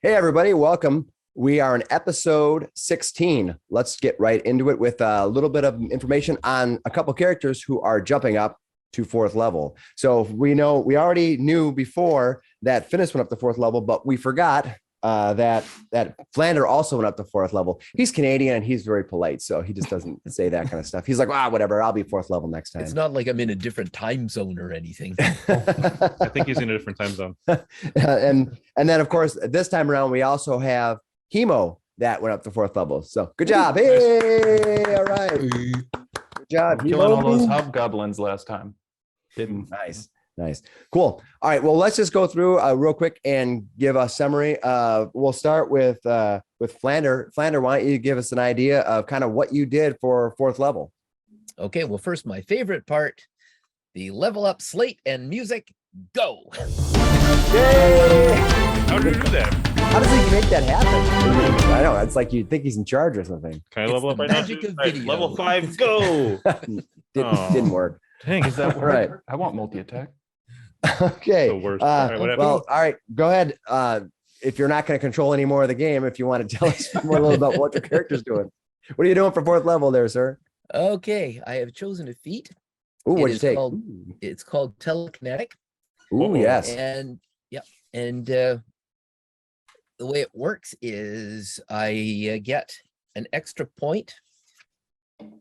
Hey, everybody, welcome. We are in episode 16. Let's get right into it with a little bit of information on a couple characters who are jumping up to fourth level. So we already knew before that Finnis went up to fourth level, but we forgot that Flander also went up to fourth level. He's Canadian and he's very polite, so he just doesn't say that kind of stuff. He's like, whatever, I'll be fourth level next time. It's not like I'm in a different time zone or anything. I think he's in a different time zone. and then, of course, this time around, we also have Hemo that went up to fourth level. So good job. Hey, all right. Good job. Killing all those hobgoblins last time. Didn't. Nice. Cool. All right. Well, let's just go through real quick and give a summary. We'll start with Flander. Flander, why don't you give us an idea of kind of what you did for fourth level? Okay. Well, first, my favorite part, the level up slate and music, go. Yay! How did you do that? How does he make that happen? I know. It's like you think he's in charge or something. Can I level up right magic now? of Right, video. level 5, go! Didn't work. Dang, Is that right? I want multi-attack. Okay. The worst. All right, whatever. Well, all right. Go ahead. If you're not going to control any more of the game, if you want to tell us more a little about what your character's doing. What are you doing for fourth level there, sir? Okay. I have chosen a feat. Ooh, what'd you It is take? It's called telekinetic. Ooh, yes. And the way it works is I get an extra point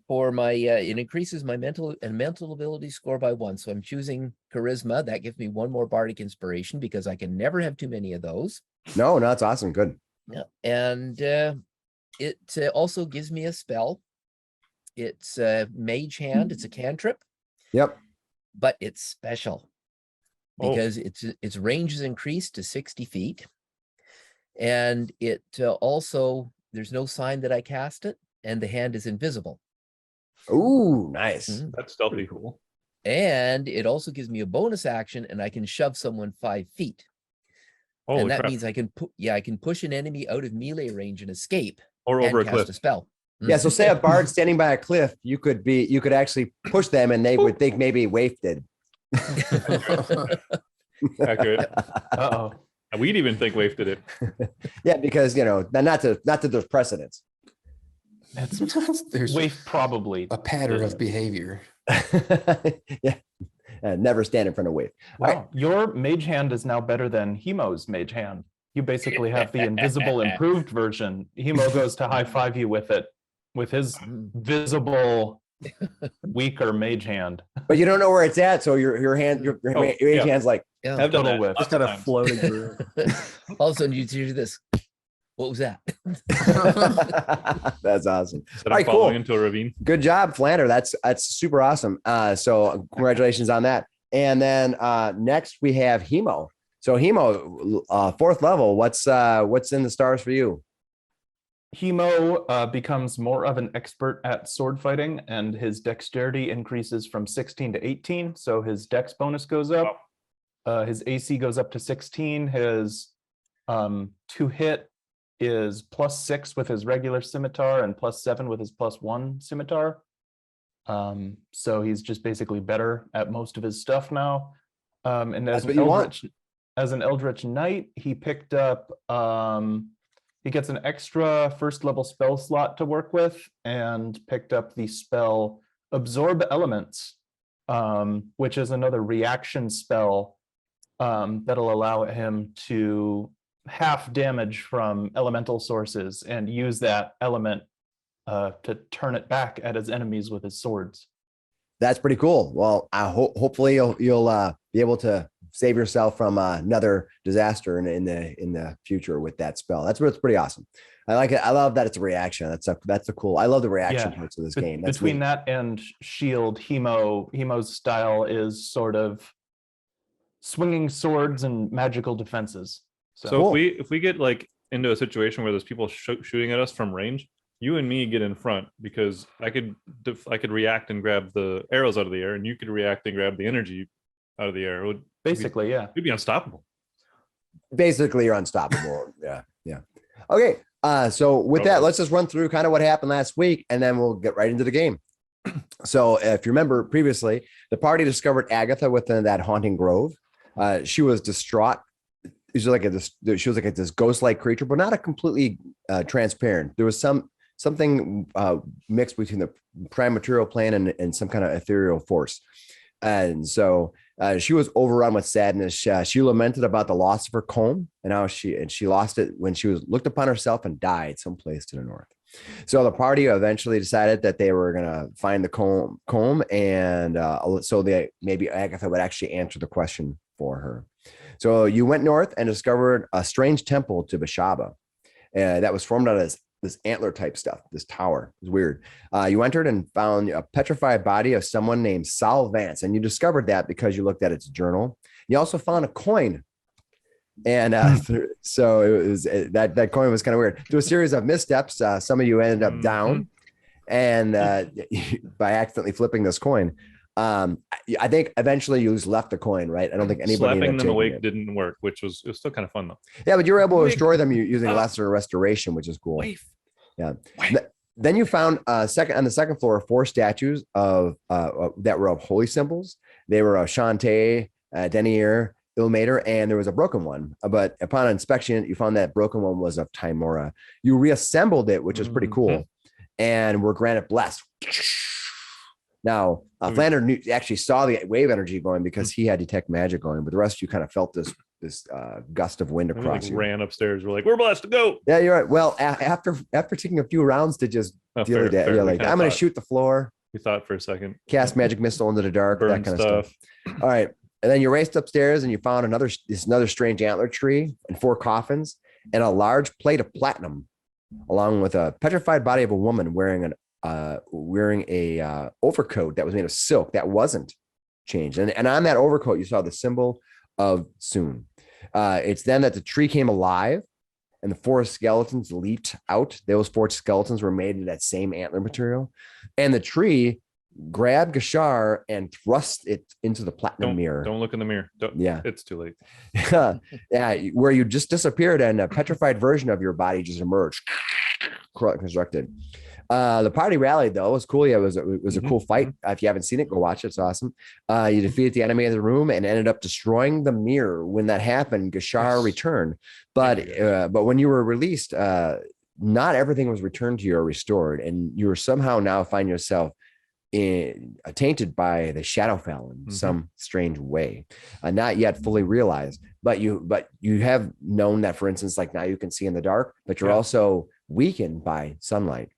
for my it increases my mental ability score by 1. So I'm choosing charisma. That gives me 1 more bardic inspiration because I can never have too many of those. No, that's awesome. Good. Yeah. And it also gives me a spell. It's a mage hand. It's a cantrip. Yep. But it's special because its range is increased to 60 feet. And it also, there's no sign that I cast it, and the hand is invisible. Ooh, nice. Mm-hmm. That's stealthy. Cool. And it also gives me a bonus action, and I can shove someone 5 feet. Holy and that crap. means I can push an enemy out of melee range and escape Or and over a cast cliff. a spell. Yeah. So say a bard standing by a cliff, you could actually push them and they would think maybe Waif did. Accurate. Uh-oh. We'd even think Waif did it. Yeah, because not that there's precedence. There's Waif probably. a pattern of behavior. Yeah. Never stand in front of Waif. Wow. All right. Your mage hand is now better than Hemo's mage hand. You basically have the invisible improved version. Hemo goes to high five you with it, with his visible weaker mage hand. But you don't know where it's at, so your mage hand's like, Yeah. I've done Total that. whiff. Just kind of floating through. All of a sudden you hear this. What was that? that's awesome. Instead All of right, falling cool. into a ravine. Good job, Flander. That's super awesome. So congratulations on that. And then next we have Hemo. So Hemo, fourth level. What's in the stars for you? Hemo becomes more of an expert at sword fighting, and his dexterity increases from 16 to 18. So his dex bonus goes up. His AC goes up to 16. His to hit is +6 with his regular scimitar and +7 with his +1 scimitar. So he's just basically better at most of his stuff now. And That's what you want. As an Eldritch Knight, he picked up he gets an extra first level spell slot to work with and picked up the spell Absorb Elements, which is another reaction spell that'll allow him to half damage from elemental sources and use that element to turn it back at his enemies with his swords. That's pretty cool. Well, hopefully you'll be able to save yourself from another disaster in the future with that spell. That's pretty awesome. I like it. I love that it's a reaction. That's a cool. I love the reaction parts of this game. That's Between neat. that and Shield, Hemo's style is sort of swinging swords and magical defenses. So Cool. if we get like into a situation where there's people shooting at us from range, you and me get in front because I could react and grab the arrows out of the air, and you could react and grab the energy out of the air. Basically, yeah. We'd be unstoppable. Basically, you're unstoppable. Yeah. Okay. So with that, let's just run through kind of what happened last week, and then we'll get right into the game. So if you remember previously, the party discovered Agatha within that haunting grove. She was distraught she was like this ghost-like creature, but not a completely transparent. There was something mixed between the prime material plane and some kind of ethereal force. And so she was overrun with sadness. She lamented about the loss of her comb and how she lost it when she was looked upon herself and died someplace to the north. So the party eventually decided that they were going to find the comb, and so maybe Agatha would actually answer the question for her. So you went north and discovered a strange temple to Bashaba that was formed out of this antler type stuff, this tower. It was weird. You entered and found a petrified body of someone named Sal Vance, and you discovered that because you looked at its journal. You also found a coin. And so it was that coin was kind of weird. Through a series of missteps, some of you ended up down, and by accidentally flipping this coin. I think eventually you just left the coin, right? I don't think anybody slapping them awake didn't work, which was still kind of fun though. Yeah, but you were able to destroy them using lesser restoration, which is cool. Yeah. Then you found on the second floor 4 statues of that were of holy symbols. They were of Shantae, Denier, Ilmater, and there was a broken one. But upon inspection, you found that broken one was of Timora. You reassembled it, which is pretty cool, and were granted blessed. Now, Flander actually saw the wave energy going because he had detect magic going, but the rest of you kind of felt this gust of wind across you. Ran upstairs. We're like, we're blessed to go. Yeah, you're right. Well, after taking a few rounds to just deal with that, you're like, I'm going to shoot the floor. We thought for a second. Cast magic missile into the dark, Burn that kind of stuff. All right. And then you raced upstairs and you found another strange antler tree and 4 coffins and a large plate of platinum, along with a petrified body of a woman wearing a overcoat that was made of silk that wasn't changed. And on that overcoat, you saw the symbol of Soon. It's then that the tree came alive and the 4 skeletons leaped out. Those 4 skeletons were made of that same antler material. And the tree grabbed Gashar and thrust it into the platinum mirror. Don't look in the mirror. Yeah. It's too late. Yeah, where you just disappeared and a petrified version of your body just emerged, constructed. The party rallied, though. It was cool. Yeah, it was a cool fight. If you haven't seen it, go watch it. It's awesome. You defeated the enemy in the room and ended up destroying the mirror. When that happened, Gashar returned. But when you were released, not everything was returned to you or restored. And you were somehow now find yourself tainted by the shadow Phandalin some strange way, not yet fully realized. But you have known that, for instance, like now you can see in the dark, but you're also weakened by sunlight.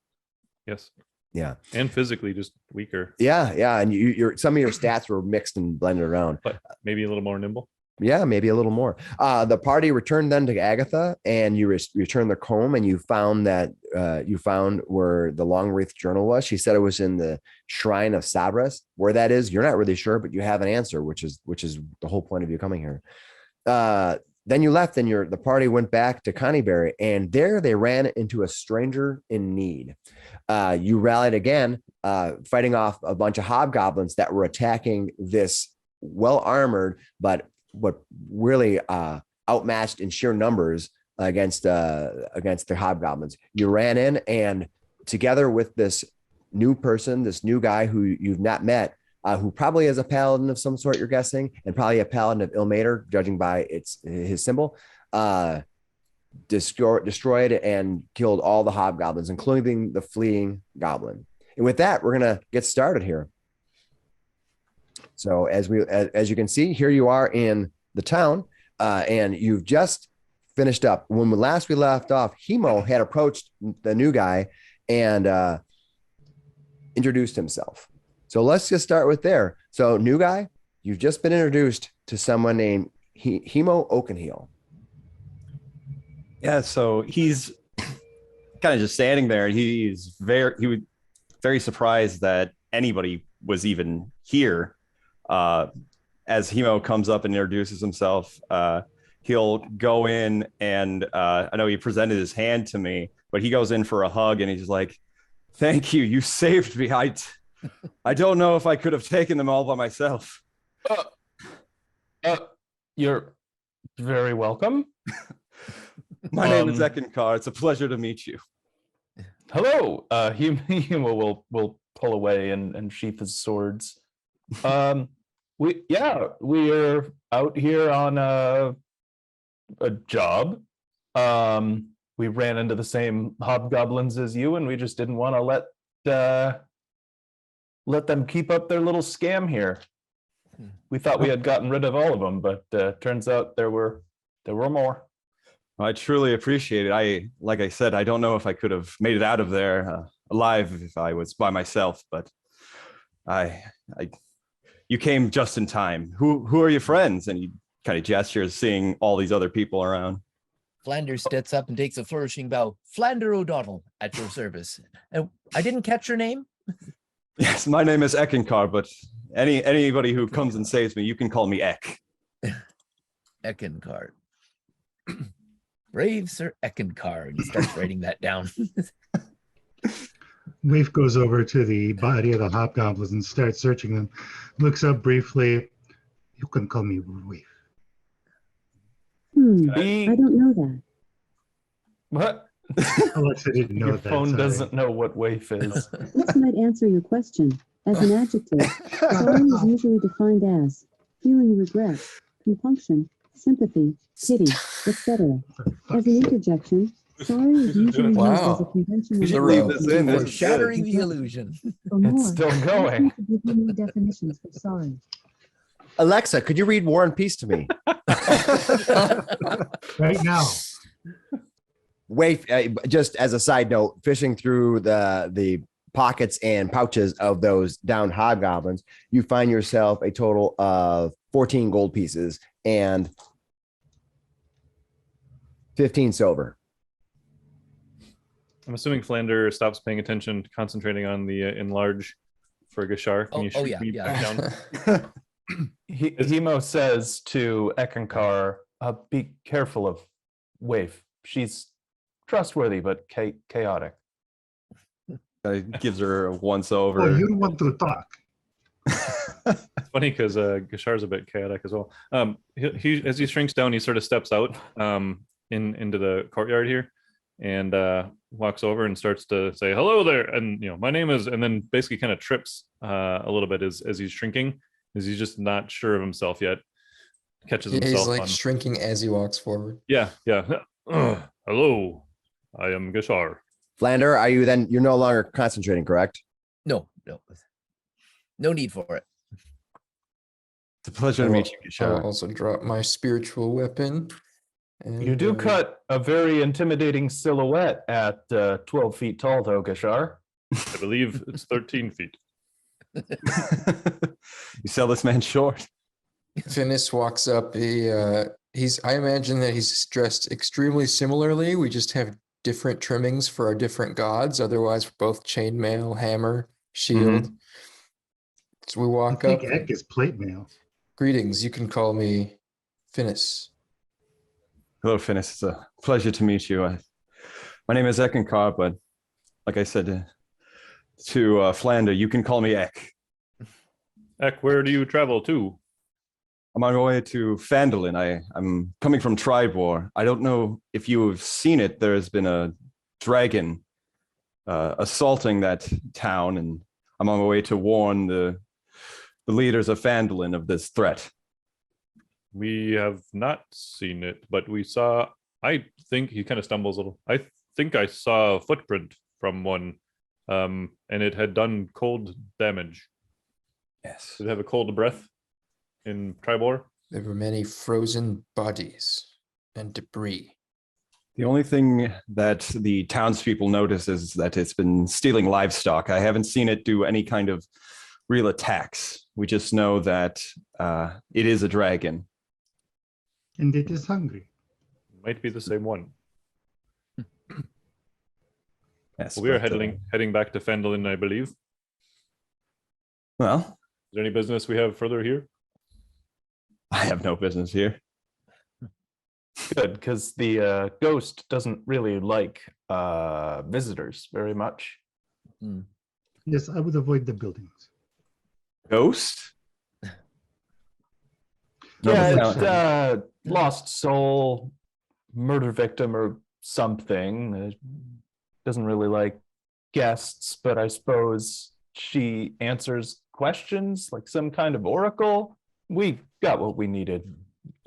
Yes. Yeah. And physically just weaker. Yeah. Yeah. And some of your stats were mixed and blended around. But maybe a little more nimble. Yeah, maybe a little more. The party returned then to Agatha, and you returned the comb, and you found where the long wreath journal was. She said it was in the shrine of Sabras. Where that is, you're not really sure, but you have an answer, which is the whole point of you coming here. Then you left, and the party went back to Connieberry, and there they ran into a stranger in need. You rallied again, fighting off a bunch of hobgoblins that were attacking this well-armored, but really outmatched in sheer numbers against the hobgoblins. You ran in, and together with this new person, this new guy who you've not met, who probably is a paladin of some sort, you're guessing, and probably a paladin of Ilmater, judging by his symbol, destroyed and killed all the hobgoblins, including the fleeing goblin. And with that, we're gonna get started here. So as you can see, here you are in the town, and you've just finished up. When we left off, Hemo had approached the new guy and introduced himself. So let's just start with there. So new guy, you've just been introduced to someone named Hemo Oakenheel. Yeah, so he's kind of just standing there. He was very surprised that anybody was even here. As Hemo comes up and introduces himself, he'll go in and I know he presented his hand to me, but he goes in for a hug and he's like, "Thank you, you saved me. I don't know if I could have taken them all by myself." You're very welcome. My name is Eckankar. It's a pleasure to meet you. Hello. Hemo will pull away and sheath his swords. We are out here on a job. We ran into the same hobgoblins as you, and we just didn't want to let them keep up their little scam here. We thought we had gotten rid of all of them, but turns out there were more. I truly appreciate it. Like I said, I don't know if I could have made it out of there alive if I was by myself, but you came just in time. Who are your friends? And he kind of gestures, seeing all these other people around. Flander steps up and takes a flourishing bow. Flander O'Donnell, at your service. And I didn't catch your name. Yes, my name is Eckankar, but anybody who comes and saves me, you can call me Eck. Eckankar. Brave Sir Eckankar. And he starts writing that down. Waif goes over to the body of the hobgoblins and starts searching them. Looks up briefly. You can call me Waif. Be- I don't know that. What? Alexa didn't know Your that. phone sorry. doesn't know what waif is. This might answer your question. As an adjective, sorry is usually defined as feeling regret, compunction, sympathy, pity, etc. As an interjection, sorry is usually used as a conventional We should word leave this in. For This is shattering good. the illusion. For more, It's still ask going. me to give you more definitions for sorry. Alexa, could you read War and Peace to me? Right now. Waif, just as a side note, fishing through the pockets and pouches of those downed hobgoblins, you find yourself a total of 14 gold pieces and 15 silver. I'm assuming Flander stops paying attention, concentrating on the enlarge for Gashar. Can you shoot yeah, me yeah. back down? Hemo says to Eckankar, be careful of Waif. She's trustworthy, but chaotic. Gives her a once over. Oh, you don't want to talk. It's funny because Gashar's a bit chaotic as well. He as he shrinks down, he sort of steps out into the courtyard here and walks over and starts to say hello there, and my name is, and then basically kind of trips a little bit as he's shrinking, as he's just not sure of himself yet. Catches Yeah, himself he's like on. shrinking as he walks forward. Yeah. Hello, I am Gashar. Flander, are you then? You're no longer concentrating, correct? No need for it. It's a pleasure to meet you, I'll Gashar. also drop my spiritual weapon. And, You do cut a very intimidating silhouette at 12 feet tall, though, Gashar. I believe it's 13 feet. You sell this man short. Finnis walks up. I imagine that he's dressed extremely similarly. We just have different trimmings for our different gods. Otherwise, we're both chainmail, hammer, shield. So we I walk think up. Eck is plate mail. Greetings. You can call me Finnis. Hello, Finnis. It's a pleasure to meet you. My name is Eckankar, but like I said to Flander, you can call me Eck. Eck, where do you travel to? I'm on my way to Phandalin. I'm coming from Triboar. I don't know if you have seen it. There's been a dragon assaulting that town, and I'm on my way to warn the leaders of Phandalin of this threat. We have not seen it, but we saw, I think he kind of stumbles a little. I think I saw a footprint from one, and it had done cold damage. Yes. Did it have a cold breath in Triboar? There were many frozen bodies and debris. The only thing that the townspeople notice is that it's been stealing livestock. I haven't seen it do any kind of real attacks. We just know that it is a dragon. And it is hungry. Might be the same one. Yes, We are but, heading back to Phandalin, I believe. Is well, there any business we have further here? I have no business here. Good, because the ghost doesn't really like visitors very much. Yes, I would avoid the buildings. Ghost? Yeah, No, it's lost soul, murder victim or something. Doesn't really like guests, but I suppose she answers questions like some kind of oracle. We got what we needed.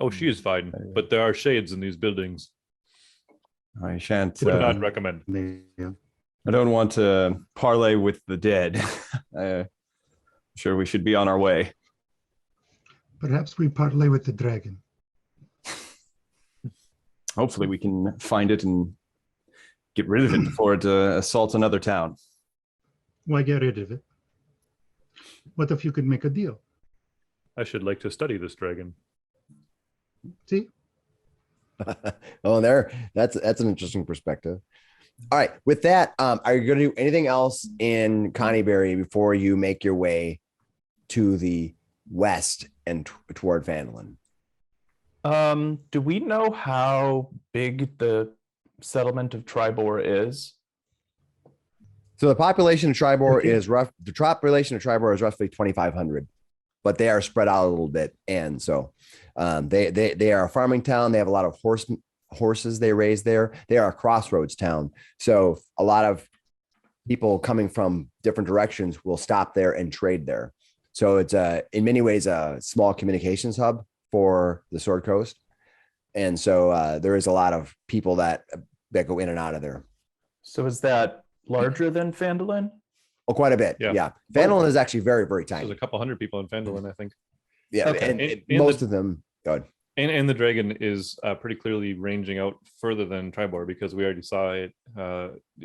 Oh, she is fine, but there are shades in these buildings. I shan't. Would not recommend. Yeah. I don't want to parlay with the dead. I'm sure we should be on our way. Perhaps we parlay with the dragon. Hopefully, we can find it and get rid of it before it assaults another town. Why get rid of it? What if you could make a deal? I should like to study this dragon. See? Oh, that's an interesting perspective. All right. With that, are you going to do anything else in Connieberry before you make your way to the west and toward Phandalin? Do we know how big the settlement of Triboar is? So the population of Triboar is rough. The population of Triboar is roughly 2,500, but they are spread out a little bit, and so they are a farming town. They have a lot of horses they raise there. They are a crossroads town, so a lot of people coming from different directions will stop there and trade there. So it's in many ways a small communications hub for the Sword Coast, and so there is a lot of people that go in and out of there. So is that larger than Phandalin? Oh, quite a bit. Yeah. Phandalin is actually very, very tiny. There's a couple hundred people in Phandalin, I think. Yeah, Okay. and most of them. Good. And the dragon is pretty clearly ranging out further than Triboar, because we already saw it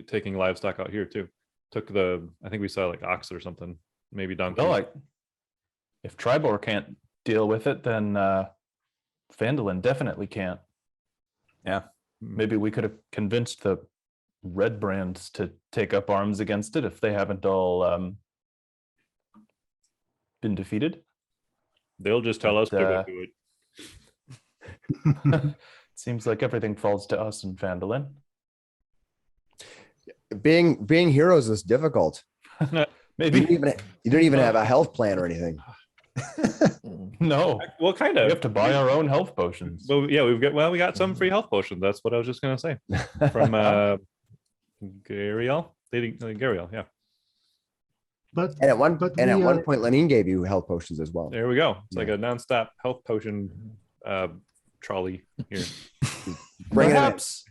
taking livestock out here too. I think we saw like ox or something, maybe donkey. Well, if Triboar can't deal with it, then Phandalin definitely can't. Yeah. Maybe we could have convinced the Red Brands to take up arms against it if they haven't all been defeated. They'll just tell us to go do it. Seems like everything falls to us in Phandalin. Being heroes is difficult. Maybe You don't even have a health plan or anything. no. Well, kind We of. have to buy our own health potions. Well, yeah, we got some free health potions. That's what I was just gonna say from Gariel. Gariel, yeah. But And at one But and at we one are- point, Lenine gave you health potions as well. There we go. It's like a nonstop health potion trolley here. Bring it in. Perhaps,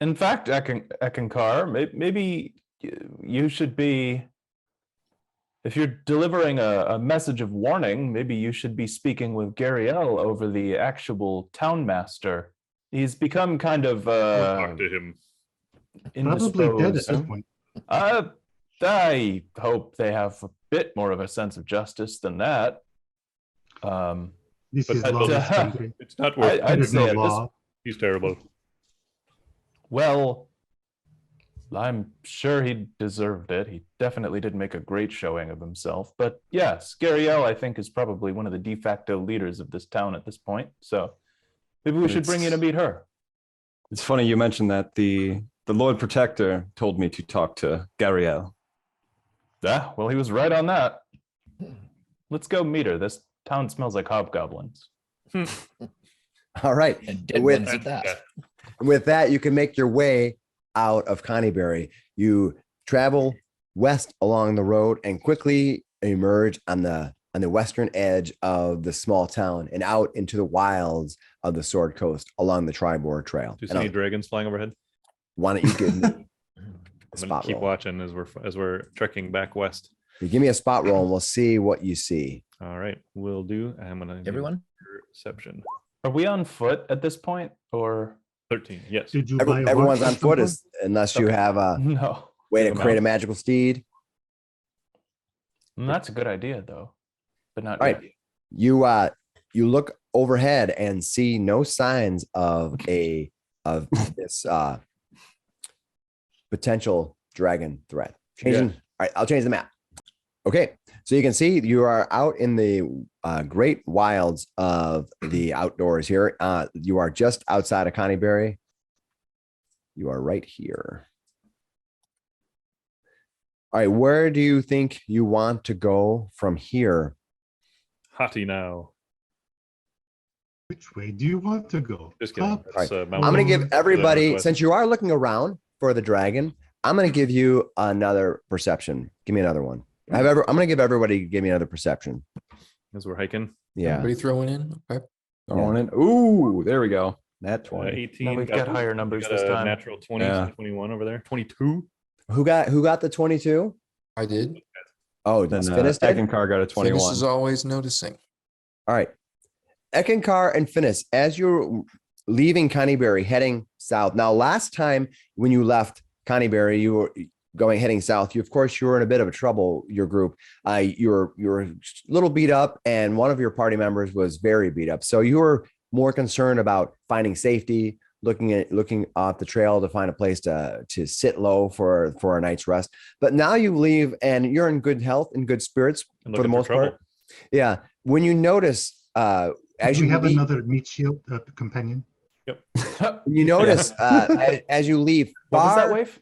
in fact, Eckankar, maybe you should be, if you're delivering a message of warning, maybe you should be speaking with Gariel over the actual town master. He's become kind of Talk to him. probably dead at indisposed. this point. I hope they have a bit more of a sense of justice than that. This But is that lawless doesn't- country. It's not worth. I'd There's say no at this law. He's terrible. Well, I'm sure he deserved it. He definitely did make a great showing of himself. But yes, Gariel, I think, is probably one of the de facto leaders of this town at this point. So maybe we should bring you to meet her. It's funny you mentioned that the Lord Protector told me to talk to Gariel. Yeah, well, he was right on that. Let's go meet her. This town smells like hobgoblins. All right. And dead With- ones at that. With that, you can make your way out of Connieberry. You travel west along the road and quickly emerge on the western edge of the small town and out into the wilds of the Sword Coast along the Triboar Trail. Do you see And any dragons flying overhead? why don't you give me a I'm gonna spot keep roll? watching as we're trekking back west. You give me a spot roll and we'll see what you see. All right, will do. I'm gonna do Everyone? perception. Are we on foot at this point, or 13. Yes. Did you buy a Everyone's horse on at foot some unless you Okay. have a no? way to Take 'em create a out. magical steed. That's a good idea, though, but not All right. yet. You look overhead and see no signs of this potential dragon threat. Changing. All right, I'll change the map. Okay, so you can see you are out in the great wilds of the outdoors here. You are just outside of Connieberry. You are right here. All right, where do you think you want to go from here? Hottie now. Which way do you want to go? Just kidding. Up? That's, I'm going to give everybody, since you are looking around for the dragon, I'm going to give you another perception. Give me another one. I'm going to give everybody, give me another perception. as we're hiking. Yeah. Everybody throwing in? Okay. Throwing in. Ooh, there we go. That 20. 18. Now we've got higher numbers got this a time. natural 20, Yeah. 21 over there. 22. Who got the 22? I did. Oh, Then Finnis did? Eckankar got a Finnis 21. is always noticing. All right. Eckankar and Finnis, as you're leaving Connieberry, heading south. Now, last time when you left Connieberry, you were heading south. You were in a bit of a trouble, your group. You were a little beat up, and one of your party members was very beat up. So you were more concerned about finding safety, looking off the trail to find a place to sit low for a night's rest. But now you leave and you're in good health and good spirits And for the looking most trouble. part. Yeah. When you notice, as Do we you have leave, another meat shield companion? you notice as you leave What was that far wave?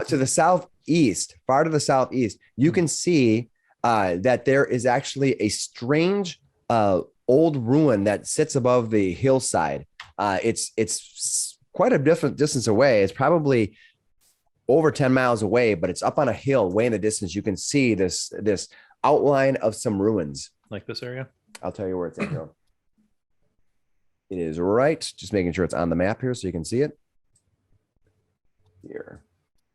to the southeast, far to the southeast, you can see that there is actually a strange old ruin that sits above the hillside. It's quite a different distance away. It's probably over 10 miles away, but it's up on a hill way in the distance. You can see this outline of some ruins. Like this area. I'll tell you where it's at here. It is right. Just making sure it's on the map here so you can see it. Here.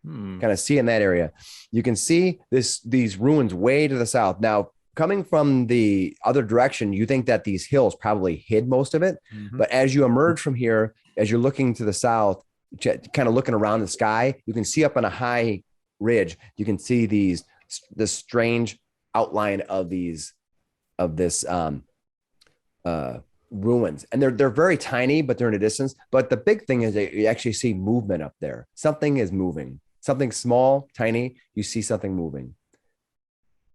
Kind of see in that area. You can see these ruins way to the south. Now, coming from the other direction, you think that these hills probably hid most of it. But as you emerge from here, as you're looking to the south, kind of looking around the sky, you can see up on a high ridge, you can see this strange outline of this ruins, and they're very tiny, but they're in a distance. But the big thing is that you actually see movement up there. Something is moving, something small, tiny. You see something moving.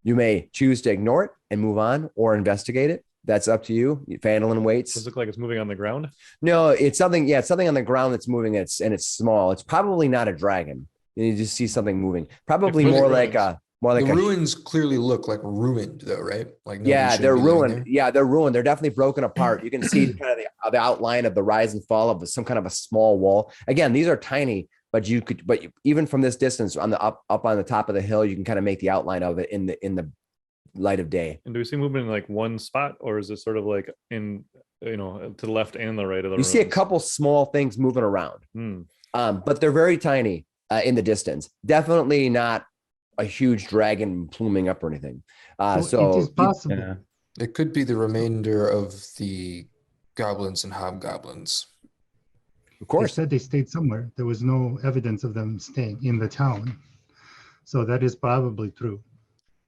You may choose to ignore it and move on, or investigate it. That's up to you. Phandalin waits. Does it look like it's moving on the ground? No, it's something. Yeah, it's something on the ground that's moving. It's small. It's probably not a dragon. You just see something moving. Probably It's more moving like ruins. The ruins clearly look like ruined, though, right? Like nobody yeah, should they're be living ruined. there. Yeah, they're ruined. They're definitely broken apart. You can see kind of the outline of the rise and fall of some kind of a small wall. Again, these are tiny, but even from this distance on the up on the top of the hill, you can kind of make the outline of it in the light of day. And do we see movement in like one spot, or is it sort of like in, to the left and the right of the You see a ruins? couple small things moving around, Hmm. but they're very tiny in the distance. Definitely not a huge dragon pluming up or anything. So it is possible. Yeah. It could be the remainder of the goblins and hobgoblins. Of They course, said they stayed somewhere. There was no evidence of them staying in the town. So that is probably true.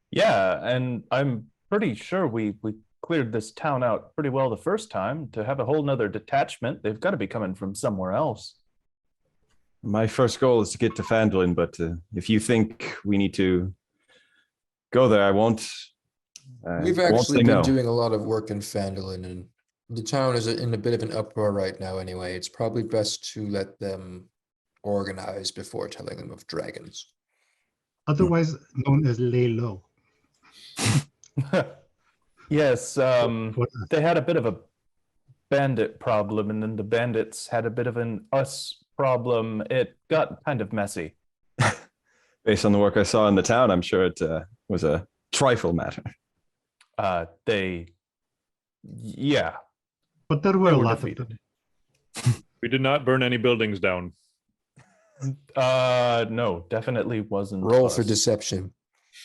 Yeah, and I'm pretty sure we cleared this town out pretty well the first time. To have a whole nother detachment, they've got to be coming from somewhere else. My first goal is to get to Phandalin, but if you think we need to go there, I won't. We've I won't actually say been no. doing a lot of work in Phandalin, and the town is in a bit of an uproar right now anyway. It's probably best to let them organize before telling them of dragons. Otherwise known as lay low. Yes, What- they had a bit of a bandit problem, and then the bandits had a bit of an us problem. It got kind of messy. Based on the work I saw in the town, I'm sure it was a trifle matter. Yeah, But there were they a were lot of defeated. them. We did not burn any buildings down. No, definitely wasn't. Roll for us. deception.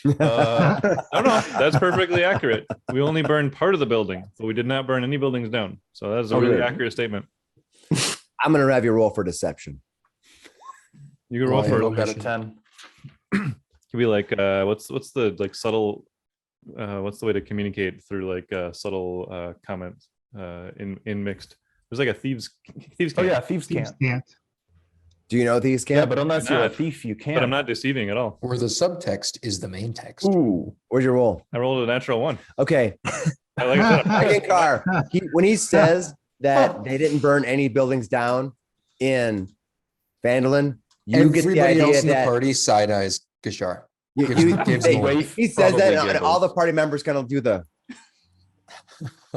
Uh, No, that's perfectly accurate. We only burned part of the building, but we did not burn any buildings down. So that is a Oh, really good. accurate statement. I'm going to have you roll for deception. You can roll Why for not? it. got a 10. Could be like what's the like subtle what's the way to communicate through like subtle comments in mixed. There's like a thieves Oh camp, yeah, thieves Thieves can't. can't. Do you know these Yeah, camp? but unless you're a not. thief, you can't. but I'm not deceiving at all. Where the subtext is the main text. Ooh, where's your roll? I rolled a natural one. Okay. Like I said, Eckankar, when he says that they didn't burn any buildings down in Phandalin, you get the Everybody idea else in the that party side eyes Gishar. you- gives- you- gives they- him away. he says that, Probably and all the giggles. party members kind of do the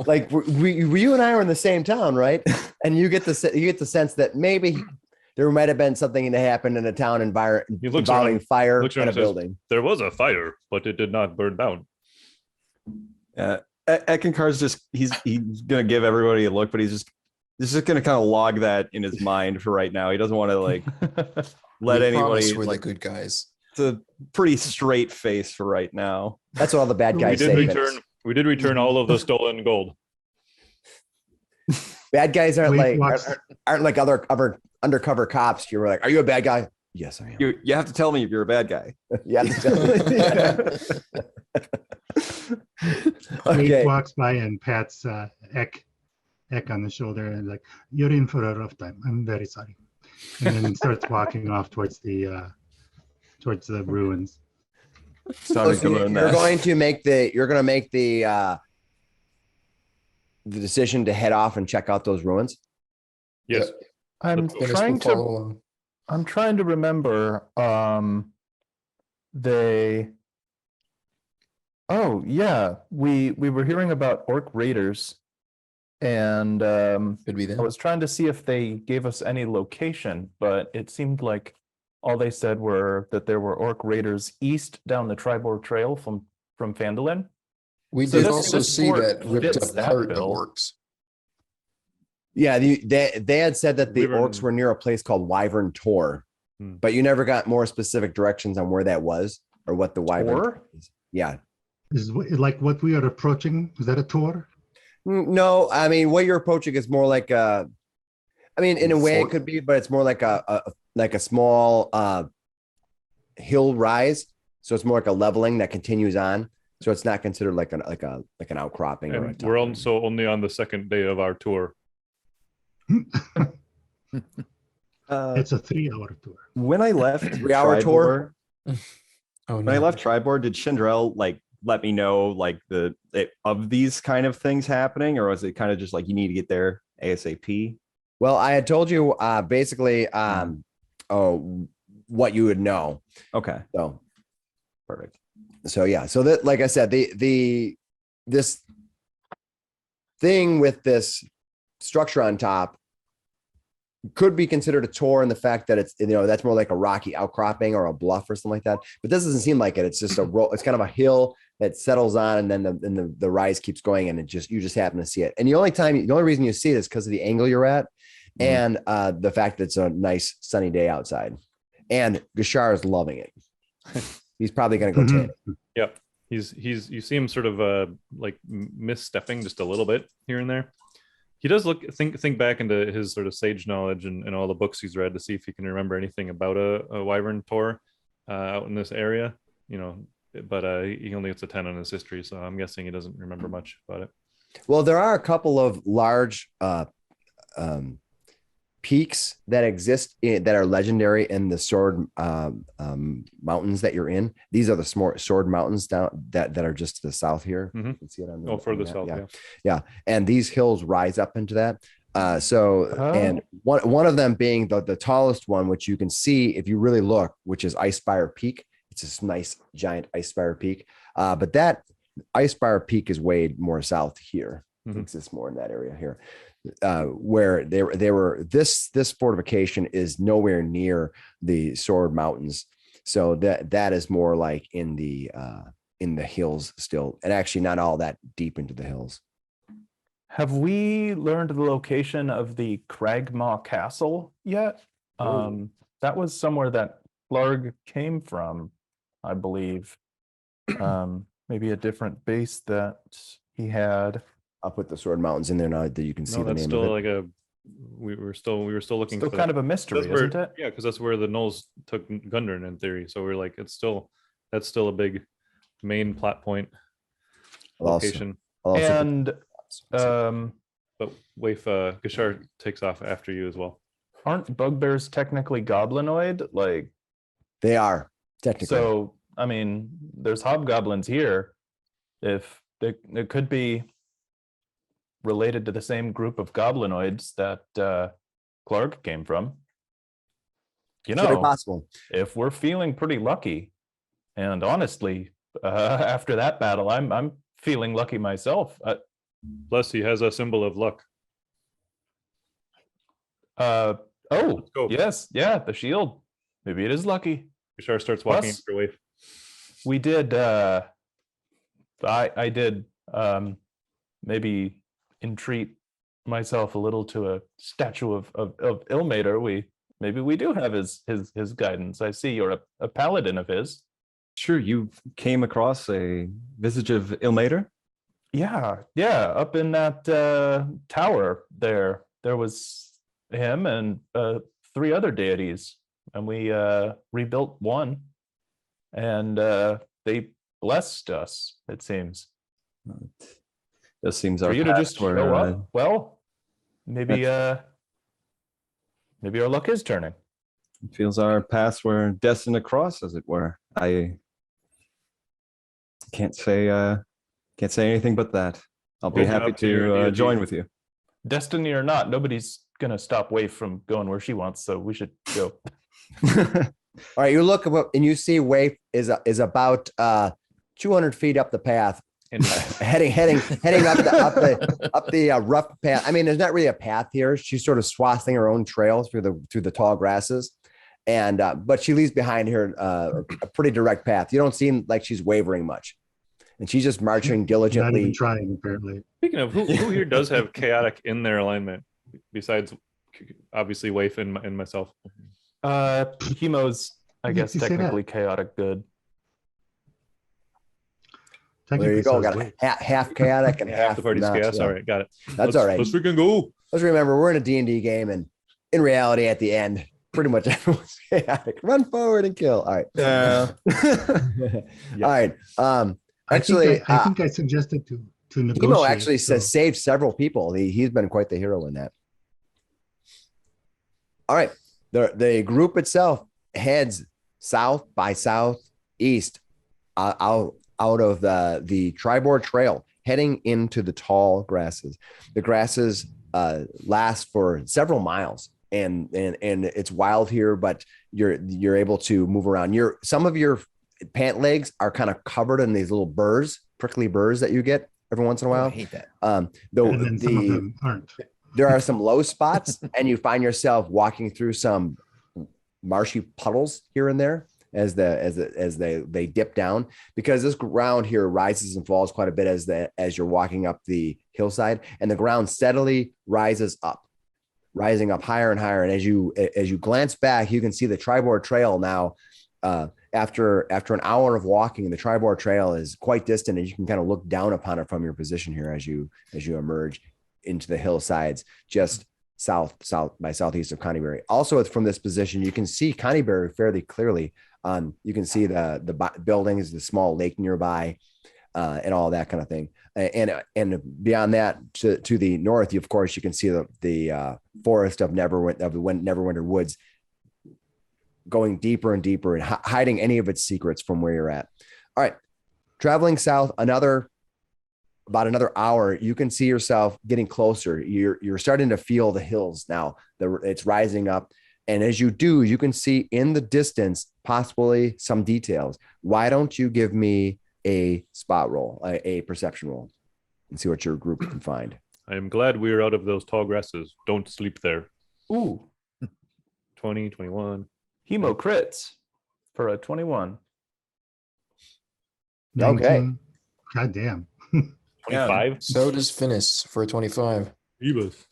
like. You and I are in the same town, right? And you get the sense that maybe there might have been something that happened in a town He looks involving around- fire looks and around a and says, building. there was a fire, but it did not burn down. Eckankar's he's gonna give everybody a look, but he's just gonna kind of log that in his mind for right now. He doesn't want to like let We anybody promise we're like the good guys. it's a pretty straight face for right now. That's what all the bad We guys did say. return. We did return all of the stolen gold. Bad guys aren't Wait, like walks- aren't like other undercover cops. You're like, are you a bad guy? Yes, I am. You have to tell me if you're a bad guy. Yeah. Wade Okay. walks by and pats Eck on the shoulder and like, you're in for a rough time. I'm very sorry. And then starts walking off towards the ruins. Sounded So good on you're that. going to make the decision to head off and check out those ruins. Yes. I'm Let's go. Finnis trying will to follow along. I'm trying to remember. Oh yeah, we were hearing about orc raiders, and Could be I them. was trying to see if they gave us any location, but it seemed like all they said were that there were orc raiders east down the Triboar Trail from Phandalin. We So did this- also this see fort that ripped fits up that cart of bill. orcs. Yeah, they had said that the Wyvern- orcs were near a place called Wyvern Tor, Hmm. but you never got more specific directions on where that was or what the Wyvern Tor? is. Yeah. Is like what we are approaching. Is that a tour? No, I mean what you're approaching is more like a. I mean, in a way it Fort? could be, but it's more like a small hill rise. So it's more like a leveling that continues on. So it's not considered like an outcropping. Or a And we're top. also only on the second day of our tour. It's a 3-hour tour. When I left 3-hour tour? Tribor- Oh when I no. left Tribor, did Chandrell like let me know like of these kind of things happening, or was it kind of just like you need to get there ASAP? Well, I had told you basically what you would know. Okay, So perfect. so yeah. So that like I said, this thing with this structure on top could be considered a tor in the fact that it's, that's more like a rocky outcropping or a bluff or something like that. But this doesn't seem like it. It's just a roll. It's kind of a hill that settles on, and then the rise keeps going, and you just happen to see it. And the only reason you see it is because of the angle you're at, and the fact that it's a nice sunny day outside. And Gashar is loving it. He's probably going to go tan it. Yep. You see him sort of like misstepping just a little bit here and there. He does think back into his sort of sage knowledge and all the books he's read to see if he can remember anything about a wyvern tor out in this area, but he only gets a 10 on his history, so I'm guessing he doesn't remember much about it. Well, there are a couple of large peaks that exist that are legendary in the sword mountains that you're in. These are the sword mountains down that are just to the south here. Mhm. You can see it on the, Further on that. south, Yeah. And these hills rise up into that. And one of them being the tallest one, which you can see if you really look, which is Icespire Peak. It's this nice giant Icespire Peak. But that Icespire Peak is way more south here. It Mhm. exists more in that area here. Where they were this fortification is nowhere near the sword mountains, so that is more like in the hills still, and actually not all that deep into the hills. Have we learned the location of the Cragmaw Castle yet? That was somewhere that Larg came from, I believe. Maybe a different base that he had. I'll put the sword mountains in there now that you can see No, the that's name still of it. like we were still looking Still for kind that. of a mystery, That's where, isn't it? yeah, because that's where the Knolls took Gundren in theory. So we're like, that's still a big main plot point location. I'll also put- And But Waif Gashar takes off after you as well. aren't bugbears technically goblinoid? Like, they are technically. so I mean, there's hobgoblins here. If it could be related to the same group of goblinoids that Clark came from. Very possible. If we're feeling pretty lucky, and honestly, after that battle, I'm feeling lucky myself. Plus, he has a symbol of luck. Oh, go. yes, yeah, the shield. Maybe it is lucky. Gashar starts walking Plus- after Waif. We did. I did maybe entreat myself a little to a statue of Ilmater. Maybe we do have his guidance. I see you're a paladin of his. Sure, you came across a visage of Ilmater? Yeah, up in that tower there was him and 3 other deities, and we rebuilt one, and they blessed us, it seems. This seems For our you to just paths were, show up, well, maybe our luck is turning. it feels our paths were destined to cross, as it were. I can't say anything but that. I'll be Open happy up to your to join deity. with you. Destiny or not, nobody's gonna stop Waif from going where she wants, so we should go. All right, you look up and you see Waif is about 200 feet up the path, And heading up the rough path. I mean, there's not really a path here. She's sort of swathing her own trail through the tall grasses, and but she leaves behind her a pretty direct path. You don't seem like she's wavering much, and she's just marching Not diligently. even trying, apparently. speaking of, who here does have chaotic in their alignment besides obviously Waif and myself? Hemo's, I guess, You say that. technically chaotic good. There you Technically, go. so is Got Waif. half chaotic and Half the party's not, chaos. yeah. All right, got it. That's all right. Let's freaking go. Let's remember we're in a D&D game, and in reality, at the end, pretty much everyone's chaotic. Run forward and kill. All right. Yeah. All right. Actually, I think I suggested to negotiate. Hemo actually so- says saved several people. He's been quite the hero in that. All right. The group itself heads south by southeast out of the Triboar Trail, heading into the tall grasses. The grasses last for several miles, and it's wild here, but you're able to move around. Some of your pant legs are kind of covered in these little burrs, prickly burrs that you get every once in a Oh, I while. hate that. and then some of them aren't. There are some low spots, and you find yourself walking through some marshy puddles here and there as they dip down, because this ground here rises and falls quite a bit as you're walking up the hillside, and the ground steadily rises up, rising up higher and higher. And as you glance back, you can see the Triboar Trail now. After an hour of walking, the Triboar Trail is quite distant, and you can kind of look down upon it from your position here as you emerge into the hillsides just southeast of Connieberry. Also, it's from this position you can see Connieberry fairly clearly. You can see the buildings, the small lake nearby, and all that kind of thing. And beyond that, to the north, of course, you can see the forest of Neverwinter woods, going deeper and deeper and hiding any of its secrets from where you're at. All right, traveling south about another hour, you can see yourself getting closer. You're starting to feel the hills now. It's rising up. And as you do, you can see in the distance, possibly some details. Why don't you give me a spot roll, a perception roll, and see what your group can find? I am glad we are out of those tall grasses. Don't sleep there. Ooh, 20, 21. Hemo crits for a 21. Okay. 19. God damn. 25. So does Finnis for a 25. Ebus.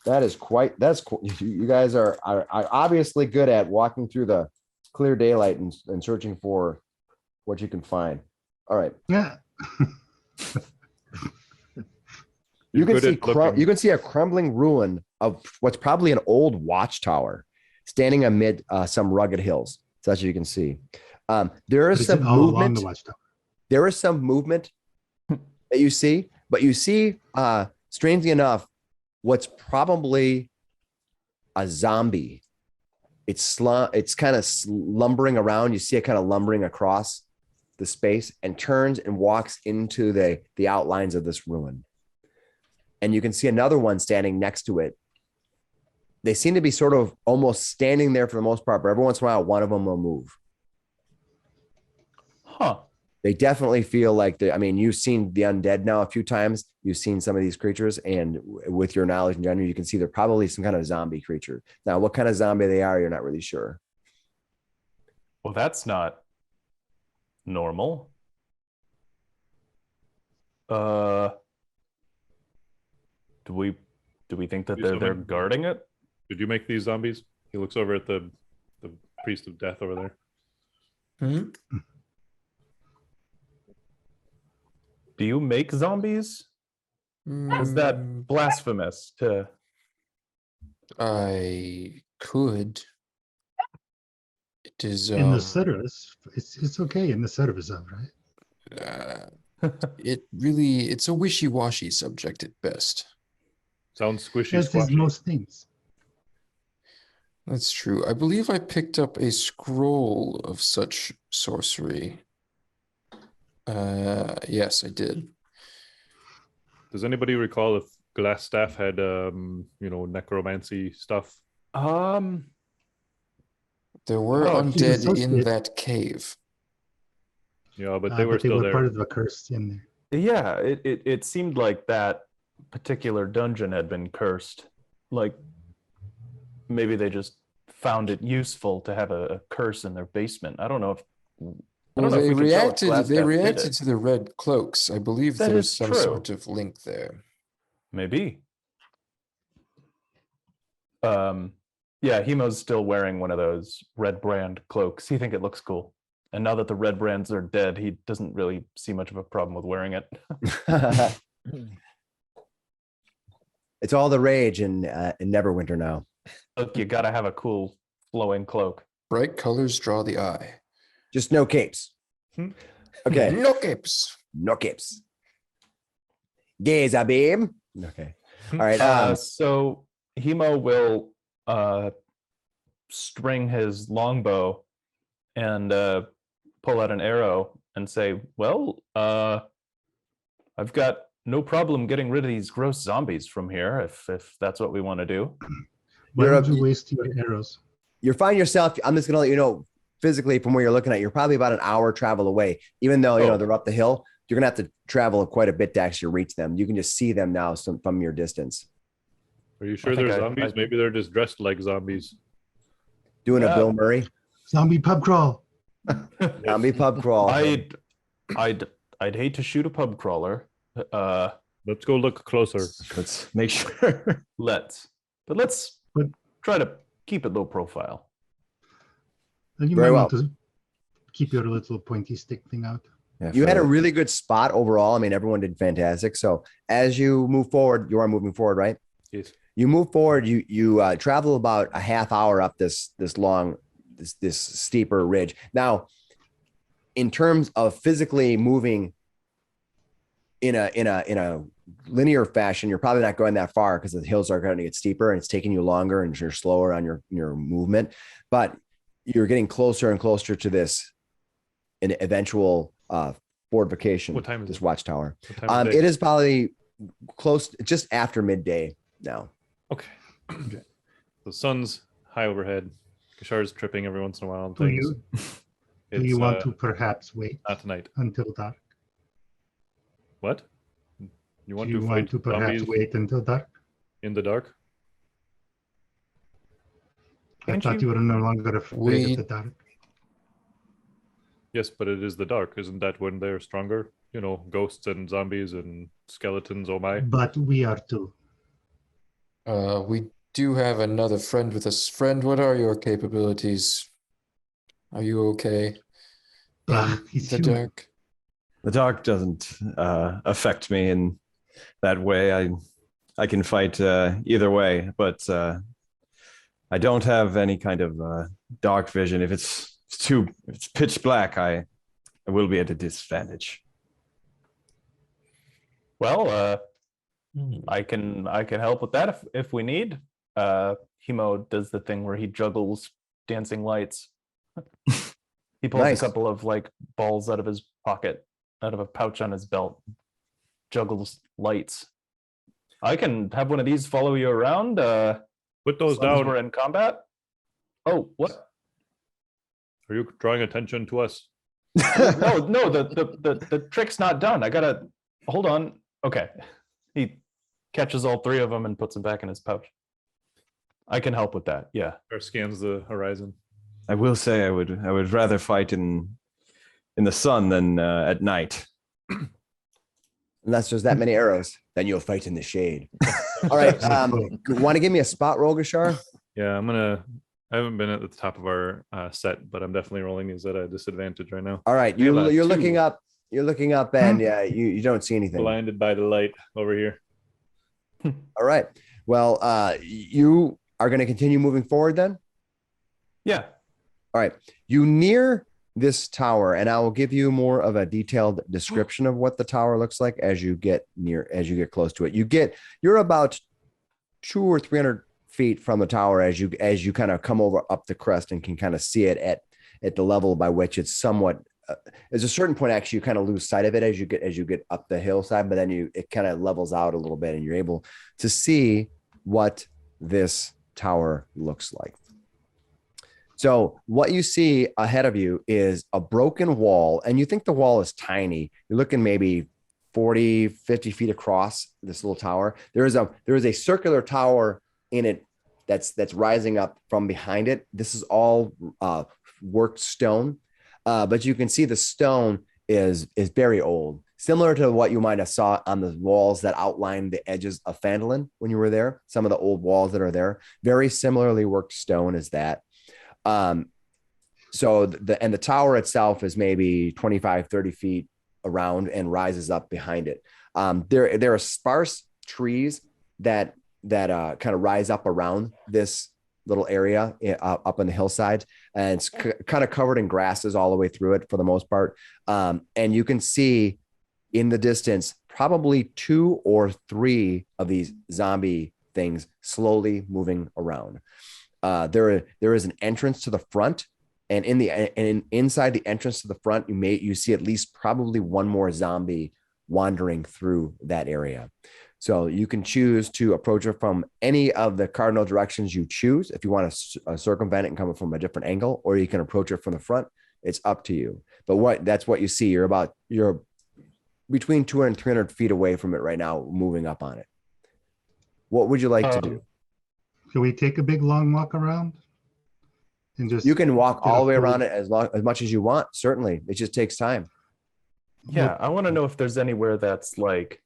That's cool. You guys are obviously good at walking through the clear daylight and searching for what you can find. All right. Yeah. You can good see at looking. you can see a crumbling ruin of what's probably an old watchtower standing amid some rugged hills, such as you can see. There is Is some it all along movement. the watchtower? There is some movement that you see, but you see, strangely enough, what's probably a zombie. It's kind of lumbering around. You see it kind of lumbering across the space and turns and walks into the outlines of this ruin. And you can see another one standing next to it. They seem to be sort of almost standing there for the most part, but every once in a while, one of them will move. Huh. They definitely feel like you've seen the undead now a few times. You've seen some of these creatures, and with your knowledge in general, you can see they're probably some kind of zombie creature. Now, what kind of zombie they are, you're not really sure. Well, that's not normal. Do we think that You they're summon- guarding it? Did you make these zombies? He looks over at the priest of death over there. Hmm? Do you make zombies? Is Mm, that blasphemous to? I could. It is In the service, it's okay in the service of, right? it's a wishy-washy subject at best. Sounds squishy. As is Squashy. most things. That's true. I believe I picked up a scroll of such sorcery. Yes, I did. Does anybody recall if Glassstaff had necromancy stuff? There were Oh, he's undead in associated. that cave. Yeah, but they were But they still were there. part of the curse in there. Yeah, it seemed like that particular dungeon had been cursed. Like maybe they just found it useful to have a curse in their basement. I don't know if Well, we they can tell if reacted. They Glassstaff did reacted it. to the red cloaks. I believe That there's is some true. sort of link there. Maybe. Yeah, Hemo's still wearing one of those red brand cloaks. He think it looks cool. And now that the red brands are dead, he doesn't really see much of a problem with wearing it. It's all the rage in Neverwinter now. Look, you gotta have a cool flowing cloak. Bright colors draw the eye. Just no capes. Hmm. Okay. No capes. No capes. Gaze, Abim. Okay. All right. So Hemo will string his longbow and pull out an arrow and say, well, I've got no problem getting rid of these gross zombies from here if that's what we want to do. Why You're would a- you waste your arrows? You find yourself, I'm just going to let you know, physically from where you're looking at, you're probably about an hour travel away. Even though, Oh. they're up the hill, you're going to have to travel quite a bit to actually reach them. You can just see them now from your distance. Are you sure think they're I- zombies? Maybe they're just dressed like zombies. Doing a Yeah. Bill Murray. Zombie pub crawl. Zombie pub crawl. I'd hate to shoot a pub crawler. Let's go look closer. Let's make sure. Let's But- try to keep it low profile. You Very might well. want to keep your little pointy stick thing out. Yeah, You had a for- really good spot overall. I mean, everyone did fantastic. So as you move forward, you are moving forward, right? Yes. You move forward, you travel about a half hour up this steeper ridge. Now, in terms of physically moving in a linear fashion, you're probably not going that far because the hills are going to get steeper and it's taking you longer and you're slower on your movement. But you're getting closer and closer to this an eventual fortification. What time is this it? watchtower? What time of day? It is probably close, just after midday now. Okay. The sun's high overhead. Kashar's tripping every once in a while on Do things. Do you want to perhaps wait Not tonight. until dark? What? You want Do you to want fight to perhaps zombies wait until dark? in the dark? I Can't thought you- you were no longer afraid We- of the dark. Yes, but it is the dark. Isn't that when they're stronger? Ghosts and zombies and skeletons. Oh my! But we are too. We do have another friend with us. Friend, what are your capabilities? Are you okay? Ah, he's The human. dark. The dark doesn't affect me in that way. I can fight either way, but I don't have any kind of dark vision. If it's pitch black, I will be at a disadvantage. Well, I can help with that if we need. Hemo does the thing where he juggles dancing lights. He pulls Nice. a couple of balls out of his pocket, out of a pouch on his belt, juggles lights. I can have one of these follow you around. Put those as long as down. we're in combat. Oh, what? Are you drawing attention to us? No, the trick's not done. I gotta hold on. Okay. He catches all three of them and puts them back in his pouch. I can help with that. Yeah. Or scans the horizon? I will say I would rather fight in the sun than at night. Unless there's that many arrows, then you'll fight in the shade. All right. Want to give me a spot roll, Gashar? Yeah, I haven't been at the top of our set, but I'm definitely rolling these at a disadvantage right now. All right. We have a You're 2. looking up. You're looking up, and you don't see anything. Blinded by the light over here. All right. Well, you are going to continue moving forward then? Yeah. All right. You near this tower, and I will give you more of a detailed description of what the tower looks like as you get close to it. You're about 200 or 300 feet from the tower as you kind of come over up the crest and can kind of see it at the level by which it's somewhat. There's a certain point actually you kind of lose sight of it as you get up the hillside, but then it kind of levels out a little bit, and you're able to see what this tower looks like. So what you see ahead of you is a broken wall, and you think the wall is tiny. You're looking maybe 40, 50 feet across this little tower. There is a circular tower in it that's rising up from behind it. This is all worked stone, but you can see the stone is very old, similar to what you might have saw on the walls that outline the edges of Phandalin when you were there. Some of the old walls that are there, very similarly worked stone as that. So the tower itself is maybe 25, 30 feet around and rises up behind it. There are sparse trees that kind of rise up around this little area up on the hillside, and it's kind of covered in grasses all the way through it for the most part. And you can see in the distance, probably 2 or 3 of these zombie things slowly moving around. There is an entrance to the front, and inside the entrance to the front, you see at least probably one more zombie wandering through that area. So you can choose to approach it from any of the cardinal directions you choose. If you want to circumvent it and come from a different angle, or you can approach it from the front. It's up to you. But that's what you see. You're between 200 and 300 feet away from it right now, moving up on it. What would you like to do? Can we take a big long walk around? And just You can walk all the way around it as much as you want. Certainly. It just takes time. Yeah, I want to know if there's anywhere that's like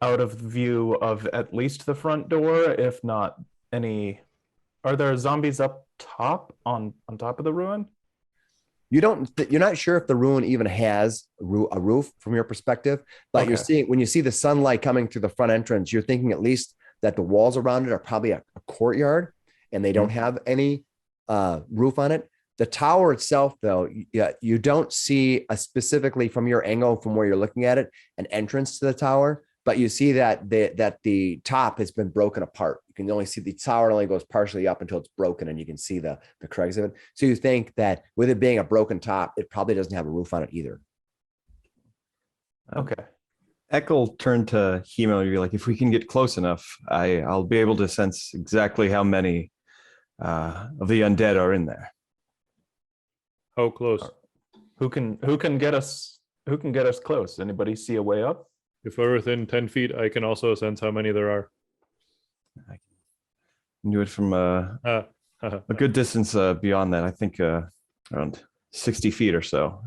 out of view of at least the front door, if not any. Are there zombies up top on top of the ruin? You're not sure if the ruin even has a roof from your perspective, but Okay. when you see the sunlight coming through the front entrance, you're thinking at least that the walls around it are probably a courtyard, and they don't have any roof on it. The tower itself, though, you don't see specifically from your angle, from where you're looking at it, an entrance to the tower, but you see that the top has been broken apart. You can only see the tower only goes partially up until it's broken, and you can see the crags of it. So you think that with it being a broken top, it probably doesn't have a roof on it either. Okay. Eckel turned to Hemo. You're like, if we can get close enough, I'll be able to sense exactly how many of the undead are in there. How close? Who can get us close? Anybody see a way up? If we're within 10 feet, I can also sense how many there are. I can do it from a good distance beyond that. I think around 60 feet or so.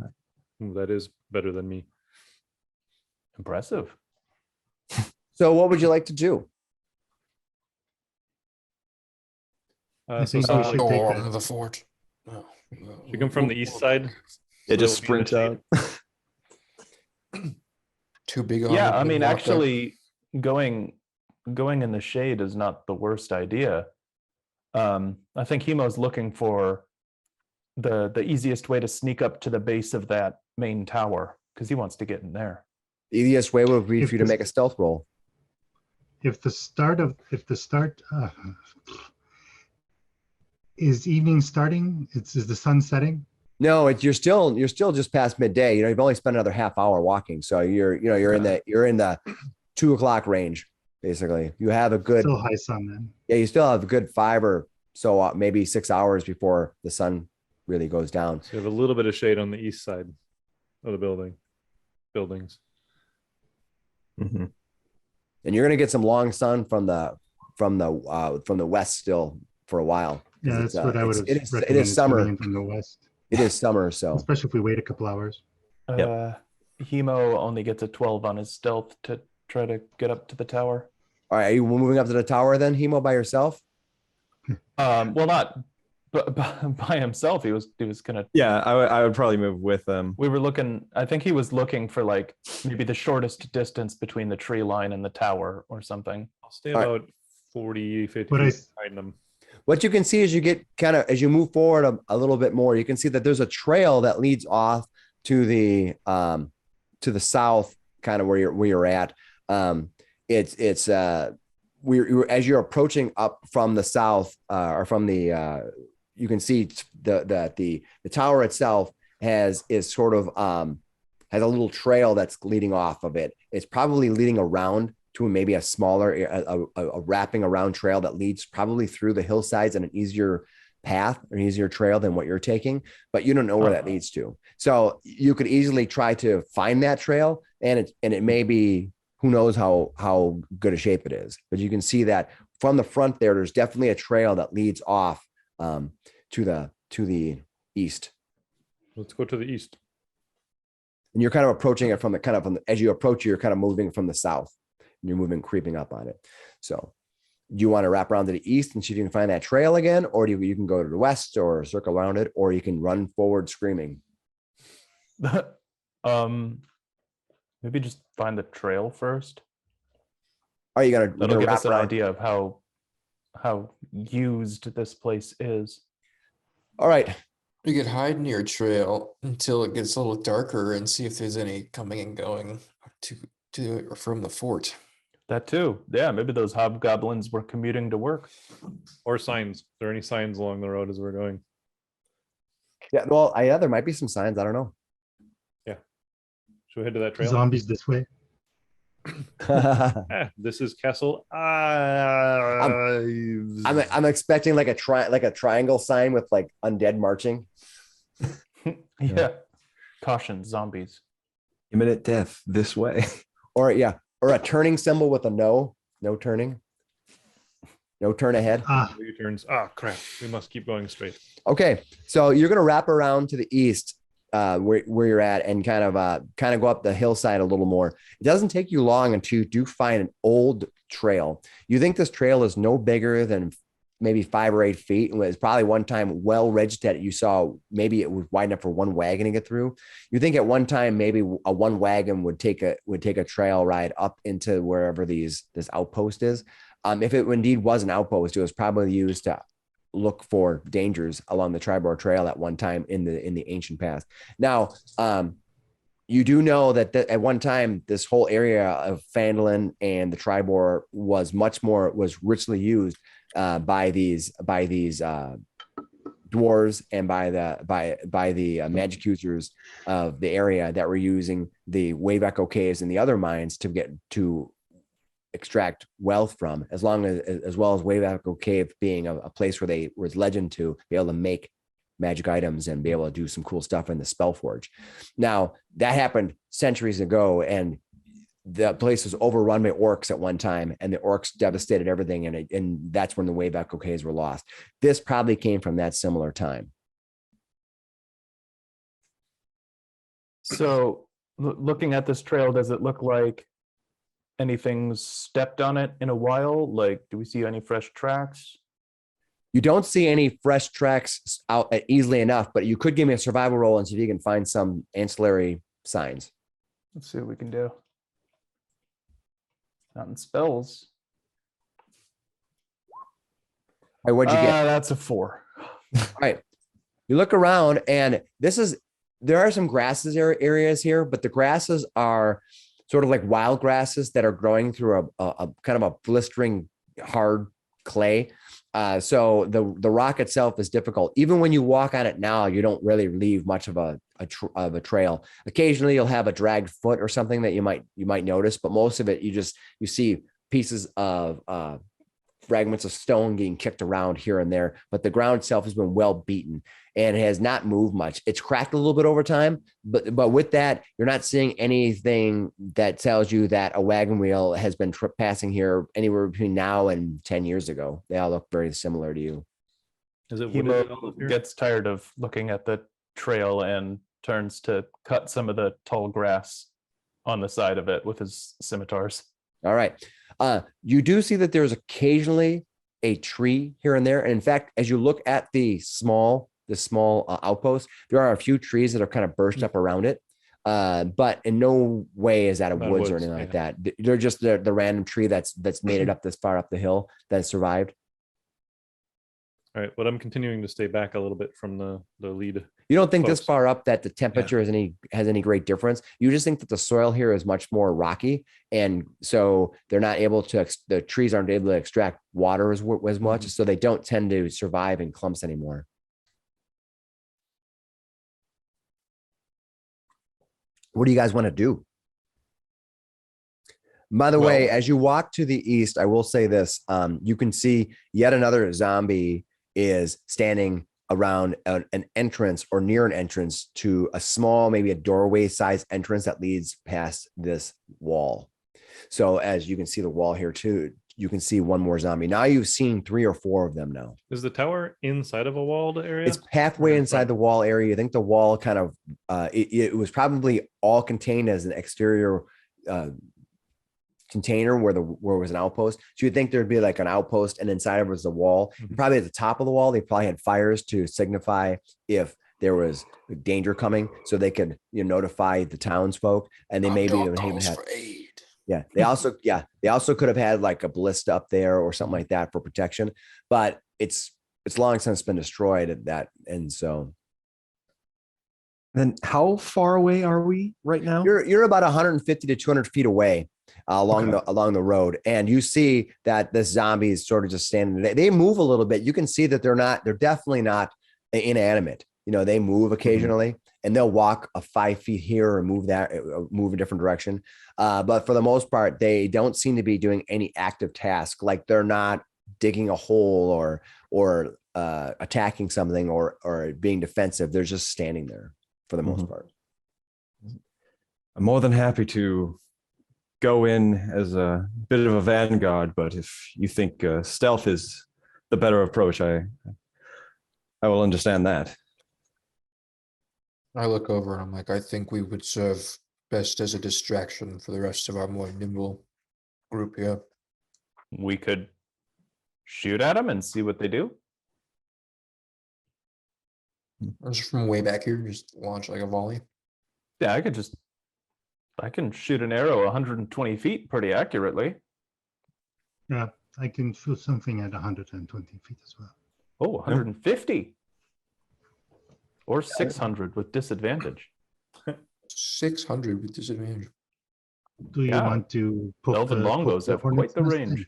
That is better than me. Impressive. So what would you like to do? I So think we should take Storm a- the fort. No. you come from the east side. It just Will it sprint be out. Too big on Yeah, it I to mean, walk up. actually, going in the shade is not the worst idea. I think Hemo's looking for the easiest way to sneak up to the base of that main tower, because he wants to get in there. The easiest way would be If for you to this- make a stealth roll. If the start is evening starting, is the sun setting? No, you're still just past midday. You've only spent another half hour walking, so you're in the 2 o'clock range basically. You have a good Still high sun then. you still have a good 5 or so maybe 6 hours before the sun really goes down. So you have a little bit of shade on the east side of the buildings. Mhm. And you're gonna get some long sun from the west still for a while. 'Cause Yeah, that's what I would have it is recommended summer. coming in from the west, It is summer, so especially if we wait a couple hours. Yep. Hemo only gets a 12 on his stealth to try to get up to the tower. All right, are you moving up to the tower then, Hemo, by yourself? Well, not by himself. He was gonna. Yeah, I would probably move with them. We were looking. I think he was looking for like maybe the shortest distance between the tree line and the tower or something. I'll stay All right. about 40, 50 But I- feet behind them. What you can see as you get as you move forward a little bit more, you can see that there's a trail that leads off to the south, kind of where you're at. We're as you're approaching up from the south, or from the you can see the tower itself has a little trail that's leading off of it. It's probably leading around to maybe a smaller, a wrapping around trail that leads probably through the hillsides and an easier path or easier trail than what you're taking, but you don't know where that leads to. So you could easily try to find that trail, and it may be, who knows how good a shape it is, but you can see that from the front there's definitely a trail that leads off to the east. Let's go to the east. And you're kind of approaching it as you approach, you're kind of moving from the south. You're creeping up on it. So do you want to wrap around to the east and see if you can find that trail again, or you can go to the west or circle around it, or you can run forward screaming? Maybe just find the trail first. Are you gonna That'll give wrap us an around? idea of how used this place is. All right. You could hide near a trail until it gets a little darker and see if there's any coming and going to or from the fort. That too. Yeah, maybe those hobgoblins were commuting to work. Or signs. Are there any signs along the road as we're going? Yeah. Well, there might be some signs. I don't know. Should we head to that trail? Zombies this way. This is Castle. I'm expecting like a triangle sign with like undead marching. Yeah. Caution, zombies. Imminent death this way. Or a turning symbol with a no turning. No turn ahead. Two turns. Crap. We must keep going straight. Okay. So you're going to wrap around to the east, where you're at, and kind of go up the hillside a little more. It doesn't take you long until you do find an old trail. You think this trail is no bigger than maybe 5 or 8 feet, and was probably one time well ridged that you saw maybe it was wide enough for one wagon to get through. You think at one time maybe a one wagon would take a trail ride up into wherever this outpost is. If it indeed was an outpost, it was probably used to look for dangers along the Triboar Trail at one time in the ancient past. Now, you do know that at one time this whole area of Phandalin and the Triboar was richly used by these dwarves and by the magic users of the area that were using the Wave Echo caves and the other mines to extract wealth from, as well as Wave Echo Cave being a place where they was legend to be able to make magic items and be able to do some cool stuff in the Spellforge. Now that happened centuries ago, and the place was overrun by orcs at one time, and the orcs devastated everything, and that's when the Wave Echo Caves were lost. This probably came from that similar time. So looking at this trail, does it look like anything's stepped on it in a while? Like, do we see any fresh tracks? You don't see any fresh tracks out easily enough, but you could give me a survival roll and see if you can find some ancillary signs. Let's see what we can do. Not in spells. All right, what'd you get? That's a 4. All right. You look around, and there are some grasses areas here, but the grasses are sort of like wild grasses that are growing through a kind of a blistering hard clay. So the rock itself is difficult. Even when you walk on it now, you don't really leave much of a trail. Occasionally you'll have a dragged foot or something that you might notice, but most of it you see pieces of fragments of stone getting kicked around here and there, but the ground itself has been well beaten and has not moved much. It's cracked a little bit over time, but with that, you're not seeing anything that tells you that a wagon wheel has been passing here anywhere between now and 10 years ago. They all look very similar to you. Is it wooded at all Hemo up here? gets tired of looking at the trail and turns to cut some of the tall grass on the side of it with his scimitars. All right. You do see that there's occasionally a tree here and there. And in fact, as you look at the small outpost, there are a few trees that are kind of burst up around it. But in no way is that a Not woods or woods, anything like yeah. that. They're just the random tree that's made it up this far up the hill that survived. All right, but I'm continuing to stay back a little bit from the lead. You don't think this Folks. far up that the temperature has any great difference. You just think that the soil here is much more rocky, and so they're not able to. The trees aren't able to extract water as much, so they don't tend to survive in clumps anymore. What do you guys want to do? By the way, as you walk to the east, I will say this: you can see yet another zombie is standing around an entrance or near an entrance to a small, maybe a doorway size entrance that leads past this wall. So as you can see the wall here too, you can see one more zombie. Now you've seen 3 or 4 of them now. Is the tower inside of a walled area? It's halfway inside the wall area. I think the wall kind of, it was probably all contained as an exterior container where it was an outpost. So you'd think there'd be like an outpost and inside of it was the wall. Probably at the top of the wall, they probably had fires to signify if there was danger coming, so they could notify the townsfolk, and they maybe even have. They also could have had like a ballista up there or something like that for protection, but it's long since been destroyed at that. And so Then how far away are we right now? you're about 150 to 200 feet away along the road, and you see that this zombie is sort of just standing there. They move a little bit. You can see that they're definitely not inanimate. They move occasionally, and they'll walk 5 feet here or move a different direction. But for the most part, they don't seem to be doing any active task. Like they're not digging a hole or attacking something or being defensive. They're just standing there for the most part. I'm more than happy to go in as a bit of a vanguard, but if you think stealth is the better approach, I will understand that. I look over and I'm like, I think we would serve best as a distraction for the rest of our more nimble group here. We could shoot at them and see what they do. Just from way back here, just launch like a volley. Yeah, I can shoot an arrow 120 feet pretty accurately. Yeah, I can shoot something at 120 feet as well. Oh, 150. Or 600 with disadvantage. 600 with disadvantage. Do you Yeah. want to poke Elven longbows have quite hornet's the nest range.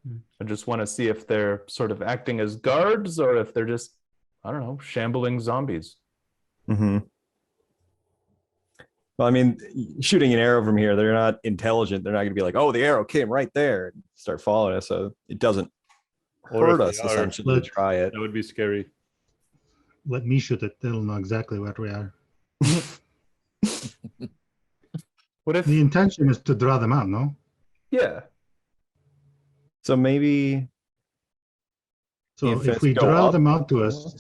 then? I just want to see if they're sort of acting as guards or if they're just, I don't know, shambling zombies. Mm-hmm. Well, I mean, shooting an arrow from here, they're not intelligent. They're not going to be like, oh, the arrow came right there and start following us. So it doesn't Or hurt if us they are, essentially to try it. That would be scary. Let me shoot it. They'll know exactly where we are. What if, The intention is to draw them out, no? yeah, So maybe So If if it's we go draw up- them out to us,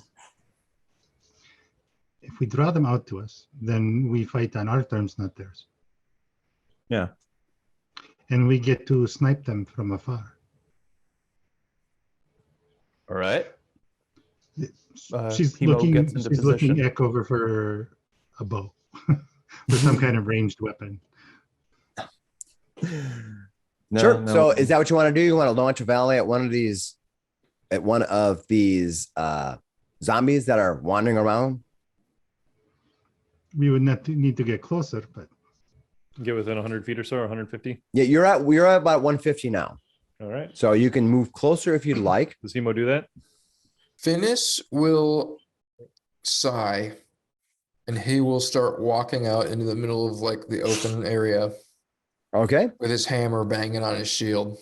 then we fight on our terms, not theirs. Yeah. And we get to snipe them from afar. all right. She's Hemo looking. gets into She's looking position. Eck over for a bow, for some kind of ranged weapon. No, Sure. no. So is that what you want to do? You want to launch a volley at one of these zombies that are wandering around? We would not need to get closer, but Get within 100 feet or so, or 150. Yeah, we're at about 150 now. All right. So you can move closer if you'd like. Does Hemo do that? Finnis will sigh and he will start walking out into the middle of like the open area Okay. with his hammer banging on his shield.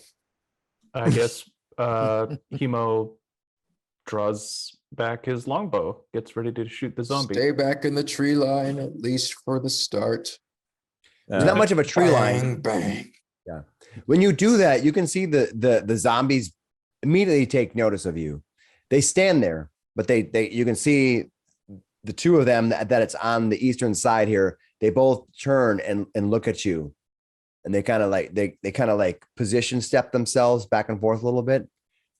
I guess Hemo draws back his longbow, gets ready to shoot the zombie. Stay back in the tree line, at least for the start. There's not much of a tree line. Bang. When you do that, you can see the zombies immediately take notice of you. They stand there, but you can see the two of them that it's on the eastern side here. they both turn and look at you, and they kind of like position step themselves back and forth a little bit.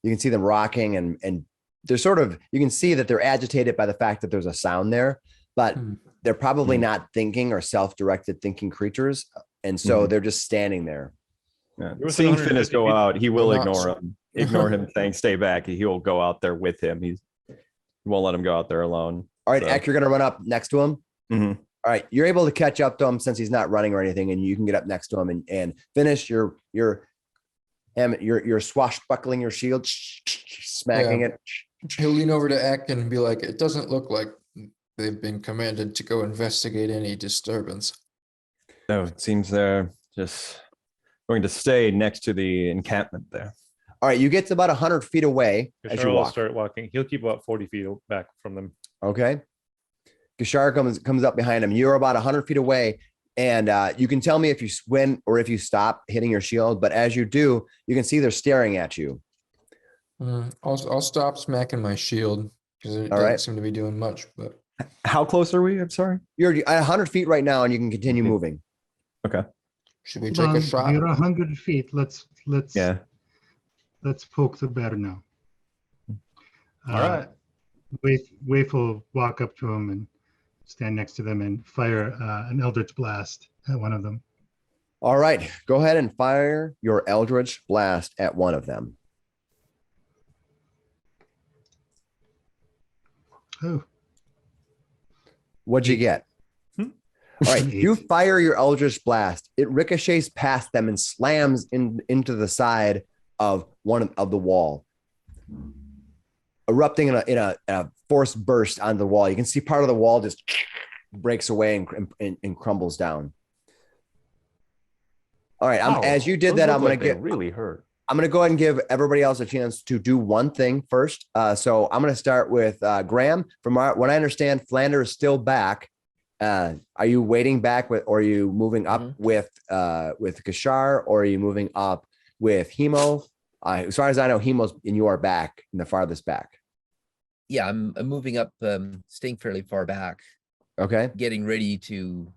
You can see them rocking, and they're sort of, you can see that they're agitated by the fact that there's a sound there, but they're probably not thinking or self-directed thinking creatures, and so they're just standing there. Yeah. You're Seeing within Finnis 150 go feet. out, he will They're not ignore him. Ignore him saying stay back. He'll go out there with him. He won't let him go out there alone. All right, So- Eck, you're gonna run up next to him. Mhm. All right, you're able to catch up to him since he's not running or anything, and you can get up next to him and finish you're swashbuckling your shield, smacking Yeah. it. He'll lean over to Eck and be like, it doesn't look like they've been commanded to go investigate any disturbance. No, it seems they're just going to stay next to the encampment there. All right, you get to about 100 feet away as Gashar you will walk. start walking. He'll keep about 40 feet back from them. Okay. Gashar comes up behind him. You're about 100 feet away, and you can tell me if you win or if you stop hitting your shield. But as you do, you can see they're staring at you. I'll stop smacking my shield because it All doesn't right. seem to be doing much. But How close are we? I'm sorry. You're at 100 feet right now, and you can continue moving. Okay. should we take a shot? You're 100 feet. Let's Yeah. poke the bear now. All right. Waif will walk up to him and stand next to them and fire an Eldritch Blast at one of them. All right, go ahead and fire your Eldritch Blast at one of them. Oh, What'd you get? All right, An eight. you fire your Eldritch Blast. It ricochets past them and slams into the side of one of the wall, erupting in a forced burst on the wall. You can see part of the wall just breaks away and crumbles down. All right, as you did that, I'm going to really hurt. I'm going to go ahead and give everybody else a chance to do one thing first. So I'm going to start with Graham. From what I understand, Flander is still back. Are you waiting back or are you moving up with Gashar, or are you moving up with Hemo? As far as I know, Hemo's and you are back in the farthest back. Yeah, I'm moving up, staying fairly far back, Okay. getting ready to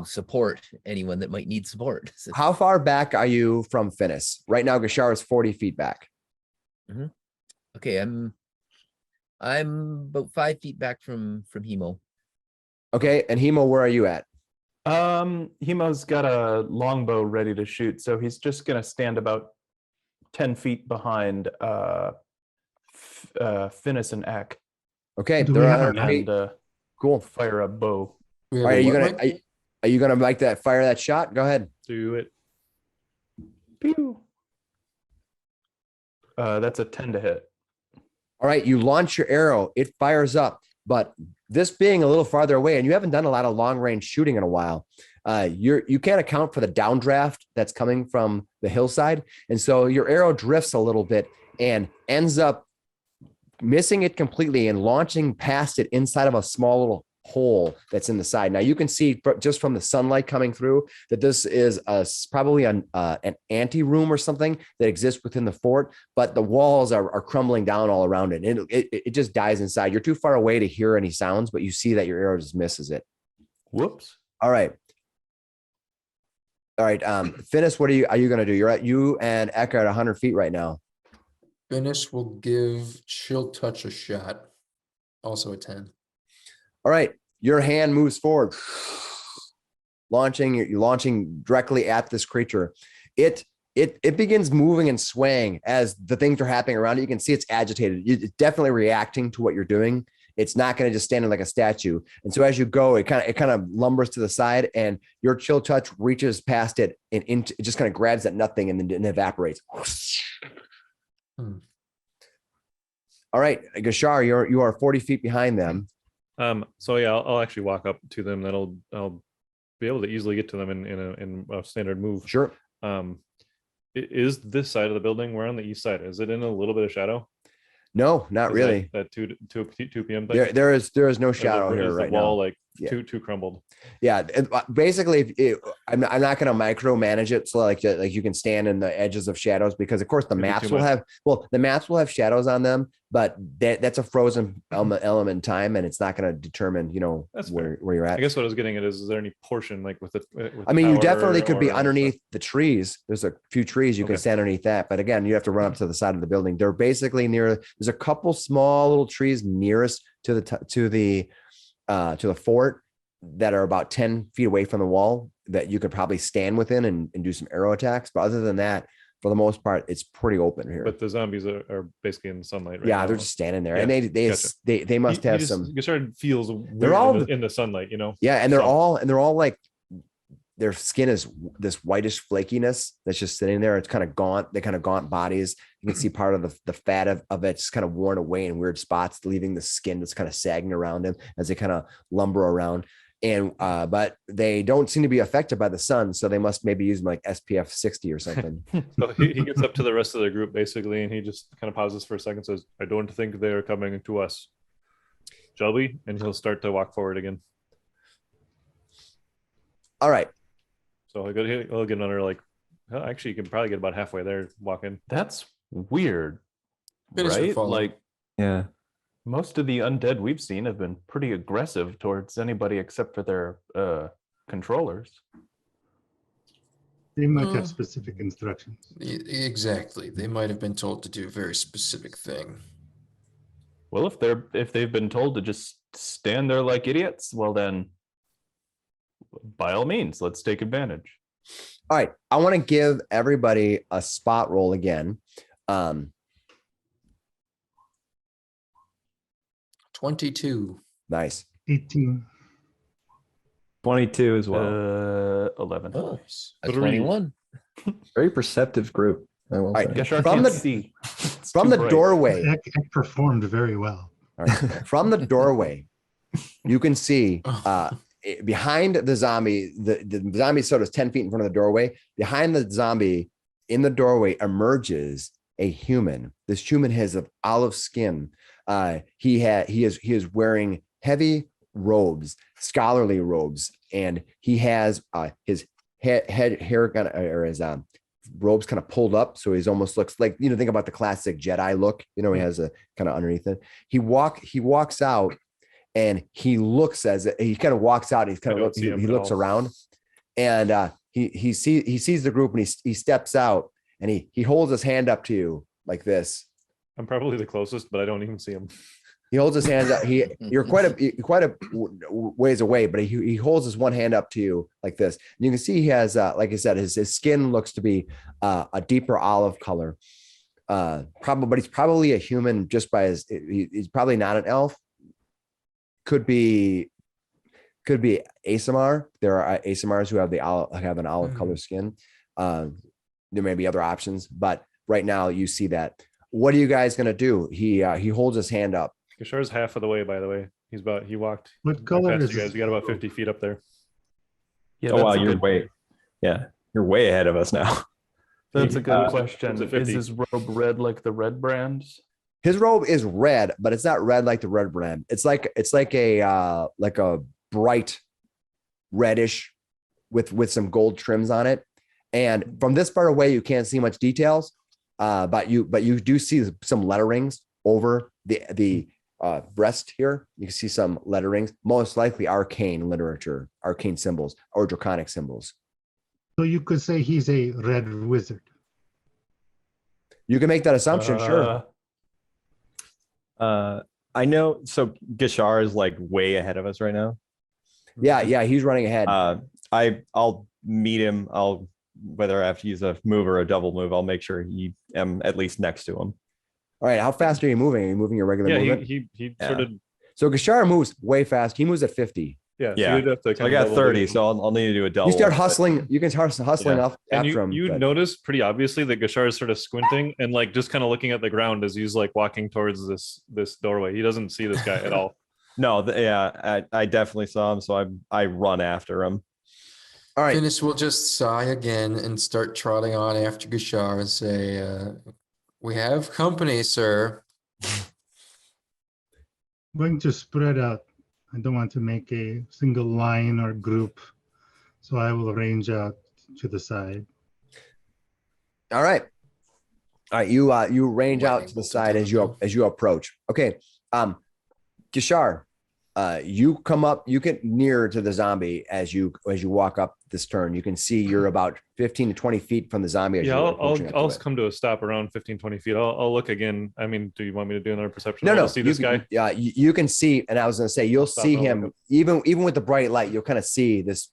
support anyone that might need support. So- How far back are you from Finnis? Right now, Gashar is 40 feet back. Okay, I'm about 5 feet back from Hemo. Okay. And Hemo, where are you at? Hemo's got a longbow ready to shoot, so he's just gonna stand about 10 feet behind Finnis and Eck Okay. Do They're we at have 100 feet. and Cool. fire a bow. We All have right, a are you what, gonna Mike? are you gonna like that? Fire that shot? Go ahead. Do it. Pew. That's a 10 to hit. All right, you launch your arrow, it fires up, but this being a little farther away, and you haven't done a lot of long range shooting in a while, you can't account for the downdraft that's coming from the hillside, and so your arrow drifts a little bit and ends up missing it completely and launching past it inside of a small little hole that's in the side. Now you can see just from the sunlight coming through that this is probably an ante room or something that exists within the fort, but the walls are crumbling down all around it. And it just dies inside. You're too far away to hear any sounds, but you see that your arrow just misses it. Whoops. All right. Finnis, what are you going to do? You and Eckankar at 100 feet right now. Finnis will give Chill Touch a shot. Also a 10. All right, your hand moves forward, you're launching directly at this creature. It begins moving and swaying as the things are happening around it. You can see it's agitated. It's definitely reacting to what you're doing. It's not going to just stand like a statue. And so as you go, it kind of lumbers to the side, and your Chill Touch reaches past it and it just kind of grabs at nothing and then evaporates. All right, Gashar, you are 40 feet behind them. So yeah, I'll actually walk up to them. I'll be able to easily get to them in a standard move. Sure. Is this side of the building? We're on the east side. Is it in a little bit of shadow? No, not Is really. That 2 p.m. thing? There is no Is shadow the here right wall now. like Yeah. too crumbled? Yeah, basically, I'm not going to micromanage it. So like you can stand in the edges of shadows, because of course the Maybe maps too will much. have shadows on them, but that's a frozen element in time, and it's not going to determine, That's where fair. you're I at. guess what I was getting at is there any portion like with it? I mean, you definitely could be underneath the trees. There's a few trees you can Okay. stand underneath that, but again, you have to run up to the side of the building. They're basically there's a couple small little trees nearest to the fort that are about 10 feet away from the wall that you could probably stand within and do some arrow attacks. But other than that, for the most part, it's pretty open here. But the zombies are basically in the sunlight right yeah, now. they're just standing there, Yeah, and they must have some. Gishard feels weird They're all in the sunlight, Yeah, and they're So- all like, their skin is this whitish flakiness that's just sitting there. It's kind of gaunt. They kind of gaunt bodies. You can see part of the fat of it just kind of worn away in weird spots, leaving the skin that's kind of sagging around them as they kind of lumber around. And but they don't seem to be affected by the sun, so they must maybe use like SPF 60 or something. So he gets up to the rest of the group basically, and he just kind of pauses for a second, says, "I don't think they're coming to us. Shall we?" And he'll start to walk forward again. All right. So he'll get another actually, you can probably get about halfway there walking. That's weird, Finish the right? follow. Like Yeah. most of the undead we've seen have been pretty aggressive towards anybody except for their controllers. They might have Uh. specific instructions. Exactly. They might have been told to do a very specific thing. Well, if they've been told to just stand there like idiots, well then, by all means, let's take advantage. All right. I want to give everybody a spot roll again. 22. Nice. 18. 22 as well. 11. Oh, Nice. a Three. 21. Very perceptive group. I will right, say. Geshar From can't the- see. It's From too the bright. doorway, Ek performed very well. all right, from the doorway, you can see behind the zombie, the zombie sort of 10 feet in front of the doorway. Behind the zombie in the doorway emerges a human. This human has an olive skin. He is wearing heavy robes, scholarly robes, and he has his hair kind of, or his robes kind of pulled up, so he's almost looks like, think about the classic Jedi look. He has a kind of underneath it. He walks out, and he looks he kind of walks out. He's kind of he looks around, and he sees the group, and he steps out, and he holds his hand up to you like this. I'm probably the closest, but I don't even see him. He holds his hands up. You're quite a ways away, but he holds his one hand up to you like this. And you can see he has, like I said, his skin looks to be a deeper olive color. But he's probably a human just by he's probably not an elf. Could be Assimar. There are Assimars who have an olive color skin. There may be other options, but right now you see that. What are you guys gonna do? He holds his hand up. Gishar's half of the way, by the way. He walked. What color past is you guys? this? You got about 50 feet up there. Yeah, Oh wow, that's a you're good- you're way ahead of us now. That's a good It's question. a Is 50. his robe red like the red brands? His robe is red, but it's not red like the red brand. It's like a bright reddish with some gold trims on it. And from this far away, you can't see much details, but you do see some letterings over the breast here. You can see some letterings, most likely arcane literature, arcane symbols, or draconic symbols. So you could say he's a red wizard. You can make that assumption, sure. I know. So Gishar is like way ahead of us right now. Yeah, he's running ahead. I'll meet him. Whether I have to use a move or a double move, I'll make sure am at least next to him. All right, how fast are you moving? Are you moving your regular Yeah, movement? he sort of. So Gishar moves way fast. He moves at 50. Yeah. Yeah. you'd have to So I kind of got double 30, move. so I'll need to do a double. You start but- hustling. You can start hustling Yeah. up And after him. you but- notice pretty obviously that Gishar is sort of squinting and like just kind of looking at the ground as he's like walking towards this doorway. He doesn't see this guy at all. No, I definitely saw him, so I run after him. All right. Finnis will just sigh again and start trotting on after Gishar and say, "We have company, sir." I'm going to spread out. I don't want to make a single line or group. So I will range out to the side. All right. All right, you range out Lightning to the bolt side down as the middle. you approach. Okay, Gishar, you come up, you get nearer to the zombie as you walk up this turn. You can see you're about 15 to 20 feet from the zombie. As Yeah, you're approaching up to I'll it. come to a stop around 15, 20 feet. I'll look again. I mean, do you want me to do another perception No, roll no, to see you this can, guy? Yeah, you can see, and I was going to say you'll Stop see and I'll him look even with the bright light. You'll kind of see this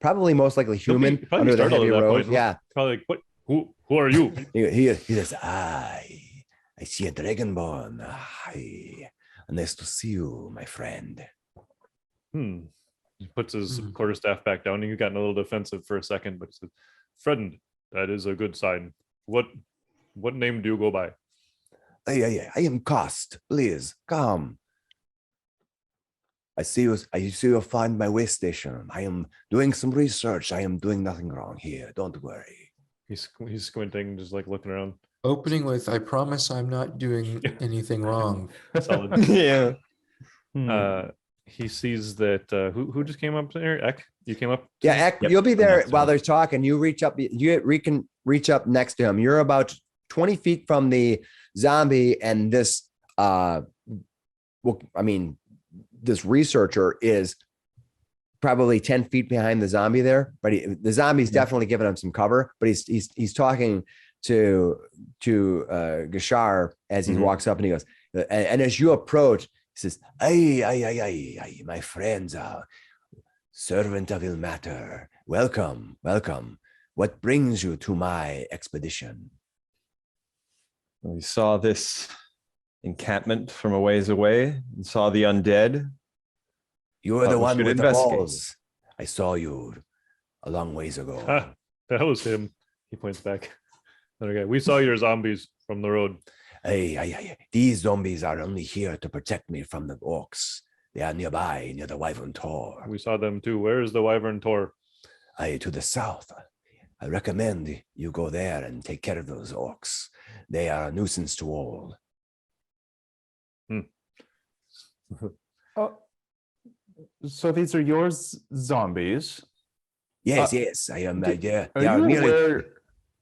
probably most likely He'll be- human he'll probably be under the startled heavy at that road. point. Yeah, Probably like, what? Who are you? he says, I see a dragonborn. Hi, nice to see you, my friend. He puts his Hmm. quarterstaff back down. He got a little defensive for a second, but he said, "Friend, that is a good sign. What name do you go by?" I am Cost. Please come. I see you find my way station. I am doing some research. I am doing nothing wrong here. Don't worry. He's squinting, just like looking around. Opening with, I promise I'm not doing anything wrong. Solid. Yeah. He sees that who just came up there? Eck, you came up. to Yeah, him? Eck, Yep, you'll be I'm there next to while him. they're talking. You can reach up next to him. You're about 20 feet from the zombie, and this this researcher is probably 10 feet behind the zombie there, but the zombie's definitely giving him some cover, but he's talking to Gishar as he Mhm. walks up, and he goes, and as you approach, he says, "Aye, my friends, servant of Ilmater, welcome. What brings you to my expedition?" We saw this encampment from a ways away and saw the undead. You are the We one should with the investigate. balls. I saw you a long ways ago. Ah, that was him. He points back. Other guy. We saw your zombies from the road. Hey, these zombies are only here to protect me from the orcs. They are nearby, near the Wyvern Tor. We saw them too. Where is the Wyvern Tor? To the south. I recommend you go there and take care of those orcs. They are a nuisance to all. So these are yours zombies. Yes, I am. Are They you are merely, aware?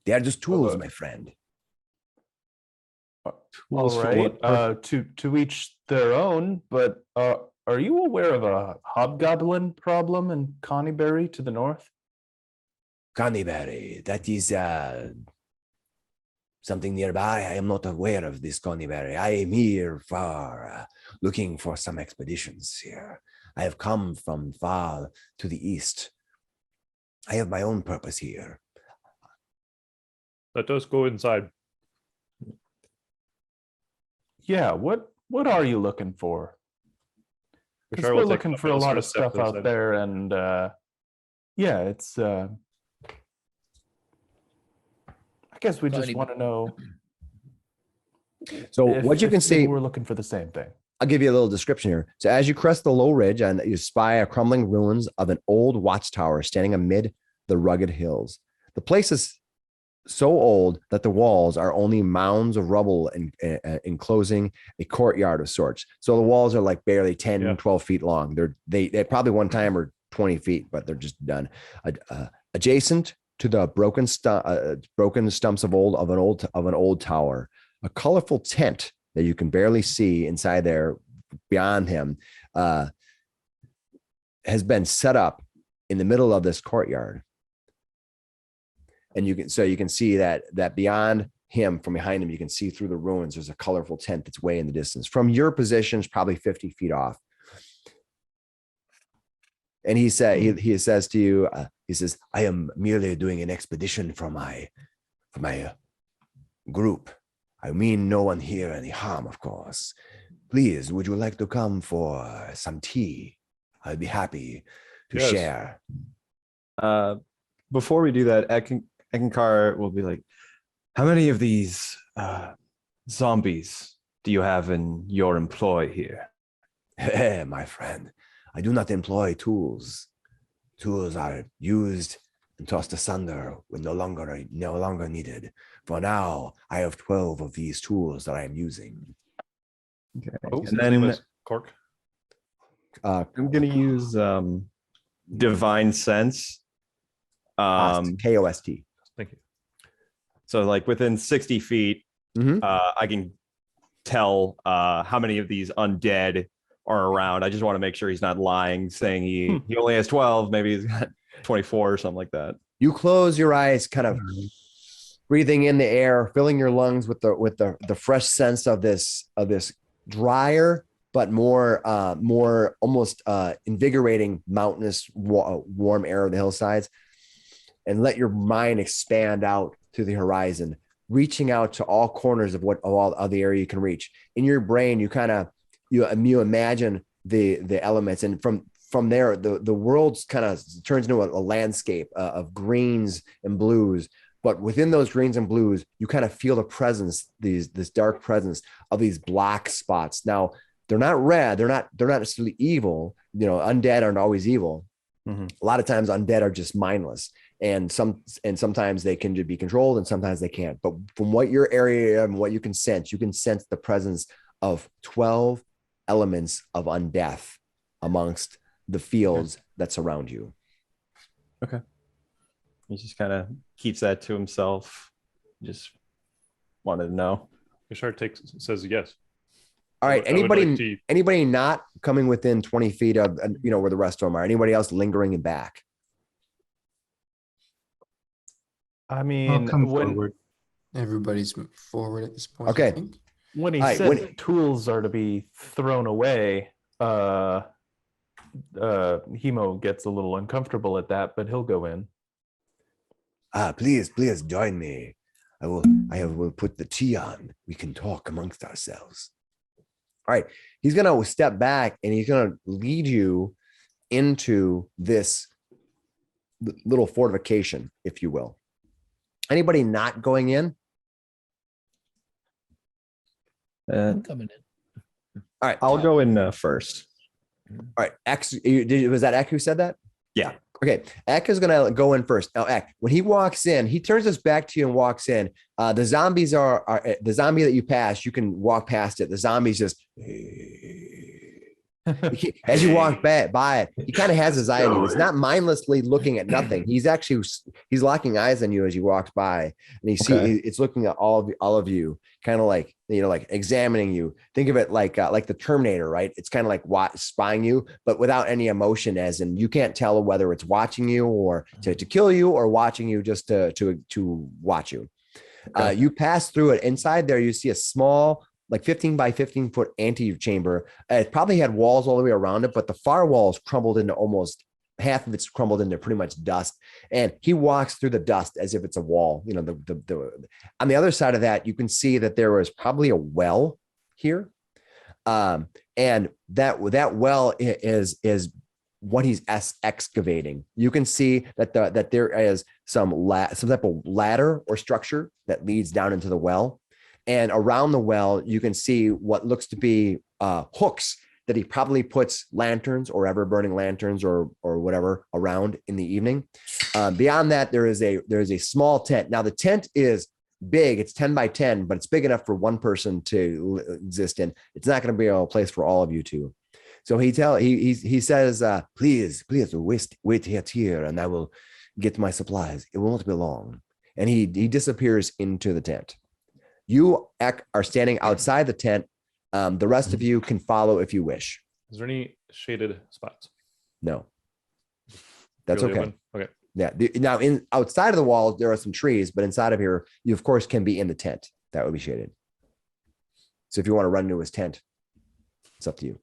they are just tools, Uh, my friend. All Tools for right. what To each their own. But are you aware of a hobgoblin problem in Connieberry to the north? Connieberry, that is something nearby. I am not aware of this Connieberry. I am here for looking for some expeditions here. I have come from far to the east. I have my own purpose here. Let us go inside. Yeah. What are you looking for? Because Bashar we're will take looking up for a and lot sort of step stuff to the out side. there, and yeah, it's. I guess we just Connie- want to know. So if- what you if can see, we're looking for the same thing. I'll give you a little description here. So as you crest the low ridge and you spy a crumbling ruins of an old watchtower standing amid the rugged hills. The place is so old that the walls are only mounds of rubble enclosing a courtyard of sorts. So the walls are like barely 10, Yeah. 12 feet long. They probably one time are 20 feet, but they're just done. Adjacent to the broken stumps of an old tower, a colorful tent that you can barely see inside there beyond him has been set up in the middle of this courtyard. And you can see that beyond him, from behind him, you can see through the ruins, there's a colorful tent that's way in the distance. From your position, it's probably 50 feet off. And he says to you, he says, "I am merely doing an expedition for my group. I mean no one here any harm, of course. Please, would you like to come for some tea? I'd be happy to Yes. share." Before we do that, Eckankar will be like, "How many of these zombies do you have in your employ here?" My friend, I do not employ tools. Tools are used and tossed asunder when no longer needed. For now, I have 12 of these tools that I am using. Okay. His And name then is Cork. I'm gonna use divine sense. Kost, Kost. Thank you. So like within 60 feet, Mhm. I can tell how many of these undead are around. I just want to make sure he's not lying, saying he only has 12. Maybe he's got 24 or something like that. You close your eyes, kind of breathing in the air, filling your lungs with the fresh sense of this drier but more almost invigorating mountainous warm air of the hillsides, and let your mind expand out to the horizon, reaching out to all corners of all of the area you can reach. In your brain, you imagine the elements, and from there, the world's kind of turns into a landscape of greens and blues. But within those greens and blues, you kind of feel the presence, this dark presence of these black spots. Now, they're not red. They're not necessarily evil. Undead aren't always evil. Mm-hmm. A lot of times undead are just mindless. And sometimes they can be controlled and sometimes they can't. But from what your area and what you can sense the presence of 12 elements of undeath amongst the fields that surround you. Okay. He just kind of keeps that to himself. Just wanted to know. Ishar says yes. All right. I would like to- Anybody not coming within 20 feet of where the rest of them are? Anybody else lingering in back? I I'll mean, come when forward. Everybody's forward at this point. I Okay. think. when he All right, said tools are to be thrown away, Hemo gets a little uncomfortable at that, but he'll go in. Please join me. I will put the tea on. We can talk amongst ourselves. All right. He's going to step back and he's going to lead you into this little fortification, if you will. Anybody not going in? I'm coming in. All right. I'll go in first. All right. Was that Ek who said that? Yeah. Okay. Ek is going to go in first. Now, Ek, when he walks in, he turns his back to you and walks in. The zombies are the zombie that you pass. You can walk past it. The zombies just, as you walk by it, he kind of has his eye on you. He's not mindlessly looking at nothing. He's locking eyes on you as he walks by, and it's looking at all of you, kind of like like examining you. Think of it like the Terminator, right? It's kind of like spying you, but without any emotion, as in you can't tell whether it's watching you or to kill you or watching you just to watch you. Okay. You pass through it. Inside there, you see a small, like 15 by 15 foot antechamber. It probably had walls all the way around it, but the far walls crumbled into almost half of it's crumbled into pretty much dust. And he walks through the dust as if it's a wall. On the other side of that, you can see that there was probably a well here. And that well is what he's excavating. You can see that there is some type of ladder or structure that leads down into the well. And around the well, you can see what looks to be hooks that he probably puts lanterns or ever burning lanterns or whatever around in the evening. Beyond that, there is a small tent. Now the tent is big. It's 10 by 10, but it's big enough for one person to exist in. It's not going to be a place for all of you to. So he says, please wait here, and I will get my supplies. It won't be long. And he disappears into the tent. You, Ek, are standing outside the tent. The rest of you can follow if you wish. Is there any shaded spots? No. That's Really okay. open? Okay. Yeah. Now, outside of the walls, there are some trees, but inside of here, you of course can be in the tent. That would be shaded. So if you want to run into his tent, it's up to you.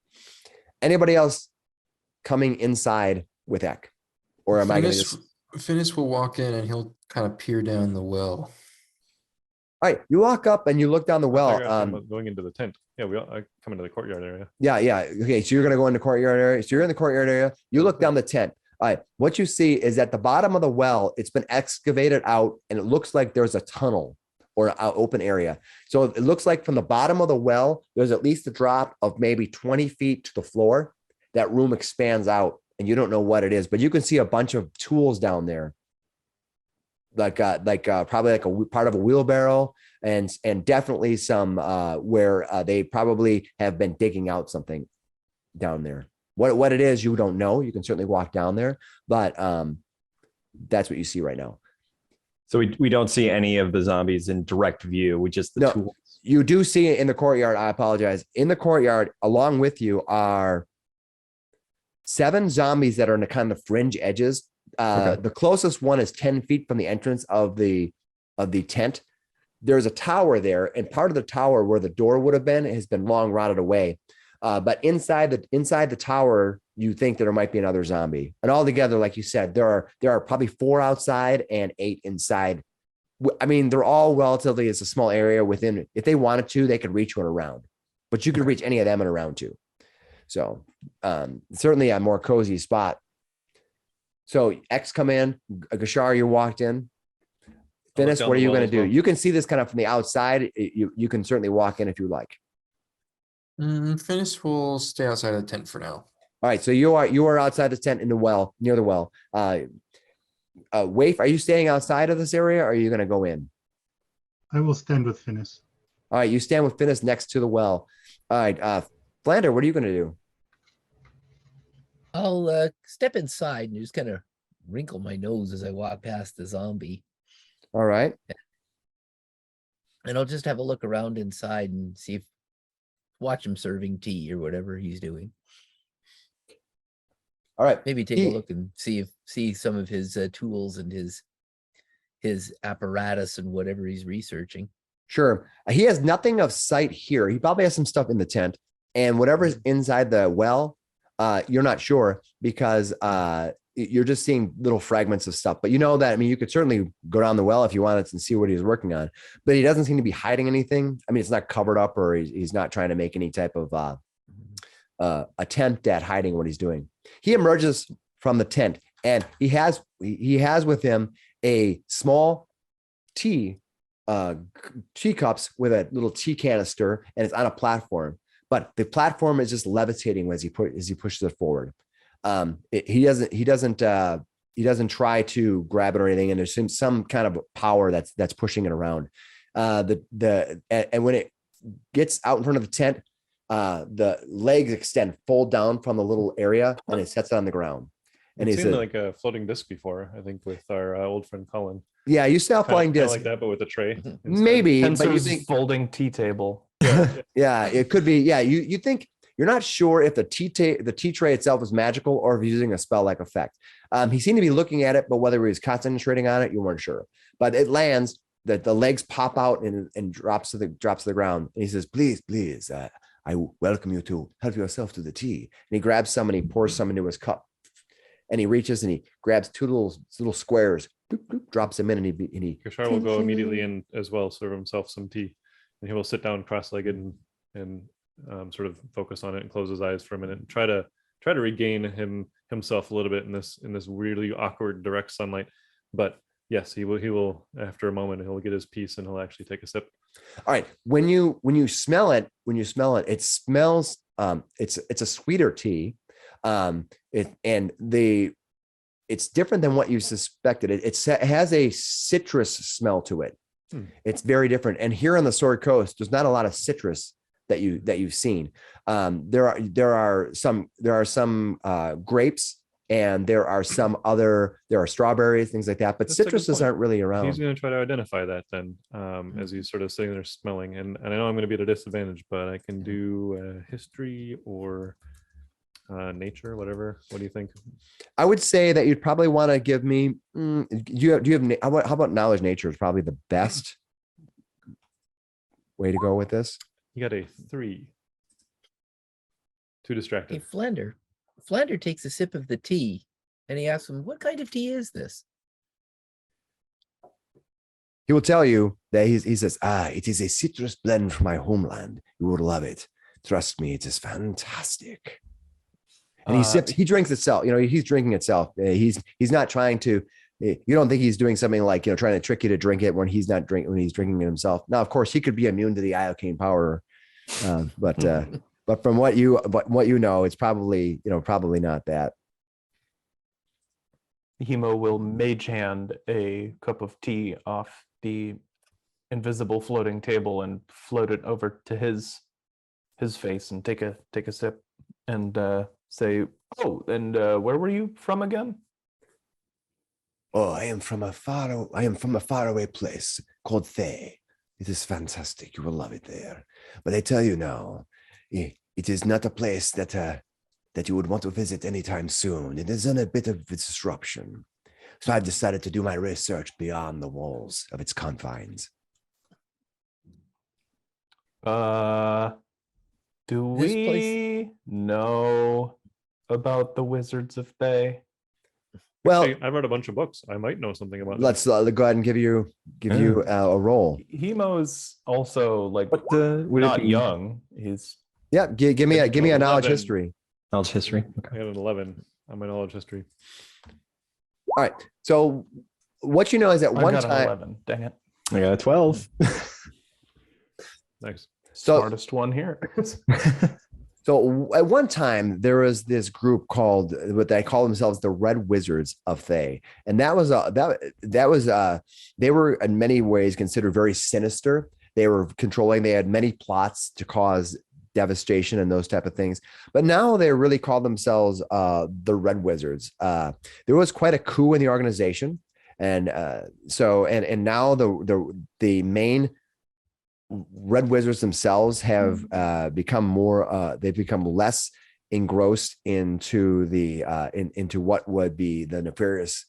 Anybody else coming inside with Ek? Or am I going to just... Finnis will walk in and he'll kind of peer down the well. All right, you walk up and you look down the I well. thought you were asking about going into the tent. Yeah, I come into the courtyard area. Yeah. Okay, so you're going to go in the courtyard area. So you're in the courtyard area. You look down the tent. All right, what you see is at the bottom of the well, it's been excavated out, and it looks like there's a tunnel or an open area. So it looks like from the bottom of the well, there's at least a drop of maybe 20 feet to the floor. That room expands out, and you don't know what it is, but you can see a bunch of tools down there, like probably like a part of a wheelbarrow, and definitely some where they probably have been digging out something down there. What it is, you don't know. You can certainly walk down there, but that's what you see right now. So we don't see any of the zombies in direct view. We just the No. tools. You do see it in the courtyard. I apologize. In the courtyard, along with you are 7 zombies that are in the kind of fringe edges. The closest one is 10 feet from the entrance of the tent. There's a tower there, and part of the tower where the door would have been has been long rotted away. But inside the tower, you think that there might be another zombie. And altogether, like you said, there are probably 4 outside and 8 inside. I mean, they're all relatively, it's a small area within. If they wanted to, they could reach one around, but you could reach any of them in a round too. So certainly a more cozy spot. So X come in, Gashar, you walked in. Finnis, what are you going to do? You can see this kind of from the outside. You can certainly walk in if you like. Finnis will stay outside of the tent for now. All right, so you are outside the tent in the well, near the well. Waif, are you staying outside of this area, or are you going to go in? I will stand with Finnis. All right, you stand with Finnis next to the well. All right, Flander, what are you going to do? I'll step inside and just kind of wrinkle my nose as I walk past the zombie. All right. And I'll just have a look around inside and watch him serving tea or whatever he's doing. All right. Maybe take a look and see some of his tools and his apparatus and whatever he's researching. Sure. He has nothing of sight here. He probably has some stuff in the tent, and whatever's inside the well, you're not sure because you're just seeing little fragments of stuff. But you know that, I mean, you could certainly go down the well if you wanted and see what he's working on, but he doesn't seem to be hiding anything. I mean, it's not covered up, or he's not trying to make any type of attempt at hiding what he's doing. He emerges from the tent, and he has with him a small tea cups with a little tea canister, and it's on a platform. But the platform is just levitating as he pushes it forward. He doesn't try to grab it or anything, and there's some kind of power that's pushing it around. And when it gets out in front of the tent, the legs extend, fold down from the little area, and it sets it on the ground. And it's seen like a floating disc before, I think, with our old friend Colin. Yeah, you saw floating disc like that, but with a tray. instead. Maybe, but you Tensor's think folding tea table. yeah, it could be. Yeah, you think you're not sure if the tea tray itself is magical or if he's using a spell-like effect. He seemed to be looking at it, but whether he was concentrating on it, you weren't sure. But it lands, that the legs pop out and drops to the ground. And he says, "Please, I welcome you to help yourself to the tea." And he grabs some and he pours some into his cup. And he reaches and he grabs 2 little squares, bloop, bloop, drops them in, and he. Kashar will go immediately in as well, serve himself some tea, and he will sit down cross-legged and sort of focus on it and close his eyes for a minute and try to regain himself a little bit in this weirdly awkward direct sunlight. But yes, he will after a moment he'll get his peace and he'll actually take a sip. All right. When you smell it, it smells. It's a sweeter tea. It's different than what you suspected. It has a citrus smell to it. It's very different. And here on the Sword Coast, there's not a lot of citrus that you've seen. There are some grapes, and there are strawberries, things like that. But That's citruses aren't really around. He's going to try to identify that then, as he's sort of sitting there smelling. And I know I'm going to be at a disadvantage, but I can do history or nature, whatever. What do you think? I would say that you'd probably want to give me. Do you have? How about knowledge? Nature is probably the best way to go with this. You got a 3. Too distracted. Hey, Flander takes a sip of the tea and he asks him, "What kind of tea is this?" He will tell you that he says, "It is a citrus blend from my homeland. You would love it. Trust me, it is fantastic." And he drinks itself. He's drinking itself. He's not trying to. You don't think he's doing something like trying to trick you to drink it when he's not drinking, when he's drinking it himself. Now, of course, he could be immune to the iocane power, but from what you know, it's probably not that. Hemo will mage hand a cup of tea off the invisible floating table and float it over to his face and take a sip and say, "Oh, and where were you from again?" Oh, I am from a faraway place called Thay. It is fantastic. You will love it there. But I tell you now, it is not a place that you would want to visit anytime soon. It is in a bit of disruption. So I've decided to do my research beyond the walls of its confines. Do This we place- know about the Wizards of Thay? Well, Actually, I read a bunch of books. I might know something about let's go ahead and give you a roll. Hemo's also like What would not it be? young. He's Yeah, give me a knowledge 11. history. Knowledge history. that. I got an 11 on my knowledge history. All right. So what you know is at I one got an time. 11. Dang it. I got a 12. Nice. So Smartest one here. So at one time there was this group called what they call themselves the Red Wizards of Thay, and that was they were in many ways considered very sinister. They were controlling. They had many plots to cause devastation and those type of things. But now they really call themselves the Red Wizards. There was quite a coup in the organization, and now the main Red Wizards themselves have become more. They've become less engrossed into the into what would be the nefarious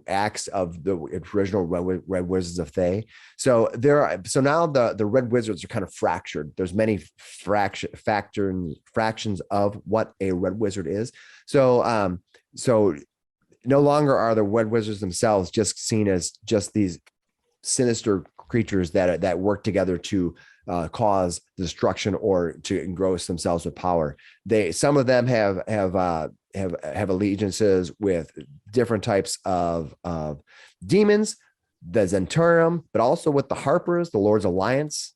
acts of the original Red Wizards of Thay. So now the Red Wizards are kind of fractured. There's many fractions of what a Red Wizard is. So no longer are the Red Wizards themselves just seen as just these sinister creatures that work together to cause destruction or to engross themselves with power. Some of them have allegiances with different types of demons, the Zenturium, but also with the Harpers, the Lord's Alliance,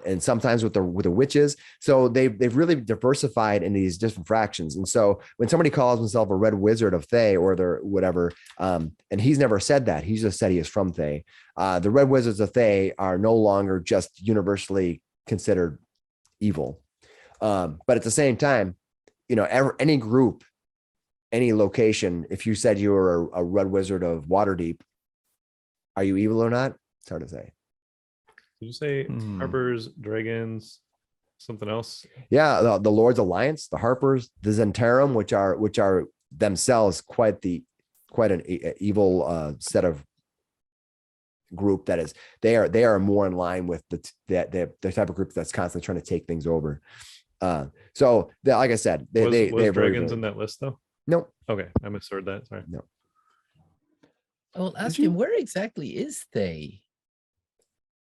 and sometimes with the witches. So they've really diversified in these different fractions. And so when somebody calls himself a Red Wizard of Thay or they're whatever, and he's never said that, he's just said he is from Thay. The Red Wizards of Thay are no longer just universally considered evil. But at the same time, any group, any location, if you said you were a Red Wizard of Waterdeep, are you evil or not? It's hard to say. Did you say Harpers, Dragons, something else? Yeah, the Lord's Alliance, the Harpers, the Zenturium, which are themselves quite an evil set of group. That is, they are more in line with the type of group that's constantly trying to take things over. So like I said, Was they're Dragons in that list though? No. Okay, I misheard that. Sorry. No. I will ask him, where exactly is Thay?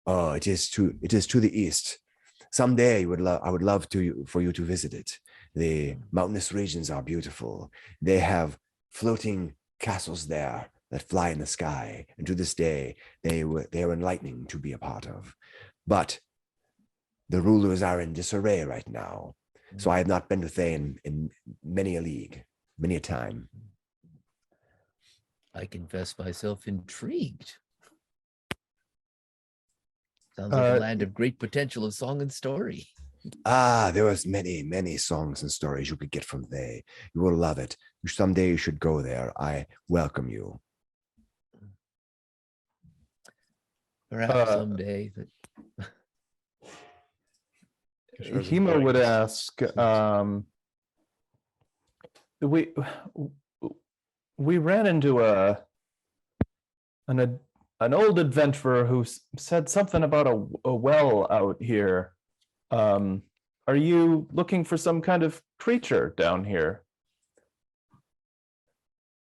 Oh, it is to the east. Someday I would love for you to visit it. The mountainous regions are beautiful. They have floating castles there that fly in the sky, and to this day they are enlightening to be a part of. But the rulers are in disarray right now, so I have not been to Thay in many a league, many a time. I confess myself intrigued. Sounds like a land of great potential of song and story. There was many songs and stories you could get from Thay. You will love it. Someday you should go there. I welcome you. Perhaps someday. But Hemo would ask, we ran into an old adventurer who said something about a well out here. Are you looking for some kind of creature down here?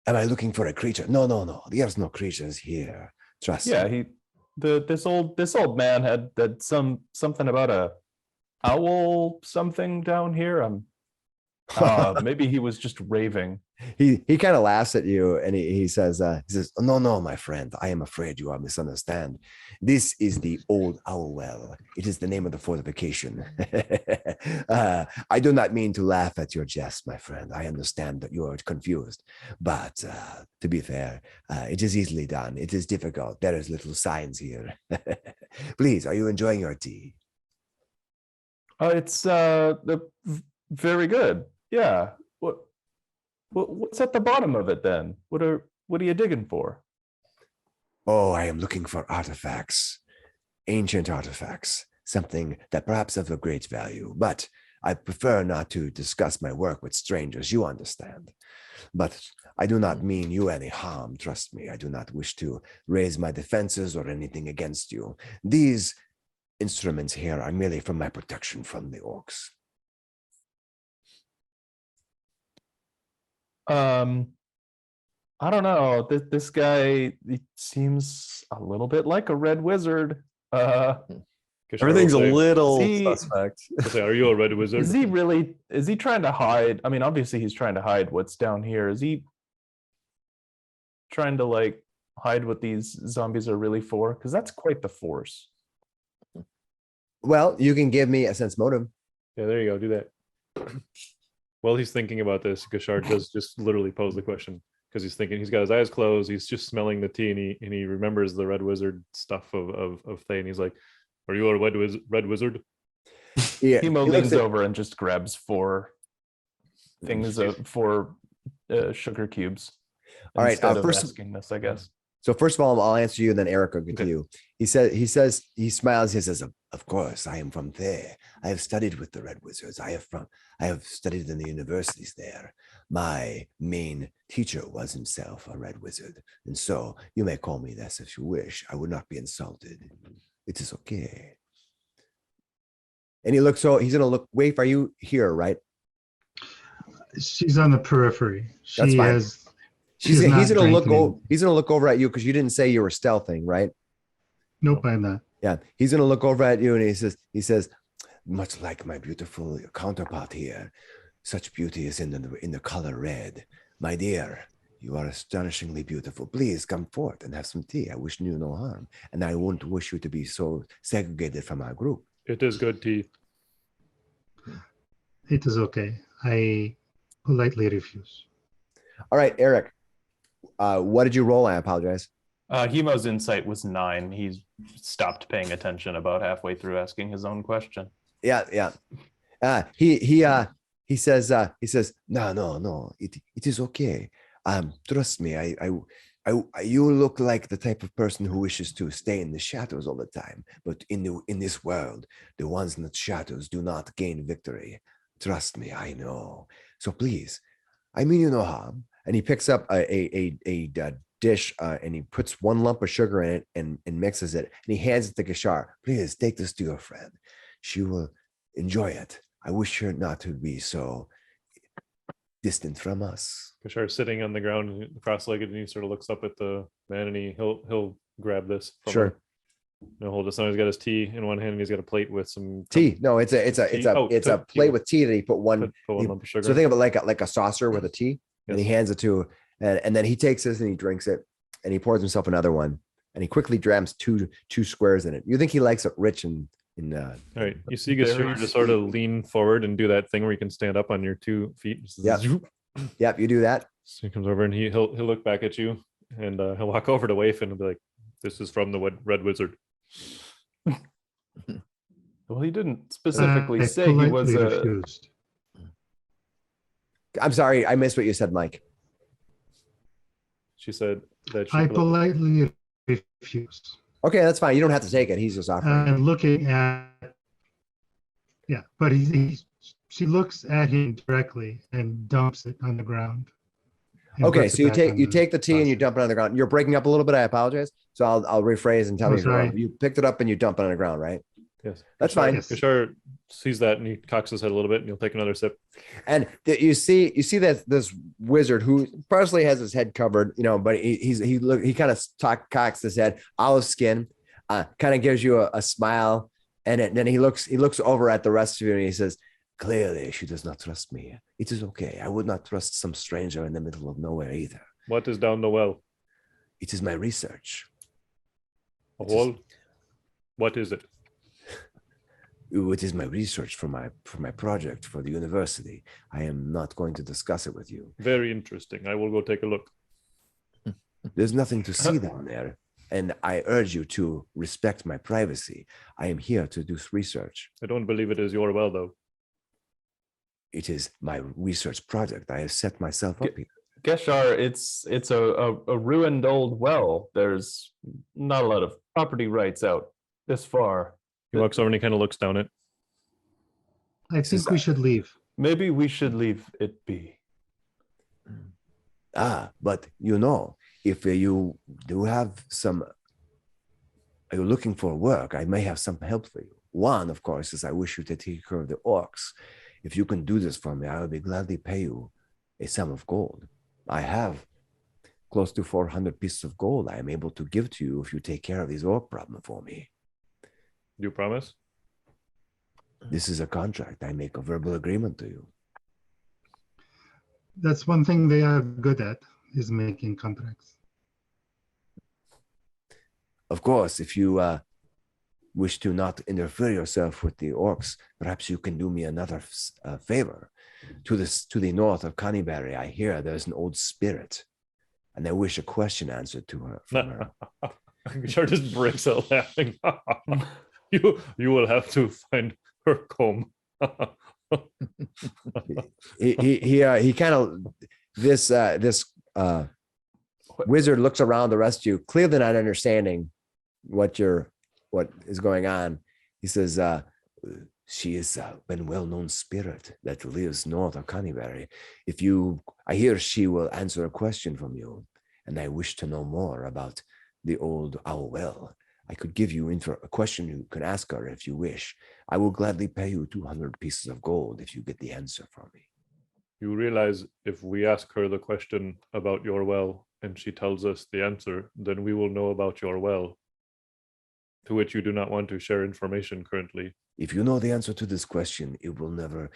Am I looking for a creature? No. There's no creatures here. Trust me. Yeah, this old man had something about a owl something down here. Maybe he was just raving. He kind of laughs at you and he says, no, my friend, I am afraid you are misunderstand. This is the old owl well. It is the name of the fortification. I do not mean to laugh at your jest, my friend. I understand that you are confused, but to be fair, it is easily done. It is difficult. There is little science here. Please, are you enjoying your tea? It's very good. Yeah. What's at the bottom of it then? What are What are you digging for? Oh, I am looking for artifacts, ancient artifacts, something that perhaps of a great value, but I prefer not to discuss my work with strangers, you understand. But I do not mean you any harm, trust me. I do not wish to raise my defenses or anything against you. These instruments here are merely for my protection from the orcs. I don't know. This guy, he seems a little bit like a red wizard. Kishar Everything's a will say- little See- suspect. will say, are you a red wizard? is he trying to hide? I mean, obviously he's trying to hide what's down here. Is he trying to like hide what these zombies are really for? Because that's quite the force. Well, you can give me a sense motive. Yeah, there you go. Do that. While he's thinking about this, Gashard does just literally pose the question because he's thinking, he's got his eyes closed, he's just smelling the tea, and he remembers the red wizard stuff of Thay, and he's like, "Are you a red wizard?" Yeah, Hemo he looks leans at- over and just grabs four things for sugar cubes. All right, instead of first- asking this, I guess. So first of all, I'll answer you, and then Eric will get to you. He says, he smiles, he says, of course, I am from there. I have studied with the Red Wizards. I have studied in the universities there. My main teacher was himself a Red Wizard. And so you may call me this if you wish. I would not be insulted. It is okay. And he's gonna look, Waif, are you here, right? She's on the periphery. That's She fine. has. He's she's gonna not look drinking. over, he's gonna look over at you because you didn't say you were stealthing, right? Nope, I'm not. Yeah, he's gonna look over at you and he says, much like my beautiful counterpart here, such beauty is in the color red. My dear, you are astonishingly beautiful. Please come forth and have some tea. I wish you no harm, and I won't wish you to be so segregated from our group. It is good tea. It is okay. I politely refuse. All right, Eric, what did you roll? I apologize. Hemo's insight was 9. He's stopped paying attention about halfway through asking his own question. Yeah. He says, no, it is okay. Trust me, you look like the type of person who wishes to stay in the shadows all the time. But in this world, the ones in the shadows do not gain victory. Trust me, I know. So please, I mean you no harm. And he picks up a dish and he puts one lump of sugar in it and mixes it. And he hands it to Gashar. Please take this to your friend. She will enjoy it. I wish her not to be so distant from us. Kashar's sitting on the ground, cross-legged, and he sort of looks up at the man, and he'll grab this. From Sure. him. No, hold this on. He's got his tea in one hand, and he's got a plate with some Tea. No, it's a tea plate with tea that he put one. Put one lump of sugar. So think of it like a saucer with a tea, and he Yes. hands it to, and then he takes this and he drinks it, and he pours himself another one, and he quickly drams two squares in it. You think he likes it rich and in. All right, you see Very Gashar just sort of lean forward and do that thing where you can stand up on your 2 feet. Yep. Yep, you do that. So he comes over and he'll look back at you, and he'll walk over to Waif and be like, "This is from the Red Wizard." Well, he didn't specifically I say he was politely a. refused. I'm sorry, I missed what you said, Mike. She said that she I could- politely refused. Okay, that's fine. You don't have to take it. He's just offering. And looking at, yeah, but she looks at him directly and dumps it on the ground. and Okay, puts so it you back take on you take the tea and you saucer. dump it on the ground. You're breaking up a little bit. I apologize. So I'll rephrase and tell Oh, me if you're wrong. sorry. You picked it up and you dump it on the ground, right? Yes, That's Gashar- fine. Yes. Gashar sees that and he cocks his head a little bit, and he'll take another sip. And you see that this wizard who partially has his head covered, but he kind of cocks his head, olive skin, kind of gives you a smile, and then he looks over at the rest of you and he says, "Clearly, she does not trust me. It is okay. I would not trust some stranger in the middle of nowhere either. What is down the well? It is my research. A It is- hole? What is it? It is my research for my project for the university. I am not going to discuss it with you. Very interesting. I will go take a look. There's nothing to see down there, and I urge you to respect my privacy. I am here to do research. I don't believe it is your well, though. It is my research project. I have set myself up here. Geshar, it's a ruined old well. There's not a lot of property rights out this far. He walks over and he kind of looks down it. I think we should leave. Maybe we should leave it be. But if you do have some, are you looking for work? I may have some help for you. One, of course, is I wish you to take care of the orcs. If you can do this for me, I will be gladly pay you a sum of gold. I have close to 400 pieces of gold I am able to give to you if you take care of these orc problem for me. You promise? This is a contract. I make a verbal agreement to you. That's one thing they are good at, is making contracts. Of course, if you wish to not interfere yourself with the orcs, perhaps you can do me another favor. To the north of Canterbury, I hear there's an old spirit, and I wish a question answered to her. From her. Char just breaks out laughing. You will have to find her comb. he kind of this wizard looks around the rest of you, clearly not understanding what is going on. He says, she is a well-known spirit that lives north of Canterbury. I hear she will answer a question from you, and I wish to know more about the old owl well. I could give you a question you can ask her if you wish. I will gladly pay you 200 pieces of gold if you get the answer from me. You realize if we ask her the question about your well and she tells us the answer, then we will know about your well, to which you do not want to share information currently. If you know the answer to this question, it will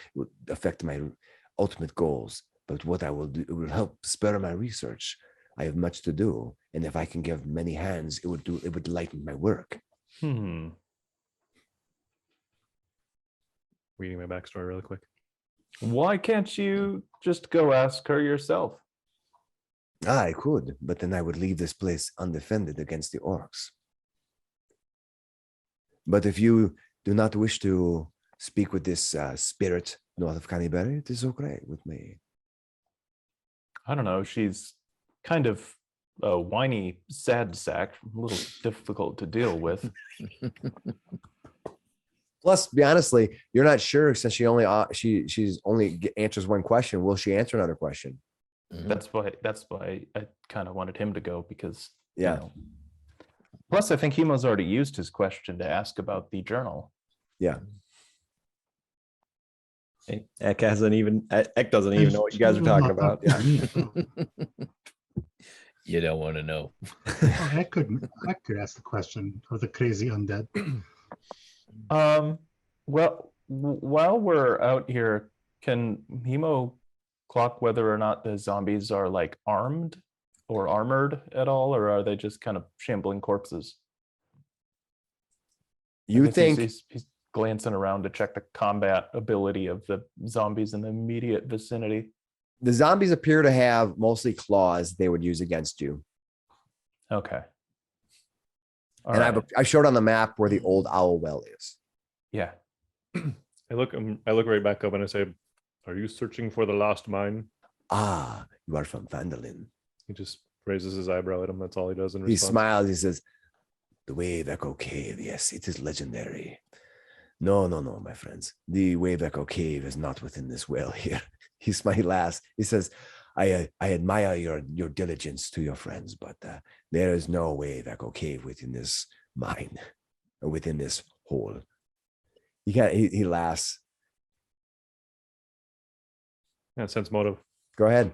affect my ultimate goals. But what I will do, it will help spur my research. I have much to do, and if I can give many hands, it would lighten my work. Reading my backstory really quick. Why can't you just go ask her yourself? I could, but then I would leave this place undefended against the orcs. But if you do not wish to speak with this spirit north of Canterbury, it is okay with me. I don't know. She's kind of a whiny, sad sack, a little difficult to deal with. Plus, be honestly, you're not sure since she's only answers one question. Will she answer another question? That's why I kind of wanted him to go, because Yeah. you know. Plus, I think Hemo's already used his question to ask about the journal. Yeah. Eck doesn't even know what you guys are talking about. Yeah. You don't want to know. I could ask the question of the crazy undead. Well, while we're out here, can Hemo clock whether or not the zombies are like armed or armored at all, or are they just kind of shambling corpses? You think he's glancing around to check the combat ability of the zombies in the immediate vicinity? the zombies appear to have mostly claws they would use against you. Okay. All And right. I showed on the map where the old owl well is. Yeah. I look right back up and I say, "Are you searching for the lost mine?" Ah, you are from Phandalin. He just raises his eyebrow at him. That's all he does in He response. smiles. He says, "The Wave Echo Cave. Yes, it is legendary. No, my friends. The Wave Echo Cave is not within this well here." He laughs. He says, I admire your diligence to your friends, but there is no Wave Echo Cave within this mine or within this hole. He laughs. Yeah, sense motive. Go ahead.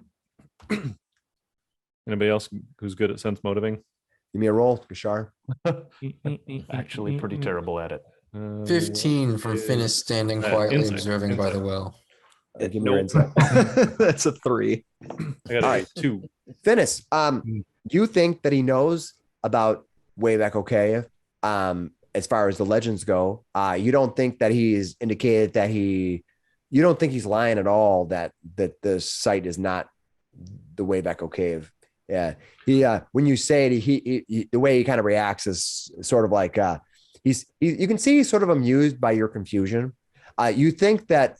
Anybody else who's good at sense motiving? Give me a roll, Gashar. Actually pretty terrible at it. 15 from Finnis standing quietly insight, observing by the well. Give me your insight. That's a 3. I got All a right. 2. Finnis, you think that he knows about Wave Echo Cave as far as the legends go. You don't think that he's indicated that you don't think he's lying at all that the site is not the Wave Echo Cave. Yeah. He when you say it, he the way he kind of reacts is sort of like you can see he's sort of amused by your confusion. You think that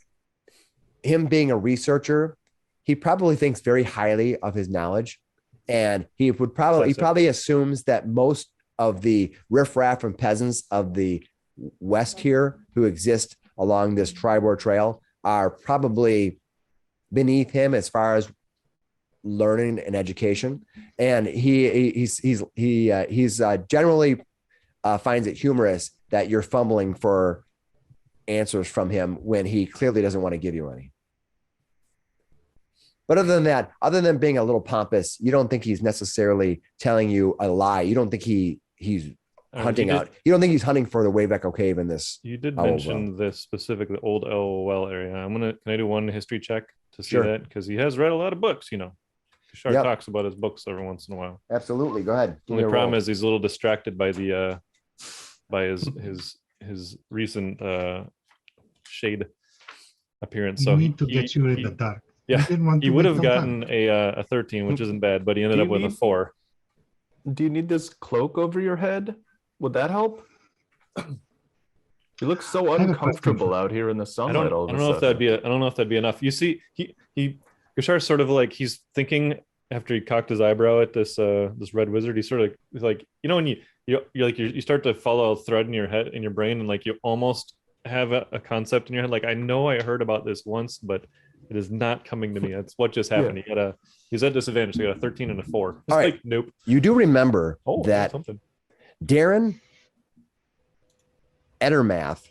him being a researcher, he probably thinks very highly of his knowledge, and he Like probably assumes that most of the riffraff and peasants of the West here who exist along this Triboar Trail are probably beneath him as far as learning and education, and he's generally finds it humorous that you're fumbling for answers from him when he clearly doesn't want to give you any. But other than that, other than being a little pompous, you don't think he's necessarily telling you a lie. You don't think he's hunting out. You don't think he's hunting for the Wave Echo Cave in this. You did mention this specific, the old LOL area. Can I do one history check to see that? Because he has read a lot of books, Kishar talks about his books every once in a while. Absolutely. Go ahead. The only problem is he's a little distracted by the by his recent shade appearance. So need to get you in the dark. Yeah, he would have gotten time. a 13, which isn't bad, but he ended up with a 4. Do you need this cloak over your head? Would that help? You look so uncomfortable out here in the sunlight. I don't know if that'd be enough. You see, Gashar sort of like he's thinking after he cocked his eyebrow at this red wizard. He's sort of like when you start to follow a thread in your head, in your brain, and like you almost have a concept in your head. Like, I know I heard about this once, but it is not coming to me. That's what just happened. He's at disadvantage. So he got a 13 and a 4. It's right. like, nope. You do remember that Darren Ettermath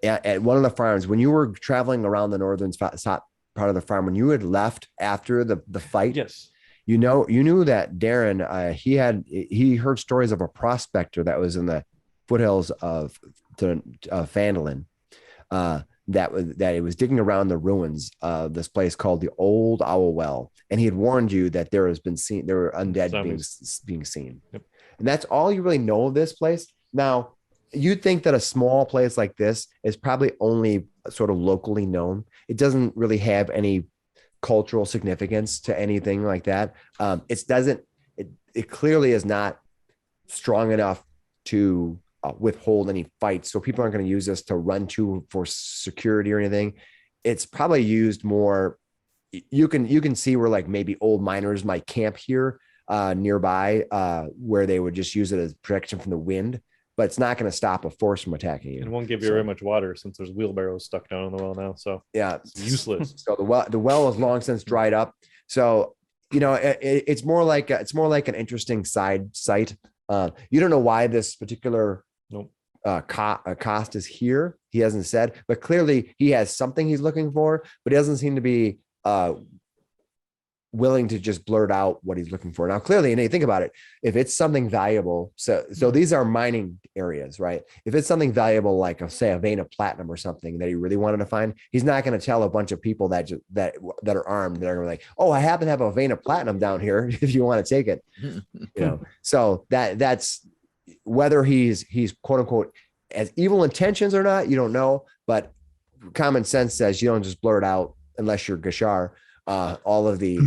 at one of the farms, when you were traveling around the northern part of the farm, when you had left after the fight, yes, you knew that Darren he heard stories of a prospector that was in the foothills of Phandalin, that it was digging around the ruins of this place called the Old Owl Well, and he had warned you that there were undead being seen. Yep. And that's all you really know of this place. Now, you'd think that a small place like this is probably only sort of locally known. It doesn't really have any cultural significance to anything like that. It clearly is not strong enough to withhold any fights. So people aren't going to use this to run to for security or anything. It's probably used more. You can see where like maybe old miners might camp here nearby, where they would just use it as protection from the wind, but it's not going to stop a force from attacking you. It won't give you very much water since there's wheelbarrows stuck down in the well now. So yeah, it's useless. So the well is long since dried up. So it's more like an interesting side site. You don't know why this particular cost is here. He hasn't said, but clearly he has something he's looking for, but he doesn't seem to be willing to just blurt out what he's looking for. Now, clearly, and you think about it, if it's something valuable, so these are mining areas, right? If it's something valuable, like say a vein of platinum or something that he really wanted to find, he's not going to tell a bunch of people that are armed. They're going to be like, oh, I happen to have a vein of platinum down here if you want to take it. So that's whether he's quote unquote as evil intentions or not, you don't know, but common sense says you don't just blurt out unless you're Gashar. All of the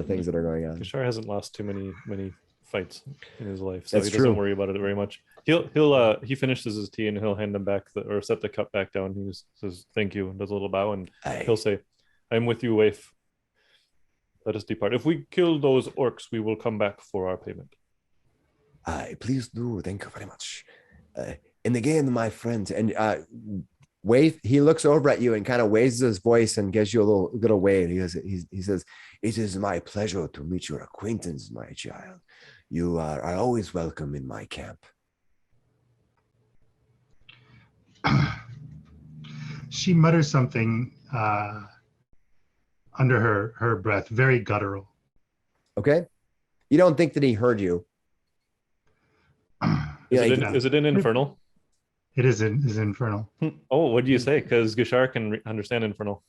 things that are going on. Gashar hasn't lost too many fights in his life, so That's he doesn't true. worry about it very much. He finishes his tea and he'll hand them back or set the cup back down. He just says thank you and does a little bow, and he'll say, "I'm with you, Waif. Let us depart. If we kill those orcs, we will come back for our payment." Please do. Thank you very much. And again, my friend, and Waif, he looks over at you and kind of raises his voice and gives you a little wave. He says, "It is my pleasure to meet your acquaintance, my child. You are always welcome in my camp." She mutters something under her breath, very guttural. Okay. You don't think that he heard you. Is it in Infernal? It is infernal. Oh, what do you say? Because Gashar can understand Infernal.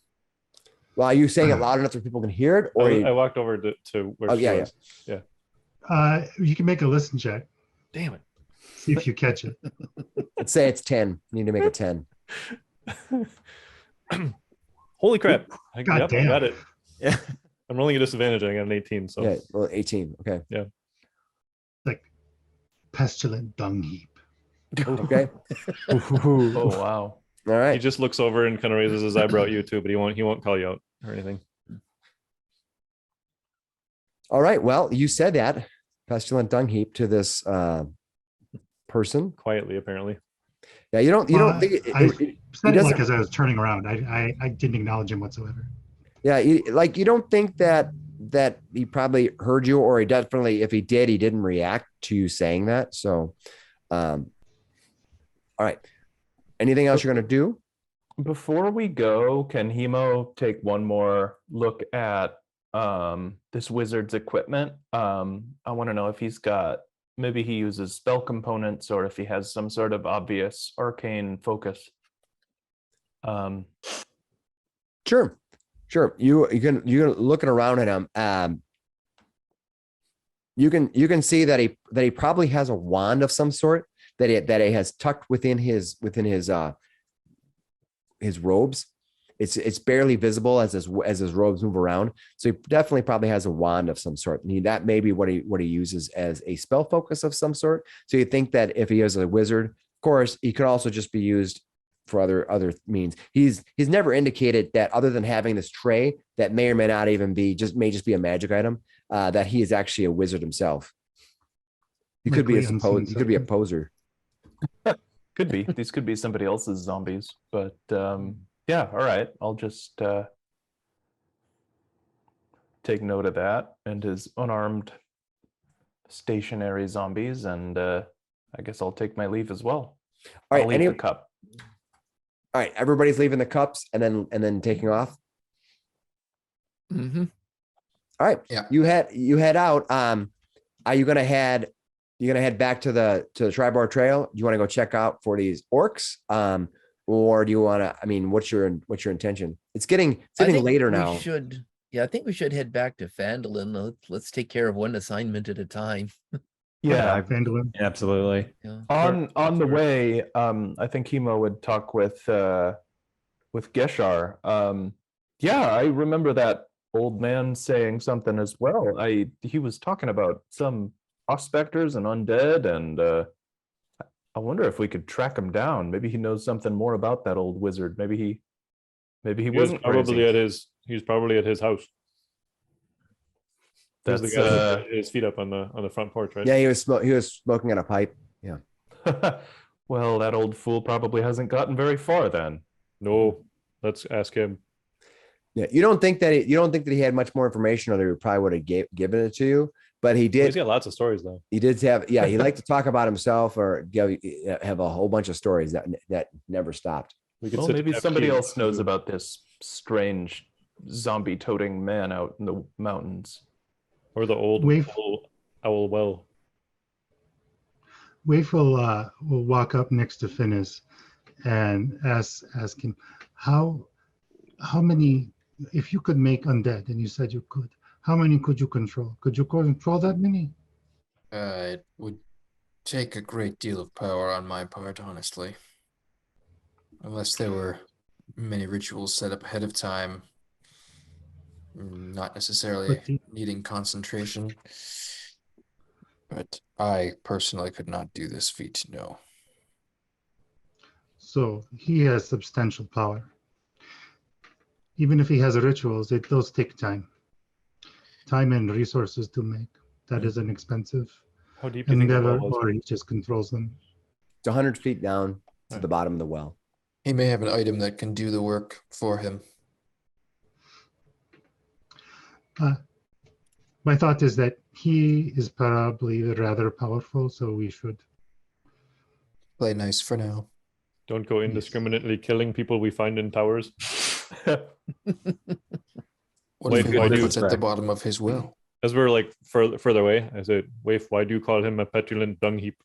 Well, are you saying it loud enough so people can hear it? Or I walked over to where she was. Yeah. You can make a listen check. Damn it. See if you catch it. Let's say it's 10. You need to make it 10. Holy crap. God damn. I got it. Yeah. I'm rolling a disadvantage. I got an 18. So Yeah, well, 18. Okay. Yeah. Like pestilent dung heap. Okay. Oh wow. All right. He just looks over and kind of raises his eyebrow at you too, but he won't call you out. or anything. All right. Well, you said that pestilent dung heap to this person. Quietly, apparently. Yeah, you don't think I he said it doesn't. like as I was turning around. I didn't acknowledge him whatsoever. Yeah, you don't think that he probably heard you, or he definitely, if he did, he didn't react to you saying that. So, all right. Anything else you're gonna do? Before we go, can Hemo take one more look at this wizard's equipment? I want to know if he's got, maybe he uses spell components, or if he has some sort of obvious arcane focus. Sure. You can looking around at him. You can see that he probably has a wand of some sort that he has tucked within his robes. It's barely visible as his robes move around. So he definitely probably has a wand of some sort. And that may be what he uses as a spell focus of some sort. So you think that if he is a wizard, of course, he could also just be used for other means. He's never indicated that, other than having this tray that may or may not even be may just be a magic item, that he is actually a wizard himself. He could be a poser. Could be. These could be somebody else's zombies, but yeah, all right. I'll just take note of that and his unarmed stationary zombies, and I guess I'll take my leave as well. All right, I'll leave the cup. All right, everybody's leaving the cups and then taking off. Mm-hmm. All right. Yeah. You head out. Are you gonna head back to the Triboar Trail? Do you want to go check out for these orcs? Or do you want to, what's your intention? It's getting later now. I think we should head back to Phandalin. Let's take care of one assignment at a time. Yeah, Phandalin. Absolutely. Yeah. on the way, I think Hemo would talk with Geshar. Yeah, I remember that old man saying something as well. He was talking about some prospectors and undead, and I wonder if we could track him down. Maybe he knows something more about that old wizard. Maybe he wasn't He's probably at his house. That's the guy who put his feet up on the front porch, right? Yeah, he was smoking on a pipe. Yeah. Well, that old fool probably hasn't gotten very far then. No, let's ask him. Yeah, you don't think that he had much more information, or he probably would have given it to you. But he did. He's got lots of stories though. He did have, yeah. He liked to talk about himself, or have a whole bunch of stories that never stopped. Well, maybe somebody else knows about this strange zombie-toting man out in the mountains, or the old owl well. Waif will walk up next to Finnis and ask him how many, if you could make undead, and you said you could, how many could you control? Could you control that many? It would take a great deal of power on my part, honestly. Unless there were many rituals set up ahead of time, not necessarily needing concentration. But I personally could not do this feat, no. So he has substantial power. Even if he has rituals, those take time. Time and resources to make. That is an expensive How deep do you think the endeavor, well was? or he just controls them. It's 100 feet down to the bottom of the well. He may have an item that can do the work for him. My thought is that he is probably rather powerful, so we should Play nice for now. Don't go indiscriminately killing people we find in towers. What if Wait, he why do puts you- at the bottom of his well? As we're like further away, I said, Waif, why do you call him a petulant dung heap?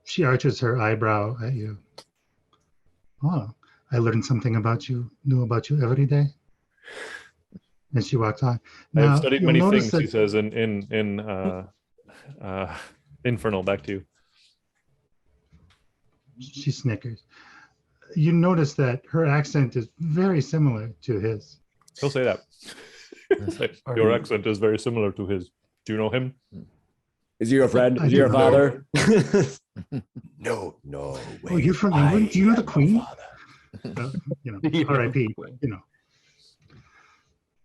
She arches her eyebrow at you. Oh, I learned something new about you every day. And she walks on. I've studied you'll many notice things, he that- says in Infernal. Back to you. She snickers. You notice that her accent is very similar to his. He'll say that. Your accent is very similar to his. Do you know him? Is he your friend? I Is he your do father? No. Oh, you're from England? Do you know the Queen? R.I.P.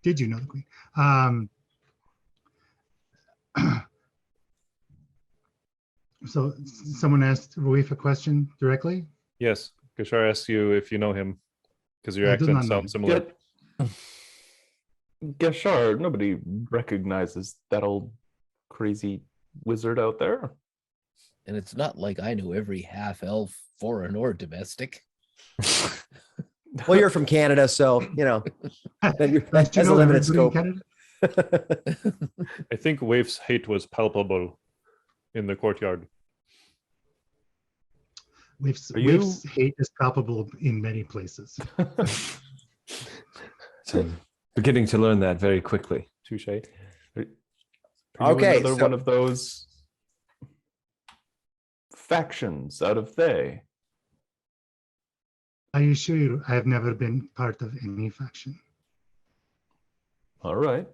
Did you know the queen? So someone asked Raif a question directly. Yes, Kishar asks you if you know him because your I do accents not know sound him. similar. Geshar, nobody recognizes that old crazy wizard out there. And it's not like I know every half elf, foreign or domestic. Well, you're from Canada, so that Don't you has a know limited everybody in scope. Canada? I think Waif's hate was palpable in the courtyard. Waif's hate is palpable in many places. So beginning to learn that very quickly. Touche. Are you Okay, another so- one of those factions out of they? I assure you, I have never been part of any faction. All right.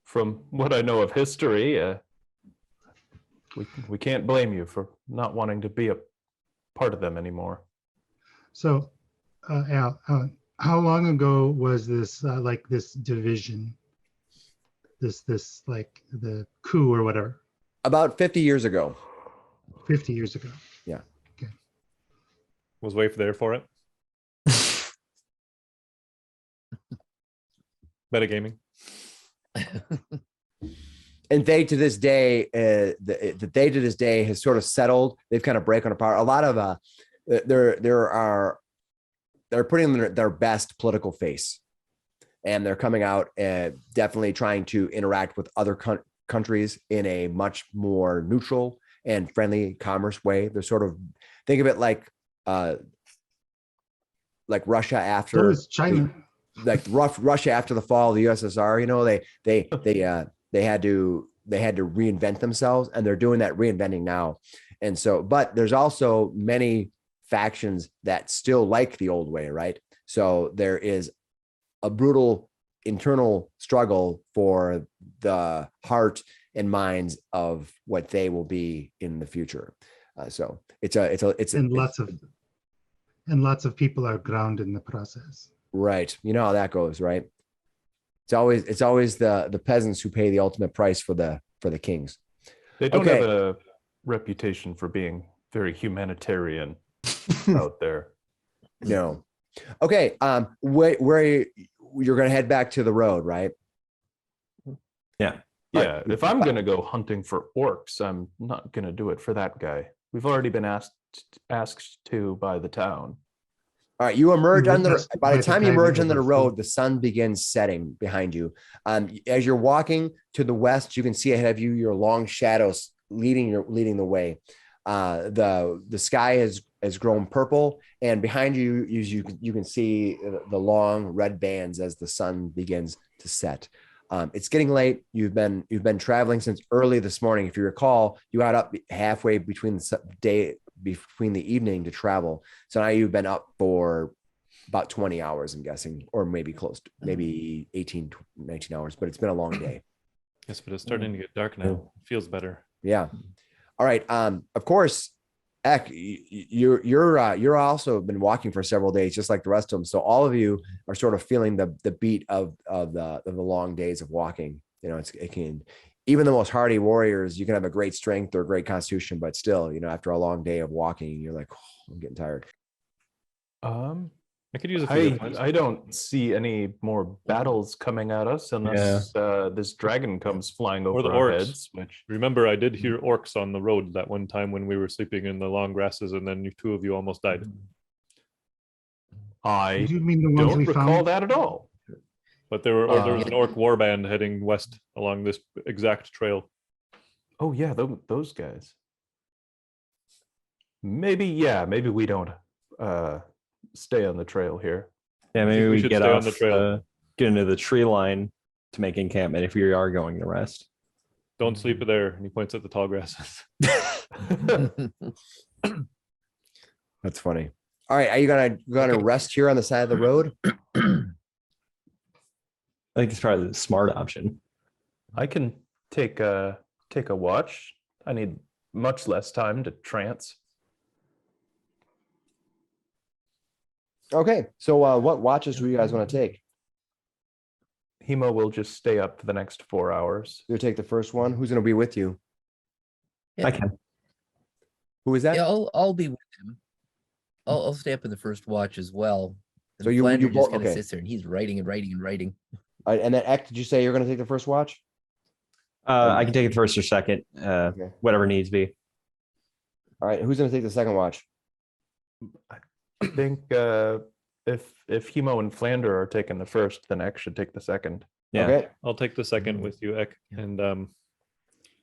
From what I know of history, we can't blame you for not wanting to be a part of them anymore. So, Al, how long ago was this this division? This like the coup or whatever? About 50 years ago. 50 years ago. Was Waif there for it? Metagaming. And they to this day, the they to this day has sort of settled. They've kind of broken apart. A lot of they're putting their best political face, and they're coming out and definitely trying to interact with other countries in a much more neutral and friendly commerce way. They're sort of, think of it like Russia after So is China. Russia after the fall of the USSR. They had to reinvent themselves, and they're doing that reinventing now. And so, but there's also many factions that still like the old way, right? So there is a brutal internal struggle for the heart and minds of what they will be in the future. So Lots of people are drowned in the process. right. You know how that goes, right? It's always the peasants who pay the ultimate price for the kings. They don't Okay. have a reputation for being very humanitarian out there. No. Okay. Where you're going to head back to the road, right? Yeah, if I'm going to go hunting for orcs, I'm not going to do it for that guy. We've already been asked to by the town. All right, you emerge on the. Yes, By the by the time you time emerge you onto the overflow. road, the sun begins setting behind you. As you're walking to the west, you can see ahead of you your long shadows leading the way. The sky has grown purple, and behind you, you can see the long red bands as the sun begins to set. It's getting late. You've been traveling since early this morning. If you recall, you got up halfway between the evening to travel. So now you've been up for about 20 hours, I'm guessing, or maybe close to maybe 18, 19 hours, but it's been a long day. Yes, but it's starting to get dark now. It feels better. Yeah. All right. Of course, Ek, you're also been walking for several days, just like the rest of them. So all of you are sort of feeling the beat of the long days of walking. It can, even the most hardy warriors, you can have a great strength or a great constitution, but still, after a long day of walking, you're like, oh, I'm getting tired. I could use a few. I don't see any more battles coming at us unless this dragon comes flying over the our orcs. heads. Which Remember, I did hear orcs on the road that one time when we were sleeping in the long grasses, and then two of you almost died. I Do you mean the ones don't we recall found? that at all. But there was an orc warband heading west along this exact trail. Oh yeah, those guys. Maybe we don't stay on the trail here. Yeah, think maybe we we should get stay on off the trail. get into the tree line to make encampment if we are going to rest. Don't sleep there. And he points at the tall grasses. That's funny. All right. Are you gonna rest here on the side of the road? I think it's probably the smart option. I can take a watch. I need much less time to trance. Okay, so what watches do you guys want to take? Hemo will just stay up for the next 4 hours. You'll take the first one. Who's going to be with you? Yeah. I can. Who is that? Yeah, I'll be with him. I'll stay up in the first watch as well. And So you Flander both- just kind of okay. sits there and he's writing and writing and writing. All right, and then Eck, did you say you're going to take the first watch? I can take it first or second, Okay. whatever needs be. All right, who's going to take the second watch? I think if Hemo and Flander are taking the first, then X should take the second. Yeah. Okay, I'll take the second with you, Ek, and and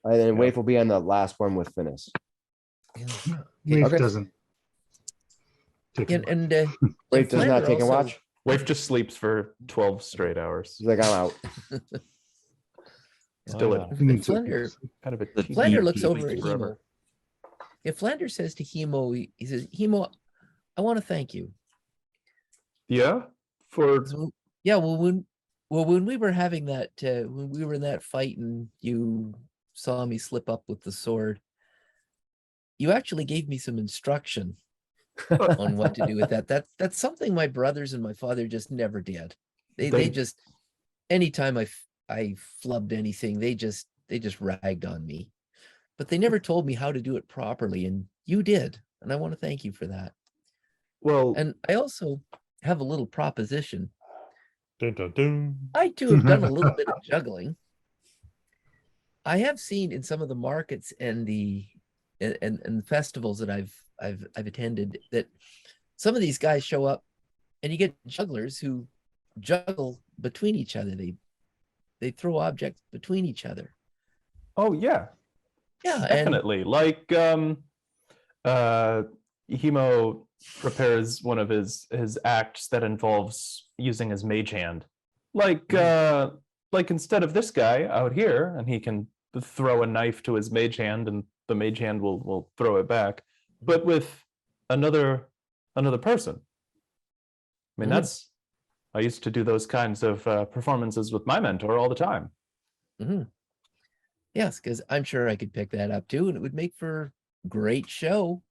then Waif will be on the last one with Finnis. Wave Okay. doesn't. take a And watch. Waif does not Flander take a also- watch. Waif just sleeps for 12 straight hours. He's like, I'm out. Still yeah. a You need to- Flander- kind of a The cheeky Flander looks sleep over at forever. Hemo. If Flander says to Hemo, he says, Hemo, I want to thank you. Yeah, for 'Cause yeah, well, when we were having that, when we were in that fight and you saw me slip up with the sword, you actually gave me some instruction on what to do with that. That's something my brothers and my father just never did. They just, anytime I flubbed anything, they just ragged on me, but they never told me how to do it properly. And you did, and I want to thank you for that. well, And I also have a little proposition. dun, dun, dun. I too have done a little bit of juggling. I have seen in some of the markets and the and festivals that I've attended that some of these guys show up and you get jugglers who juggle between each other. They throw objects between each other. oh yeah, Yeah, and definitely. Like Hemo prepares one of his acts that involves using his mage hand. Like instead of this guy out here, and he can throw a knife to his mage hand and the mage hand will throw it back, but with another person. I mean, Mhm. I used to do those kinds of performances with my mentor all the time. yes, because I'm sure I could pick that up too, and it would make for great show.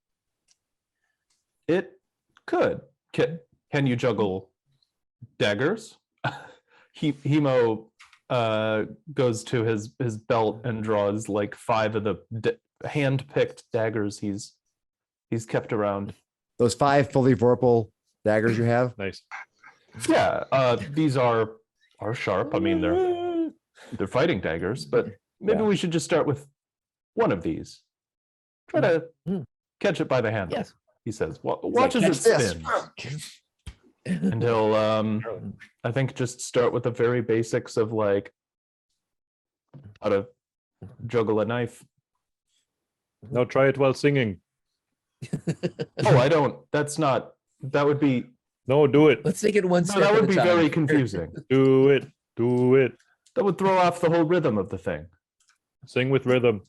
It could. Can you juggle daggers? Hemo goes to his belt and draws like 5 of the hand-picked daggers he's kept around. Those 5 fully vorpal daggers you have. Nice. Yeah, these are sharp. I mean, they're fighting daggers, but maybe Yeah. we should just start with one of these. Try to Mm. catch it by the handle. Yes. He says. Watch as "Catch it this." spins. And he'll I think just start with the very basics of like how to juggle a knife. Now try it while singing. Oh, I don't. That would be No, do it. Let's take it one no, step that at would a be time. very confusing. Do it. Do it. That would throw off the whole rhythm of the thing. Sing with rhythm.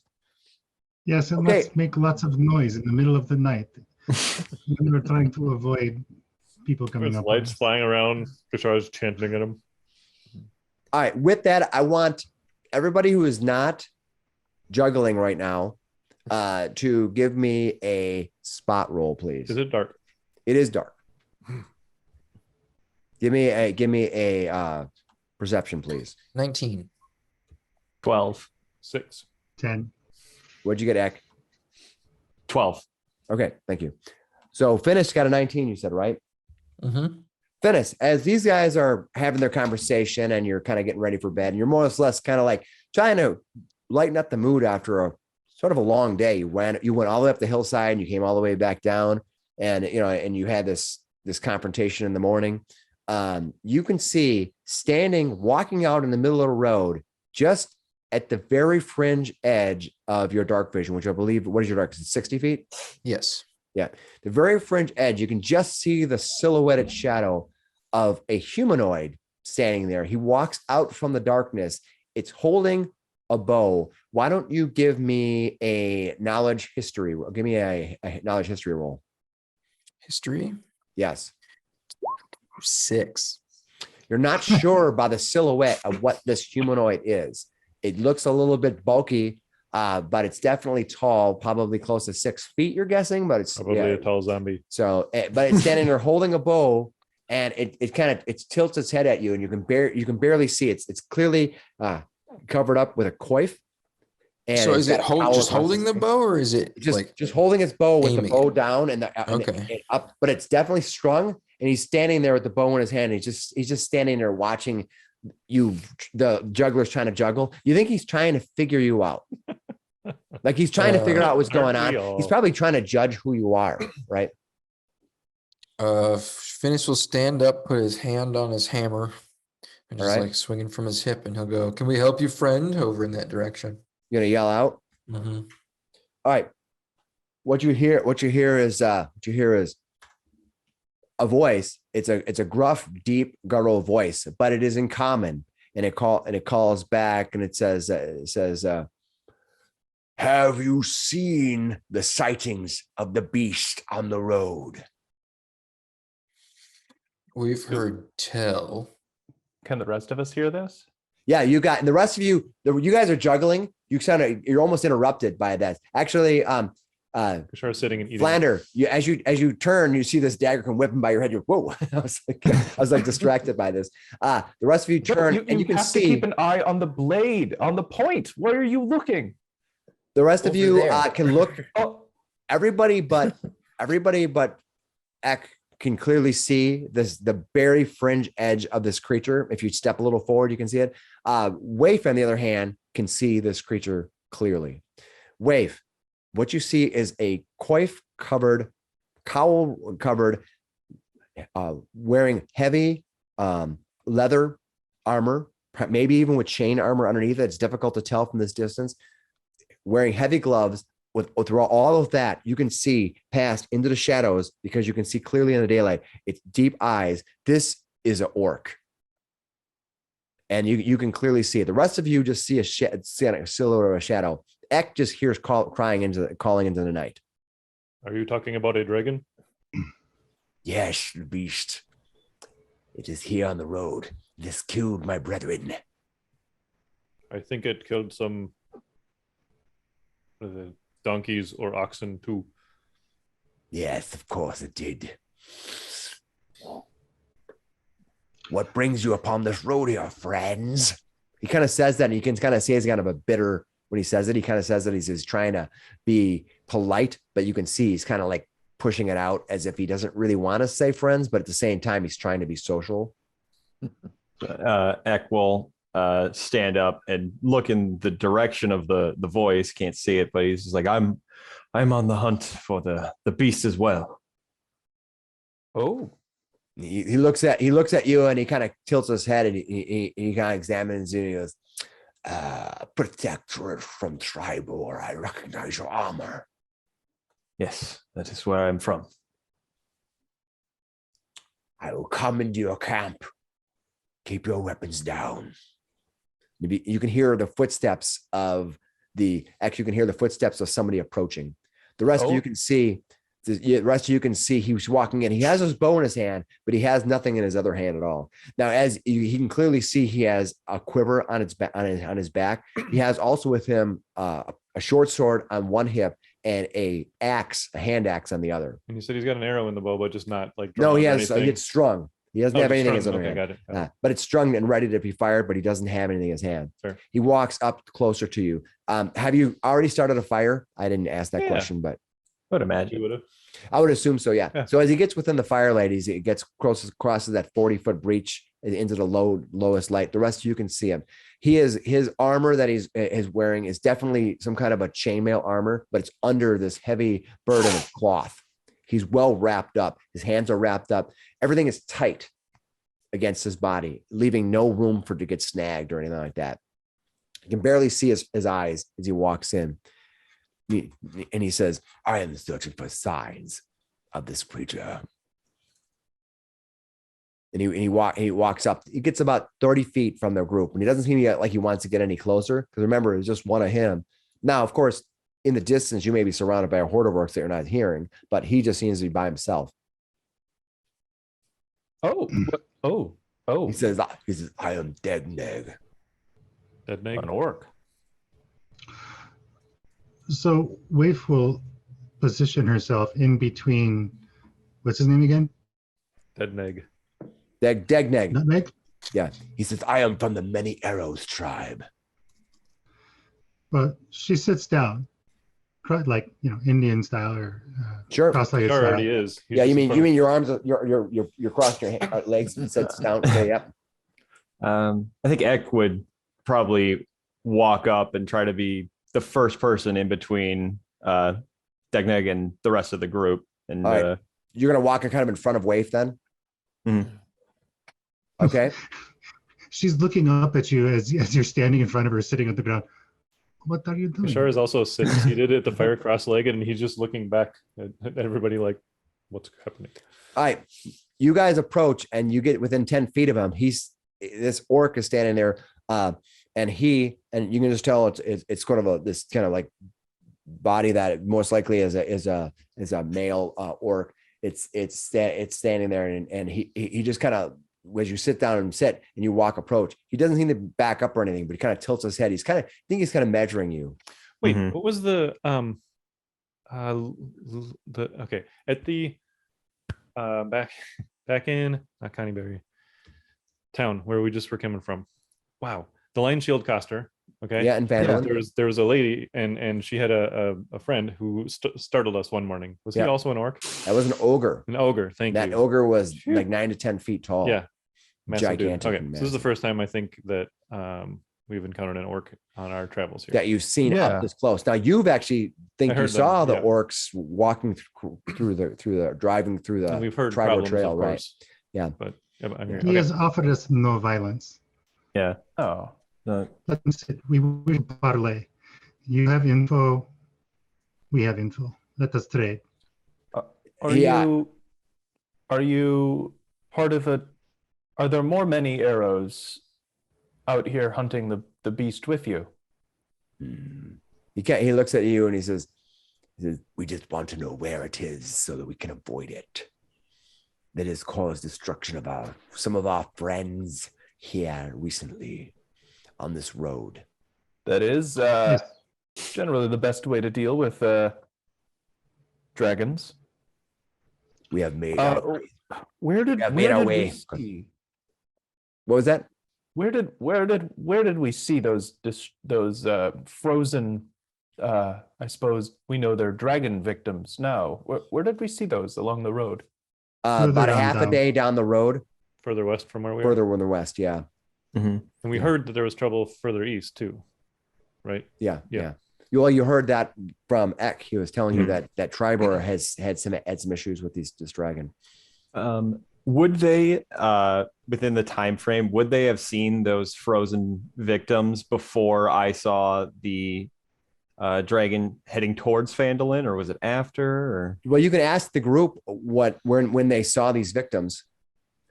Yes, and Okay. let's make lots of noise in the middle of the night when we're trying to avoid people coming There's up. on lights us. flying around. Kashar's chanting at him. All right, with that, I want everybody who is not juggling right now to give me a spot roll, please. Is it dark? It is dark. Give me a perception, please. 19. 12. 6. 10. What'd you get, Eck? 12. Okay, thank you. So Finnis got a 19, you said, right? Mm-hmm. Finnis, as these guys are having their conversation and you're kind of getting ready for bed, and you're more or less kind of like trying to lighten up the mood after a sort of a long day. You went all the way up the hillside and you came all the way back down, and you had this confrontation in the morning. You can see walking out in the middle of the road, just at the very fringe edge of your dark vision, which I believe, what is your dark? Is it 60 feet? Yes. Yeah. The very fringe edge, you can just see the silhouetted shadow of a humanoid standing there. He walks out from the darkness. It's holding a bow. Why don't you give me a knowledge history? Give me a knowledge history roll. History. Yes. 6. You're not sure by the silhouette of what this humanoid is. It looks a little bit bulky, but it's definitely tall, probably close to 6 feet, you're guessing, but it's Probably a tall zombie. So, but it's standing there holding a bow and it tilts its head at you, and you can barely see it. It's clearly covered up with a coif. And So is it got a cowl just across holding its the bow, or is it just holding its bow with the aiming bow it? down and up, but it's definitely strung, and he's standing there with the bow in his hand. He's just standing there watching you, the juggler's trying to juggle. You think he's trying to figure you out? Like he's trying to figure out what's going Aren't on. we He's all? probably trying to judge who you are, right? Finnis will stand up, put his hand on his hammer, and just Alright. like swinging from his hip, and he'll go, "Can we help you, friend?" Over in that direction. You're gonna yell out. Mm-hmm. All right. What you hear is a voice. It's a gruff, deep, guttural voice, but it is in common, and it calls back, and it says, "Have you seen the sightings of the beast on the road?" We've heard tell. Can the rest of us hear this? Yeah, you got, and the rest of you guys are juggling. You're almost interrupted by that. Actually, Kashar sitting and eating. Flander, as you turn, you see this dagger come whipping by your head. You're whoa! I was like distracted by this. The rest of you turn, and you can have see to keep an eye on the blade, on the point. Where are you looking? the rest of Over you there. can look. Oh, Everybody but Ek can clearly see the very fringe edge of this creature. If you step a little forward, you can see it. Waif, on the other hand, can see this creature clearly. Waif, what you see is a coif covered, cowl covered, wearing heavy leather armor, maybe even with chain armor underneath it. It's difficult to tell from this distance. Wearing heavy gloves. Through all of that, you can see past into the shadows because you can see clearly in the daylight. It's deep eyes. This is an orc. And you can clearly see it. The rest of you just see a silhouette of a shadow. Ek just hears calling into the night. Are you talking about a dragon? Yes, the beast. It is here on the road. This killed my brethren. I think it killed some donkeys or oxen too. Yes, of course it did. What brings you upon this road here, friends? He kind of says that, and you can kind of see he's kind of a bitter when he says it. He kind of says that he's trying to be polite, but you can see he's kind of like pushing it out as if he doesn't really want to say friends, but at the same time, he's trying to be social. Ek will stand up and look in the direction of the voice. Can't see it, but he's just like, I'm on the hunt for the beast as well. oh, He looks at you, and he kind of tilts his head, and he kind of examines you, and he goes, "Protector from Triboar, I recognize your armor." Yes, that is where I'm from. "I will come into your camp. Keep your weapons down." Maybe you can hear the footsteps of somebody approaching. The rest of you can see. The rest of you can see he's walking in. He has his bow in his hand, but he has nothing in his other hand at all. Now, he can clearly see, he has a quiver on his back. He has also with him a short sword on one hip and a hand axe on the other. And you said he's got an arrow in the bow, but just not like. No, he drawn or has. anything. It's strung. He doesn't have just anything in his strung. other Okay, hand. got it. But it's strung and ready to be fired, but he doesn't have anything in his hand. Fair. He walks up closer to you. Have you already started a fire? I didn't ask that Yeah. question, but I would You imagine. would have. I would assume so. Yeah. Yeah. So as he gets within the firelight, he gets crosses that 40-foot breach into the lowest light. The rest of you can see him. His armor that he's wearing is definitely some kind of a chainmail armor, but it's under this heavy burden of cloth. He's well wrapped up. His hands are wrapped up. Everything is tight against his body, leaving no room for it to get snagged or anything like that. You can barely see his eyes as he walks in. And he says, "I am searching for signs of this creature." And he walks up. He gets about 30 feet from the group, and he doesn't seem like he wants to get any closer. Because remember, it's just one of him. Now, of course, in the distance, you may be surrounded by a horde of orcs that you're not hearing, but he just seems to be by himself. oh. He says, "I am Dead Neg." Dead neg. An orc. So Waif will position herself in between. What's his name again? Dead neg. Degneg. Nutmeg? Yeah. He says, I am from the Many Arrows tribe. But she sits down, like, Indian style or Sure. cross-legged He already style. is. He's Yeah, just you in mean front of- your arms, you're crossed your legs and sits down. Okay, yep. I think Ek would probably walk up and try to be the first person in between Degneg and the rest of the group. And All right. You're gonna walk kind of in front of Waif then. Mhm. Okay. She's looking up at you as you're standing in front of her, sitting on the ground. What are you doing? Bashar is also seated at the fire cross-legged, and he's just looking back at everybody like, what's happening? All right. You guys approach and you get within 10 feet of him. This orc is standing there, and you can just tell it's kind of this kind of like body that most likely is a male orc. It's standing there, and he just kind of, as you sit down and sit and you approach, he doesn't seem to back up or anything, but he kind of tilts his head. He's kind of measuring you. Wait, Mhm. what was the okay, at the back in Connieberry town where we just were coming from? Wow, the Lion Shield coster. Okay, Yeah, in Phandalin. there was a lady, and she had a friend who startled us one morning. Was he Yeah. also an orc? That was an ogre. An ogre. Thank That you. ogre was Phew. like 9 to 10 feet tall. Yeah, massive dude. Gigantic Okay, and so this is the massive. first time I think that we've encountered an orc on our travels here. That you've seen Yeah. up this close. Now you've actually I you heard them, saw the yeah. orcs walking through the driving through And the we've heard Triboar problems, Trail, of right? course. Yeah. But I'm here. He Okay. has offered us no violence. Yeah. Oh, Let him sit. We will parlay. You have info. We have info. Let us trade. are you part of a? Are there many arrows out here hunting the beast with you? He looks at you and he says, we just want to know where it is so that we can avoid it. That has caused destruction of some of our friends here recently on this road. That is generally the best way to deal with dragons. We have made Where did Yeah, made our we way. see? what was that? Where did we see those frozen? I suppose we know they're dragon victims now. Where did we see those along the road? About a on half a down. day down the road, Further west from where we are. further in the west. Yeah. And we heard that there was trouble further east too, right? Yeah. Yeah. You heard that from Ek. He was telling you that Triboar has had some issues with this dragon. Would they, within the time frame, would they have seen those frozen victims before I saw the dragon heading towards Phandalin, or was it after? Or Well, you can ask the group when they saw these victims,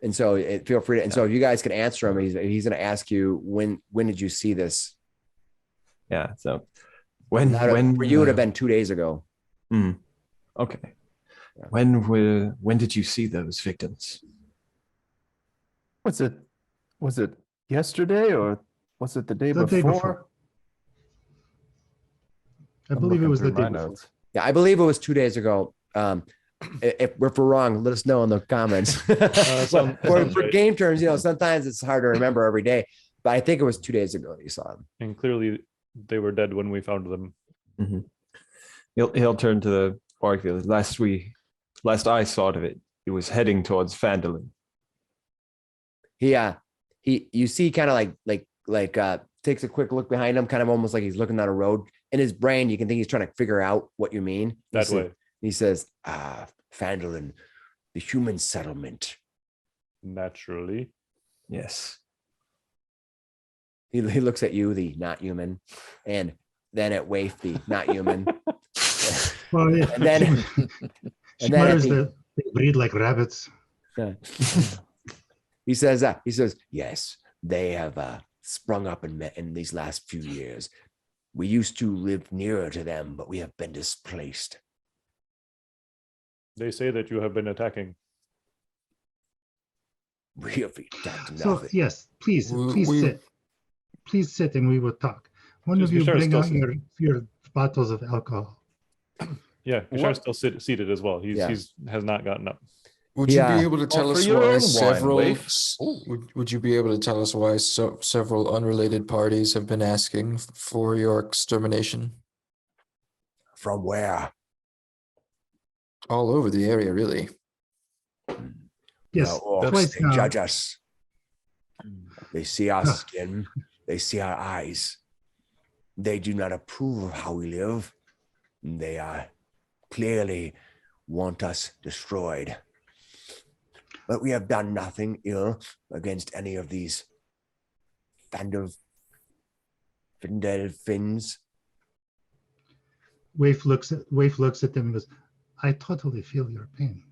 and so feel free to. And so you guys can answer him. He's going to ask you when did you see this? yeah, so when For you, it would have been 2 days ago. Okay. When did you see those victims? Was it yesterday or was it the day The day before? before. I I'm believe it looking was the through my day before. notes. Yeah, I believe it was 2 days ago. If we're wrong, let us know in the comments. Sounds for right. game terms, sometimes it's hard to remember every day. But I think it was 2 days ago that you saw him. And clearly they were dead when we found them. He'll turn to the orc. Last I saw of it, it was heading towards Phandalin. You see kind of like takes a quick look behind him, kind of almost like he's looking down a road. In his brain, you can think he's trying to figure out what you mean. That way. He says, Phandalin, the human settlement. Naturally. Yes. He looks at you, the not human, and then at Waif, the not human. Well, yeah. And then- she and then at mutters the- that they breed like rabbits. He says, yes, they have sprung up in these last few years. We used to live nearer to them, but we have been displaced. They say that you have been attacking. We have attacked So nothing. yes, please We- sit. Please sit and we will talk. One Just of you be sure to bring still out sit. your bottles of alcohol. Yeah, Bashar's still seated as well. He Yeah. has not gotten up. Would you Yeah. be able to tell for us your why own wine, several? Waif. Would you be able to tell us why several unrelated parties have been asking for your extermination? From where? All over the area, really. Yes, The orcs, twice they now. judge us. They see our Ah. skin. They see our eyes. They do not approve of how we live. They clearly want us destroyed. But we have done nothing ill against any of these Finns. Waif looks at them and goes, I totally feel your pain.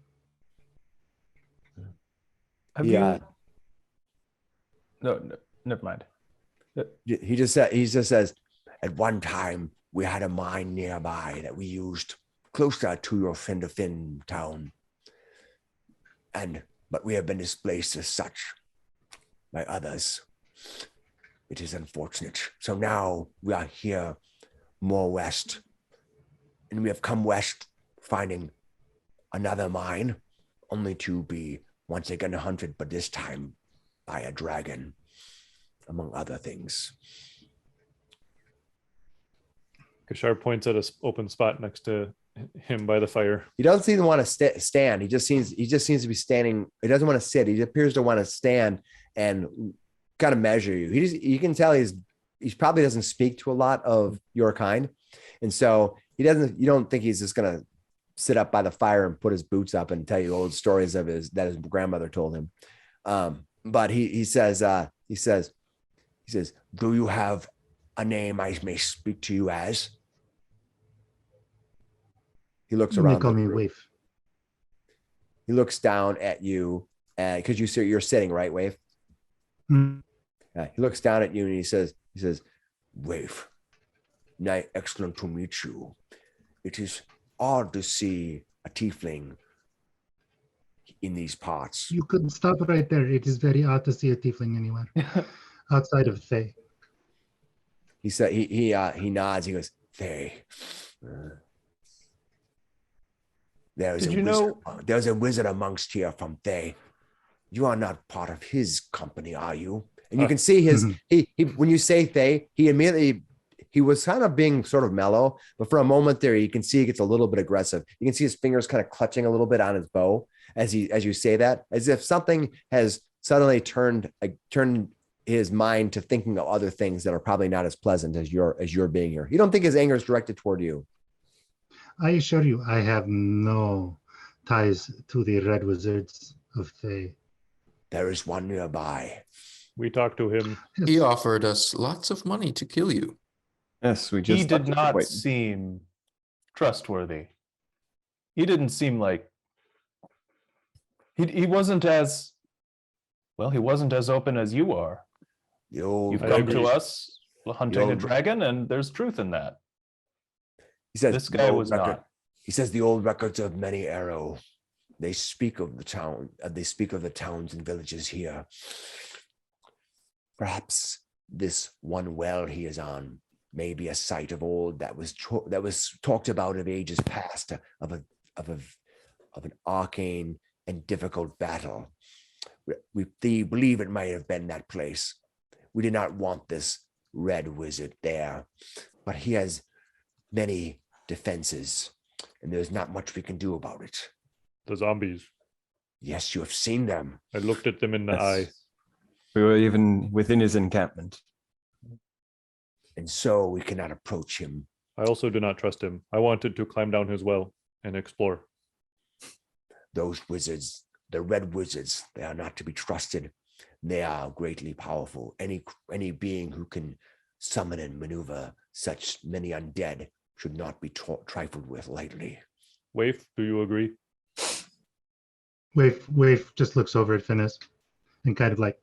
Have Yeah. No, never mind. He just says, at one time we had a mine nearby that we used closer to your Finn town. But we have been displaced as such by others. It is unfortunate. So now we are here more west. And we have come west finding another mine, only to be once again hunted, but this time by a dragon, among other things. Kashar points at an open spot next to him by the fire. He doesn't seem to want to stand. He just seems to be standing. He doesn't want to sit. He appears to want to stand and kind of measure you. You can tell he probably doesn't speak to a lot of your kind. And so you don't think he's just going to sit up by the fire and put his boots up and tell you old stories that his grandmother told him. But he says, do you have a name I may speak to you as? He looks They around. call me Waif. He looks down at you because you're sitting, right, Waif? Mm. He looks down at you and he says, Waif, excellent to meet you. It is odd to see a tiefling in these parts. You could stop right there. It is very odd to see a tiefling anywhere outside of Thay. He said he nods. He goes, Thay. There's a wizard amongst here from Thay. You are not part of his company, are you? And you can see his he when you say Thay, he was kind of being sort of mellow, but for a moment there, you can see he gets a little bit aggressive. You can see his fingers kind of clutching a little bit on his bow as you say that, as if something has suddenly turned his mind to thinking of other things that are probably not as pleasant as you're being here. You don't think his anger is directed toward you. I assure you, I have no ties to the Red Wizards of Thay. There is one nearby. We talked to him. Yes. He offered us lots of money to kill you. Yes, we just. He did not wait. seem trustworthy. He didn't seem like he wasn't as open as you are. You've I come agree. to us hunting a dragon, and there's truth in that. He says This guy was not. He says the old records of many arrow. They speak of the town. They speak of the towns and villages here. Perhaps this one well he is on may be a site of old that was talked about of ages past, of an arcane and difficult battle. We believe it might have been that place. We did not want this red wizard there, but he has many defenses, and there's not much we can do about it. The zombies. Yes, you have seen them. I looked at them in the Yes. eye. We were even within his encampment. And so we cannot approach him. I also do not trust him. I wanted to climb down his well and explore. Those wizards, the red wizards, they are not to be trusted. They are greatly powerful. Any being who can summon and maneuver such many undead should not be trifled with lightly. Waif, do you agree? Waif just looks over at Finnis and kind of like,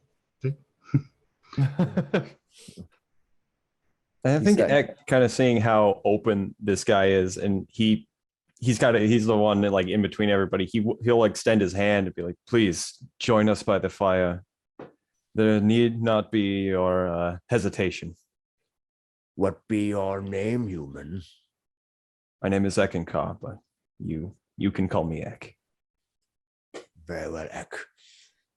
I think said- Eck kind of seeing how open this guy is, and he's the one that, like, in between everybody. He'll extend his hand and be like, "Please join us by the fire. There need not be your hesitation. What be your name, human? My name is Eckankar, but you can call me Eck." Very well, Ek.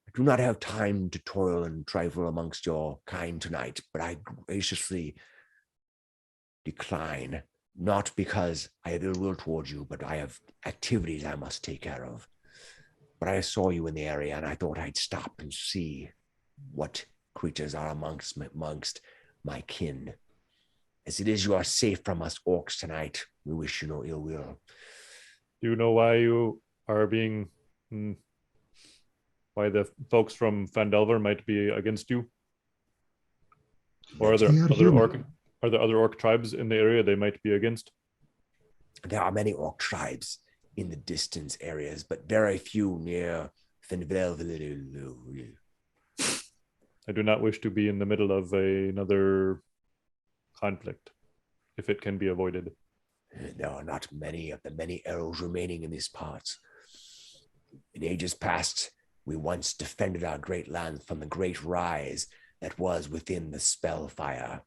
I do not have time to toil and trifle amongst your kind tonight, but I graciously decline, not because I have ill will towards you, but I have activities I must take care of. But I saw you in the area, and I thought I'd stop and see what creatures are amongst my kin. As it is, you are safe from us orcs tonight. We wish you no ill will. Do you know why you are being... why the folks from Phandelver might be against you? Or are there other orc tribes in the area they might be against? There are many orc tribes in the distance areas, but very few near Phandelver. I do not wish to be in the middle of another conflict, if it can be avoided. There are not many of the many arrows remaining in these parts. In ages past, we once defended our great land from the great rise that was within the spell fire.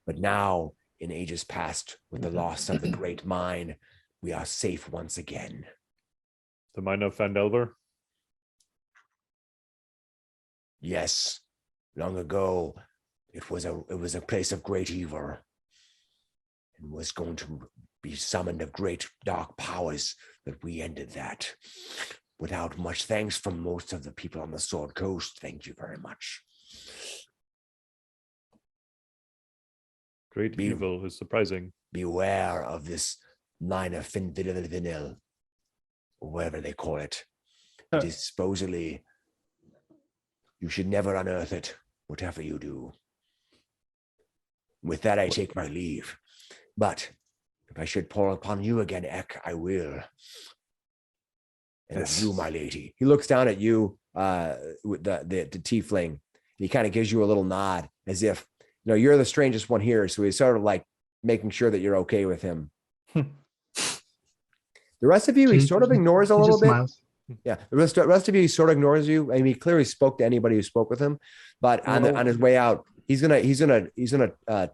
But now, in ages past, with the loss of the great mine, we are safe once again. The mine of Phandelver? Yes, long ago, it was a place of great evil, and was going to be summoned of great dark powers, but we ended that. Without much thanks from most of the people on the Sword Coast. Thank you very much. Great evil is surprising. Beware of this mine of Phandelver, or whatever they call it. It is supposedly, you should never unearth it, whatever you do. With that, I take my leave. But if I should fall upon you again, Ek, I will. And yes. You, my lady. He looks down at you, with the tiefling. He kind of gives you a little nod, as if, you're the strangest one here. So he's sort of like making sure that you're okay with him. The rest of you, he sort of ignores a little bit. Smiles. Yeah, the rest of you, he sort of ignores you. I mean, he clearly spoke to anybody who spoke with him, but on his way out, he's gonna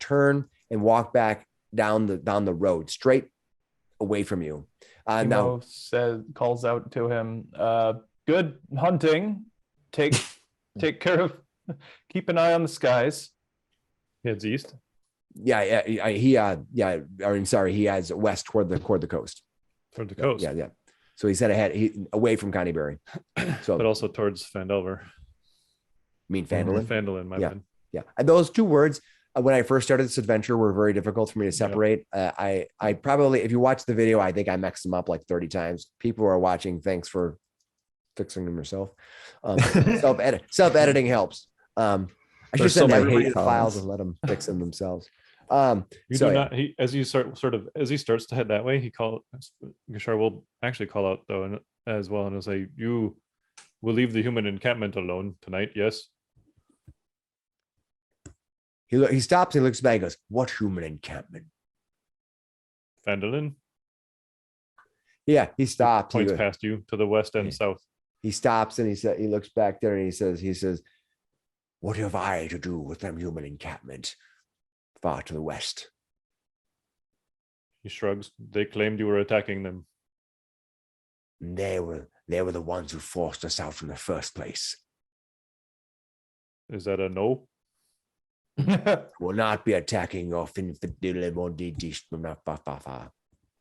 turn and walk back down the road, straight away from you. Now calls out to him, "Good hunting. Take care of. Keep an eye on the skies." Heads east. He has west toward the coast. Toward the coast. Yeah. So he's head ahead, away from Connieberry. So, but also towards Phandelver. You mean Phandalin? Phandalin, my bad. Yeah. And those two words, when I first started this adventure, were very difficult for me to separate. I probably, if you watch the video, I think I mixed them up like 30 times. People who are watching, thanks for fixing them yourself. Self-editing helps. I should send everybody the files and let them fix them themselves. As he starts to head that way, Gashar will actually call out though, as well, and he'll say, "You will leave the human encampment alone tonight, yes?" He stops and looks back and goes, "What human encampment?" Phandalin? Yeah, he stops. He points past you to the west and south. He stops and he looks back there and he says, "What have I to do with them human encampment far to the west?" He shrugs. They claimed you were attacking them. They were the ones who forced us out in the first place. Is that a no? Will not be attacking your place.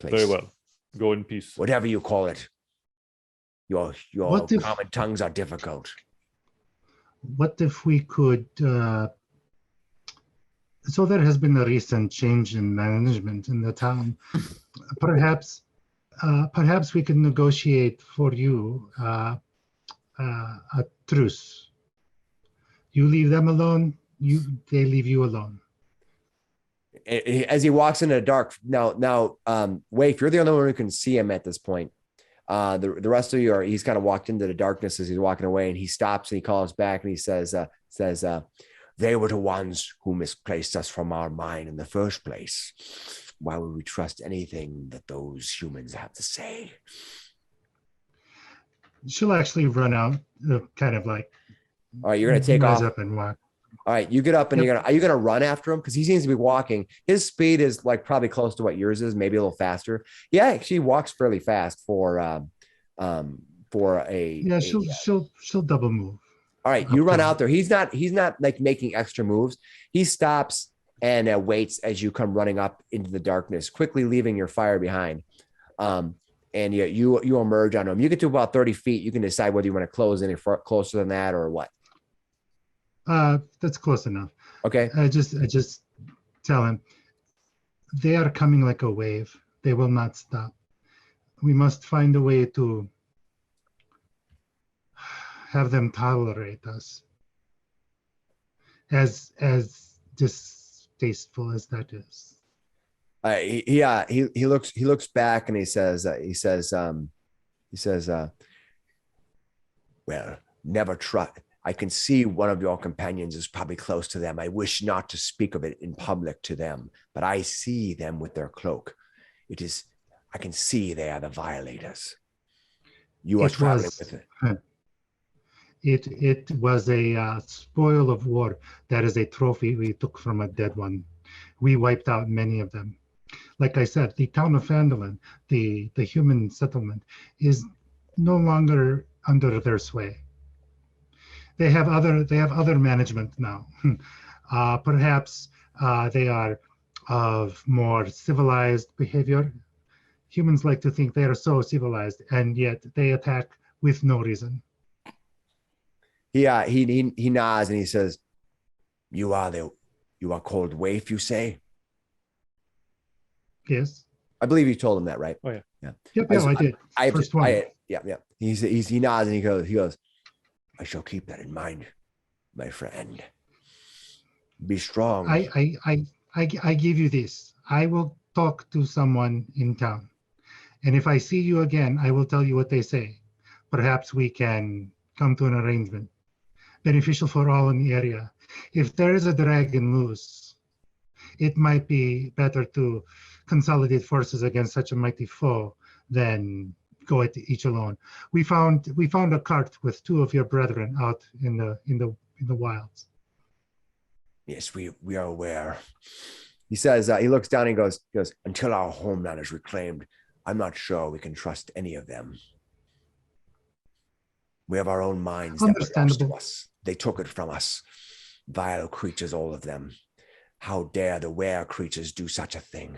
Very well. Go in peace. Whatever you call it. Your common tongues are difficult. What if we could, so there has been a recent change in management in the town. Perhaps we can negotiate for you a truce. You leave them alone, they leave you alone. As he walks into the dark, now, Waif, you're the only one who can see him at this point. The rest of you he's kind of walked into the darkness as he's walking away, and he stops and he calls back and he says, "They were the ones who misplaced us from our mine in the first place. Why would we trust anything that those humans have to say?" She'll actually run out, kind of like. All right, you're gonna take off. Up and walk. All right, you get up and are you gonna run after him? Because he seems to be walking. His speed is like probably close to what yours is, maybe a little faster. Yeah, actually walks fairly fast for for a. Yeah, she'll double move. All right, you run out there. He's not like making extra moves. He stops and waits as you come running up into the darkness, quickly leaving your fire behind. And you emerge on him. You get to about 30 feet. You can decide whether you want to close any closer than that or what. That's close enough. Okay. I just tell him they are coming like a wave. They will not stop. We must find a way to have them tolerate us. As distasteful as that is. He looks back and he says, well, never try. I can see one of your companions is probably close to them. I wish not to speak of it in public to them, but I see them with their cloak. I can see they are the violators. You are traveling with it. It was a spoil of war. That is a trophy we took from a dead one. We wiped out many of them. Like I said, the town of Phandalin, the human settlement, is no longer under their sway. They have other management now. Perhaps they are of more civilized behavior. Humans like to think they are so civilized, and yet they attack with no reason. He nods and he says, you are called Waif, you say? Yes. I believe you told him that, right? Oh, yeah. Yep, I did. First one. Yeah. He nods and he goes, I shall keep that in mind, my friend. Be strong. I give you this. I will talk to someone in town. And if I see you again, I will tell you what they say. Perhaps we can come to an arrangement beneficial for all in the area. If there is a dragon loose, it might be better to consolidate forces against such a mighty foe than go at each alone. We found a cart with two of your brethren out in the wilds. Yes, we are aware. He says, he looks down and goes, until our homeland is reclaimed, I'm not sure we can trust any of them. We have our own minds that belongs to us. They took it from us. Vile creatures, all of them. How dare the were creatures do such a thing?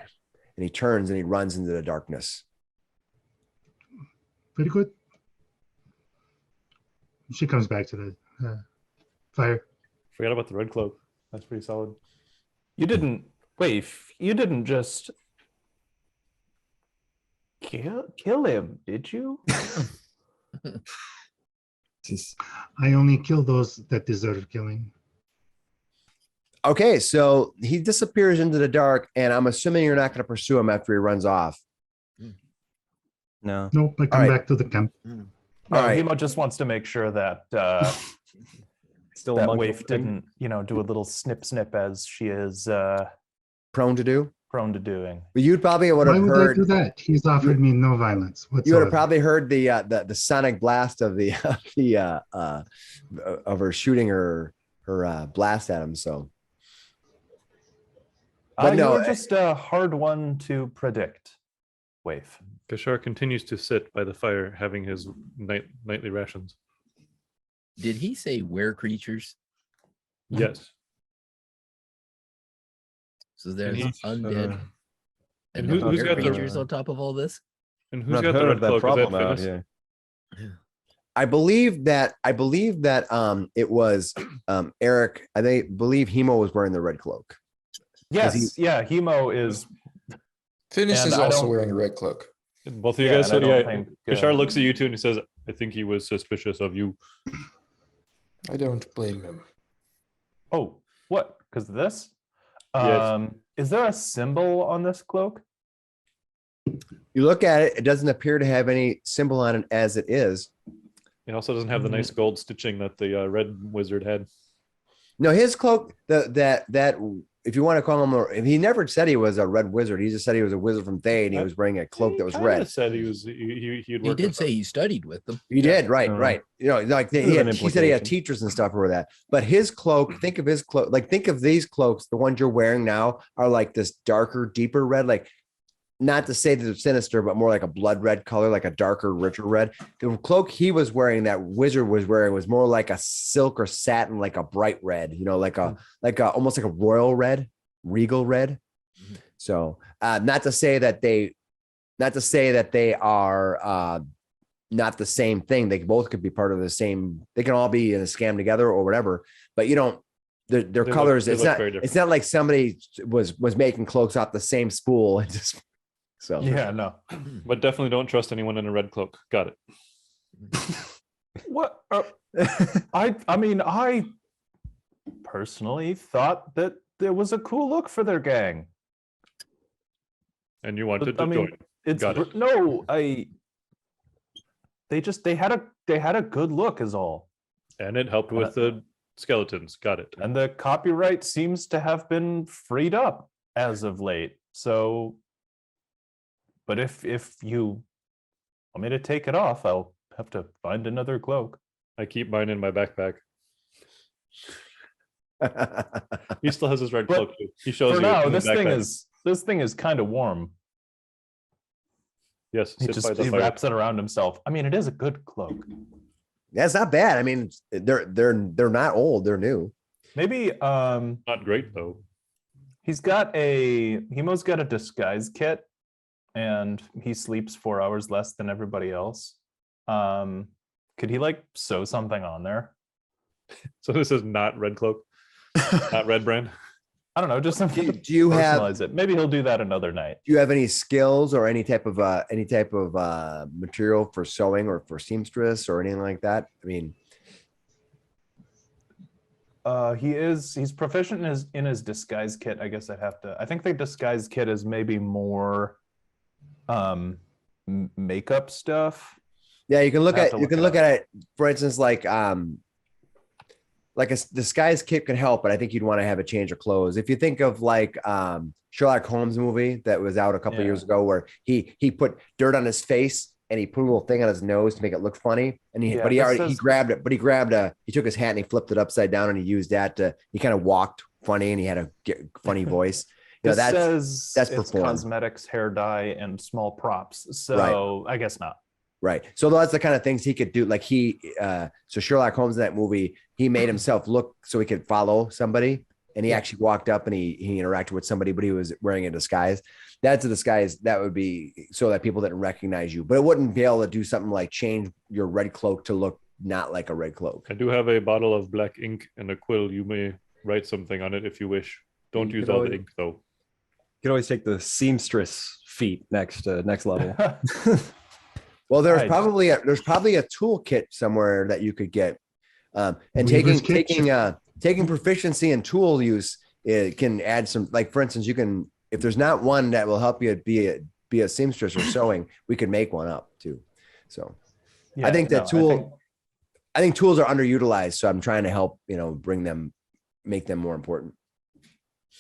And he turns and he runs into the darkness. Pretty good. She comes back to the fire. Forgot about the red cloak. That's pretty solid. You didn't just kill him, did you? I only kill those that deserve killing. Okay, so he disappears into the dark, and I'm assuming you're not going to pursue him after he runs off. No. Nope, I come right. back to the camp. No, All right. Hemo just wants to make sure that Still that among waif them. didn't, do a little snip as she is Prone to do? prone to doing. But you'd probably would Why have would I do heard. that? He's offered me no violence You would whatsoever. have probably heard the sonic blast of of her shooting her blast at him. So, but no, You're just a hard one to predict, waif. Kashar continues to sit by the fire, having his nightly rations. Did he say were creatures? Yes. So there's he's, undead and who's were got the- creatures on top of all this. And I've who's not got the heard red of that cloak? Is that problem out Finnis? here. I believe that it was Eric. I believe Hemo was wearing the red cloak. Yes, Hemo is. Finnis And is I also don't- wearing a red cloak. And both of you Yeah, guys and I said, don't yeah. think, Kashar looks at you two and he says, I think he was suspicious of you. I don't blame him. Oh, what? Because of this? Yes. Is there a symbol on this cloak? You look at it; it doesn't appear to have any symbol on it as it is. It also doesn't have the nice gold stitching that the red wizard had. No, his cloak. That if you want to call him, he never said he was a red wizard. He just said he was a wizard from Thay, and he was wearing a cloak that was Kinda red. Said he was he He worked did with say them. he studied with them. He did, right, Uh, right. Like There's he an said he had implication. teachers and stuff for that. But his cloak, think of his cloak, like think of these cloaks. The ones you're wearing now are like this darker, deeper red. Like not to say that it's sinister, but more like a blood red color, like a darker, richer red. The cloak he was wearing, that wizard was wearing, was more like a silk or satin, like a bright red, like a almost like a royal red, regal red. So not to say that they are not the same thing. They both could be part of the same. They can all be in a scam together or whatever. But their colors. It's not like somebody was making cloaks off the same spool and just. So Yeah, no. But definitely don't trust anyone in a red cloak. Got it. What? I personally thought that there was a cool look for their gang. And you wanted to join. It's Got it. no, they had a good look is all. And it helped with the skeletons. Got it. And the copyright seems to have been freed up as of late. So, but if you want me to take it off, I'll have to find another cloak. I keep mine in my backpack. He still has his red cloak too. He shows For you. now, in the this thing is kind of warm. Yes, He sit by the he fire. wraps it around himself. I mean, it is a good cloak. That's not bad. I mean, they're not old. They're new. Maybe Not great though. Hemo's got a disguise kit, and he sleeps 4 hours less than everybody else. Could he like sew something on there? So this is not red cloak, not red brand. I don't know, just something to Do you have personalize it. Maybe he'll do that another night. Do you have any skills or any type of material for sewing or for seamstress or anything like that? I mean, he's proficient in his disguise kit. I guess I think the disguise kit is maybe more makeup stuff. yeah, you can look I'll have at to look it up. it, for instance, like a disguise kit can help, but I think you'd want to have a change of clothes. If you think of like Sherlock Holmes movie that was out a couple of years ago, where he put dirt on his face and he put a little thing on his nose to make it look funny, and he grabbed it, he took his hat and he flipped it upside down and he used that he kind of walked funny and he had a funny voice. That's it's performed. cosmetics, hair dye, and small props. So I guess not. Right. So that's the kind of things he could do. Like so Sherlock Holmes in that movie, he made himself look so he could follow somebody. And he actually walked up and he interacted with somebody, but he was wearing a disguise. That's a disguise that would be so that people didn't recognize you, but it wouldn't be able to do something like change your red cloak to look not like a red cloak. I do have a bottle of black ink and a quill. You may write something on it if you wish. Don't use all the ink though. You can always take the seamstress feat next level. Well, there's Right. probably a toolkit somewhere that you could get. And Weaver's Kit. taking proficiency in tool use, it can add some, like, for instance, you can, if there's not one that will help you be a seamstress or sewing, we could make one up too. So Yeah, I think that no, I think tools are underutilized. So I'm trying to help, make them more important.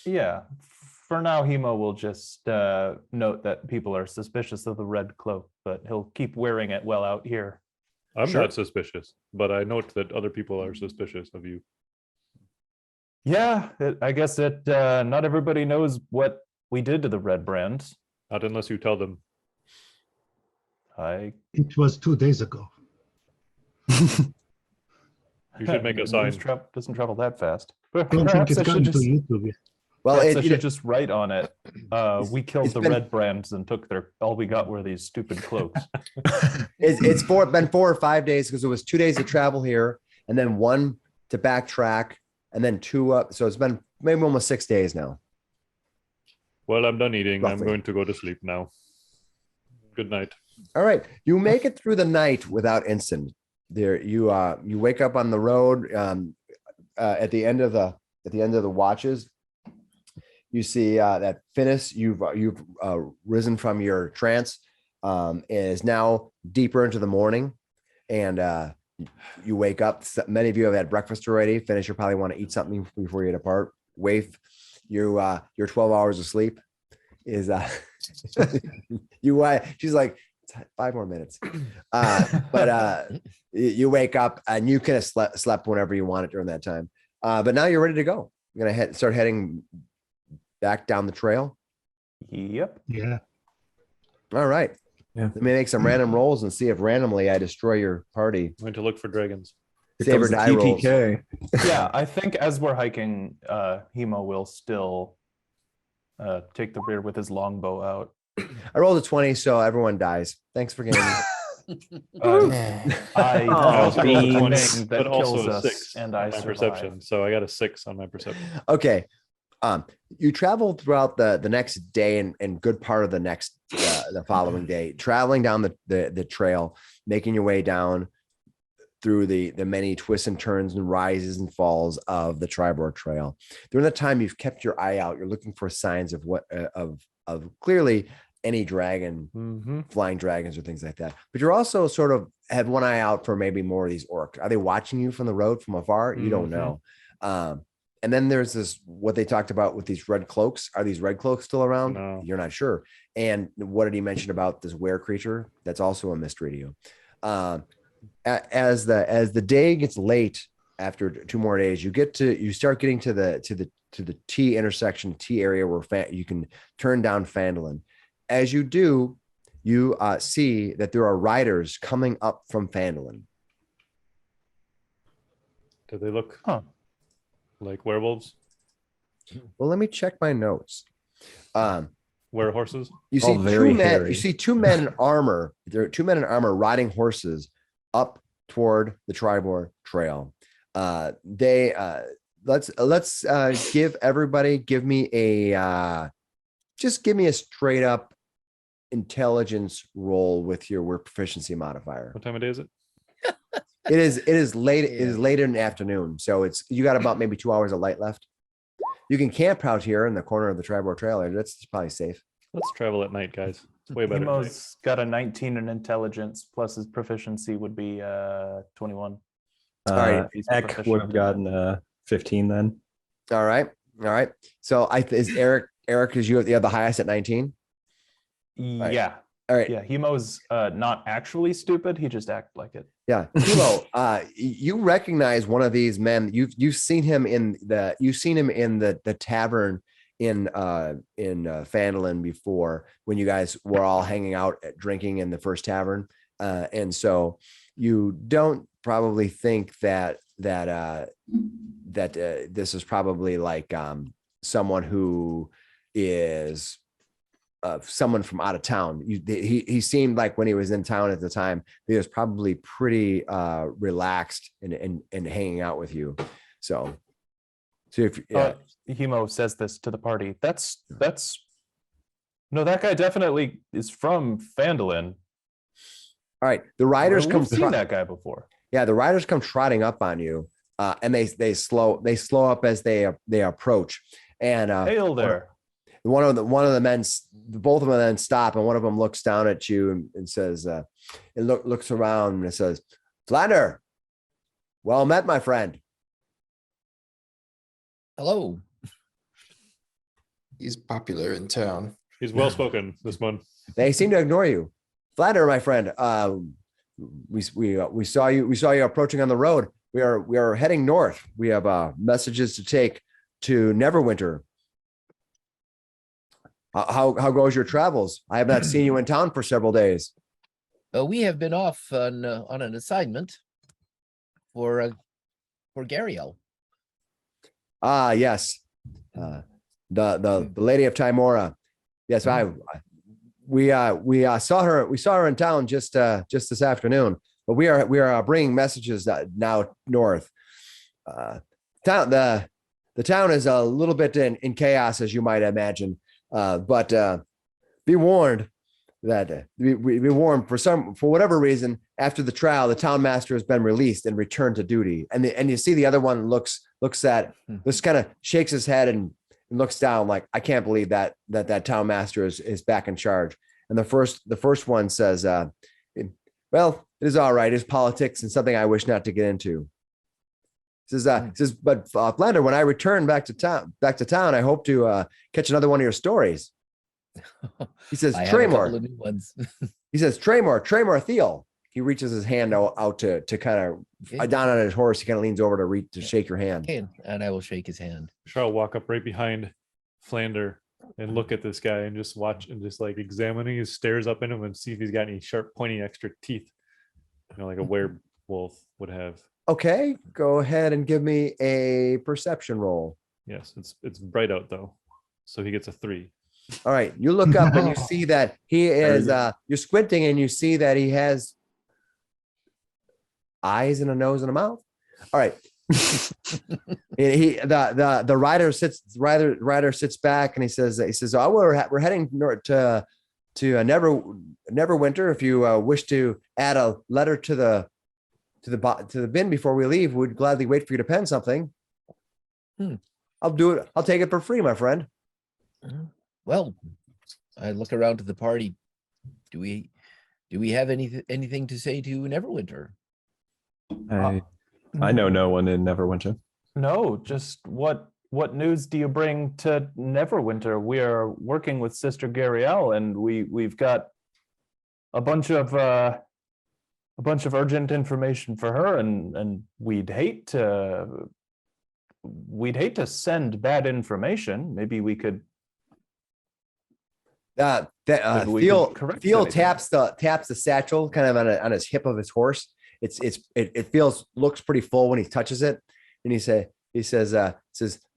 Yeah. For now, Hemo will just note that people are suspicious of the red cloak, but he'll keep wearing it well out here. I'm Sure. not suspicious, but I note that other people are suspicious of you. Yeah, I guess not everybody knows what we did to the red brand. Not unless you tell them. I It was 2 days ago. You should make a sign. Doesn't travel that fast. Don't think Perhaps it's I gotten should to just, YouTube yet. Well, perhaps I it, should just write on it. We killed it's the been- red brands and took all we got were these stupid cloaks. it's been 4 or 5 days because it was 2 days to travel here and then 1 to backtrack and then 2 up. So it's been maybe almost 6 days now. Well, I'm done eating. I'm Roughly. going to go to sleep now. Good night. All right. You make it through the night without incident. There you wake up on the road at the end of the watches. You see that Finnis, you've risen from your trance, is now deeper into the morning, and you wake up. Many of you have had breakfast already. Finnis, you probably want to eat something before you depart. Waif, your 12 hours of sleep is she's like 5 more minutes, but you wake up and you could have slept whenever you wanted during that time, but now you're ready to go. You're gonna start heading back down the trail. Yep. Yeah. All right. Yeah. Let me make some random rolls and see if randomly I destroy your party. I'm going to look for dragons. Here Saber comes the die rolls. TPK. Yeah, I think as we're hiking, Hemo will still take the rear with his longbow out. I rolled a 20, so everyone dies. Thanks for getting me. I Oh, also rolled a beans. 20, thing that but also kills a us, 6 and on I my survive. perception. So I got a 6 on my perception. Okay. You travel throughout the next day and good part of the next the following day, traveling down the trail, making your way down through the many twists and turns and rises and falls of the Triboar Trail. During the time you've kept your eye out, you're looking for signs of what of clearly any dragon, flying dragons or things like that. But you're also sort of have one eye out for maybe more of these orcs. Are they watching you from the road from afar? You don't know. And then there's this, what they talked about with these red cloaks. Are these red cloaks still around? No. You're not sure. And what did he mention about this were creature? That's also a mystery to you. As the day gets late, after 2 more days, you start getting to the T intersection, T area where you can turn down Phandalin. As you do, you see that there are riders coming up from Phandalin. Do they look like werewolves? Well, let me check my notes. Werehorses? You All see very two men. hairy. You see 2 men in armor. There are 2 men in armor riding horses up toward the Triboar Trail. Let's give everybody. Give me a straight up intelligence roll with your word proficiency modifier. What time of day is it? It is late. It is later in the afternoon, so you got about maybe 2 hours of light left. You can camp out here in the corner of the Triboar Trail. That's probably safe. Let's travel at night, guys. It's way better. at night. Hemo's got a 19 in intelligence, plus his proficiency would be 21. All right. He's Eck proficient would have in gotten 15 then. All right. So is Eric? Is you have the highest at 19? Right. Yeah. All right. Yeah. Hemo's not actually stupid. He just acts like it. Yeah, Hemo, you recognize one of these men. You've seen him in the tavern in Phandalin before, when you guys were all hanging out drinking in the first tavern, and so you don't probably think that this is probably like someone who is someone from out of town. He seemed like when he was in town at the time, he was probably pretty relaxed and hanging out with you. So if Hemo says this to the party. That's no, that guy definitely is from Phandalin. all right, the riders We've come. seen that guy before. Yeah, the riders come trotting up on you, and they slow up as they approach. And Hail there. one of the men, both of them then stop, and one of them looks down at you and says, and looks around and says, "Flander, well met, my friend." Hello. He's popular in town. He's well spoken, this one. They seem to ignore you. Flander, my friend, we saw you approaching on the road. We are heading north. We have messages to take to Neverwinter. How goes your travels? I have not seen you in town for several days. We have been off on an assignment for Gariel. Ah, yes. The Lady of Timora. Yes, we saw her in town just this afternoon. But we are bringing messages now north. The town is a little bit in chaos, as you might imagine. But be warned that for whatever reason, after the trial, the town master has been released and returned to duty. And you see the other one looks at this, kind of shakes his head and looks down like, I can't believe that town master is back in charge. And the first one says, well, it is all right. It's politics and something I wish not to get into. Says, but Flander, when I return back to town, I hope to catch another one of your stories. He says, I have a couple Tramor. of new ones. He says, Tramor Thiel. He reaches his hand out to kind of down on his horse. He kind of leans over to shake your hand. Okay, and I will shake his hand. Sure, I'll walk up right behind Flander and look at this guy and just watch and just like examining. He stares up at him and see if he's got any sharp, pointy extra teeth. Like a werewolf would have. Okay, go ahead and give me a perception roll. Yes, it's bright out though, so he gets a 3. All right, you look up and you No. see that he is. You're squinting and you see that he has eyes and a nose and a mouth. All right. The rider sits back and he says, oh, we're heading north to Neverwinter. If you wish to add a letter to the bin before we leave, we'd gladly wait for you to pen something. I'll do it. I'll take it for free, my friend. Well, I look around to the party. Do we have anything to say to Neverwinter? I know no one in Neverwinter. No, just what news do you bring to Neverwinter? We are working with Sister Gariel, and we've got a bunch of urgent information for her, and we'd hate to send bad information. Maybe we could. Theo taps the satchel kind of on his hip of his horse. It looks pretty full when he touches it, and he says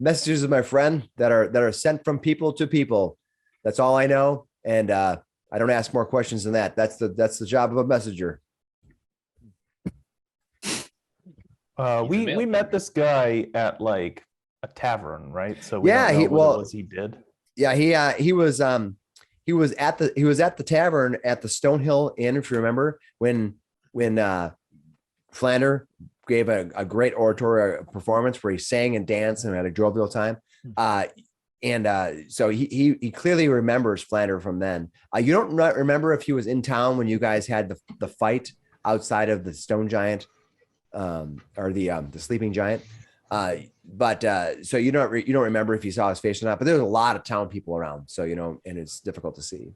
messages of my friend that are sent from people to people. That's all I know, and I don't ask more questions than that. That's the job of a messenger. We met this guy at like a tavern, right? So we Yeah, don't know he- what well- it was he did. Yeah, he was at the tavern at the Stonehill Inn, if you remember, when Flander gave a great oratory performance where he sang and danced and had a jovial time. So he clearly remembers Flander from then. You don't remember if he was in town when you guys had the fight outside of the stone giant, or the sleeping giant. So you don't remember if you saw his face or not, but there's a lot of town people around. So, and it's difficult to see.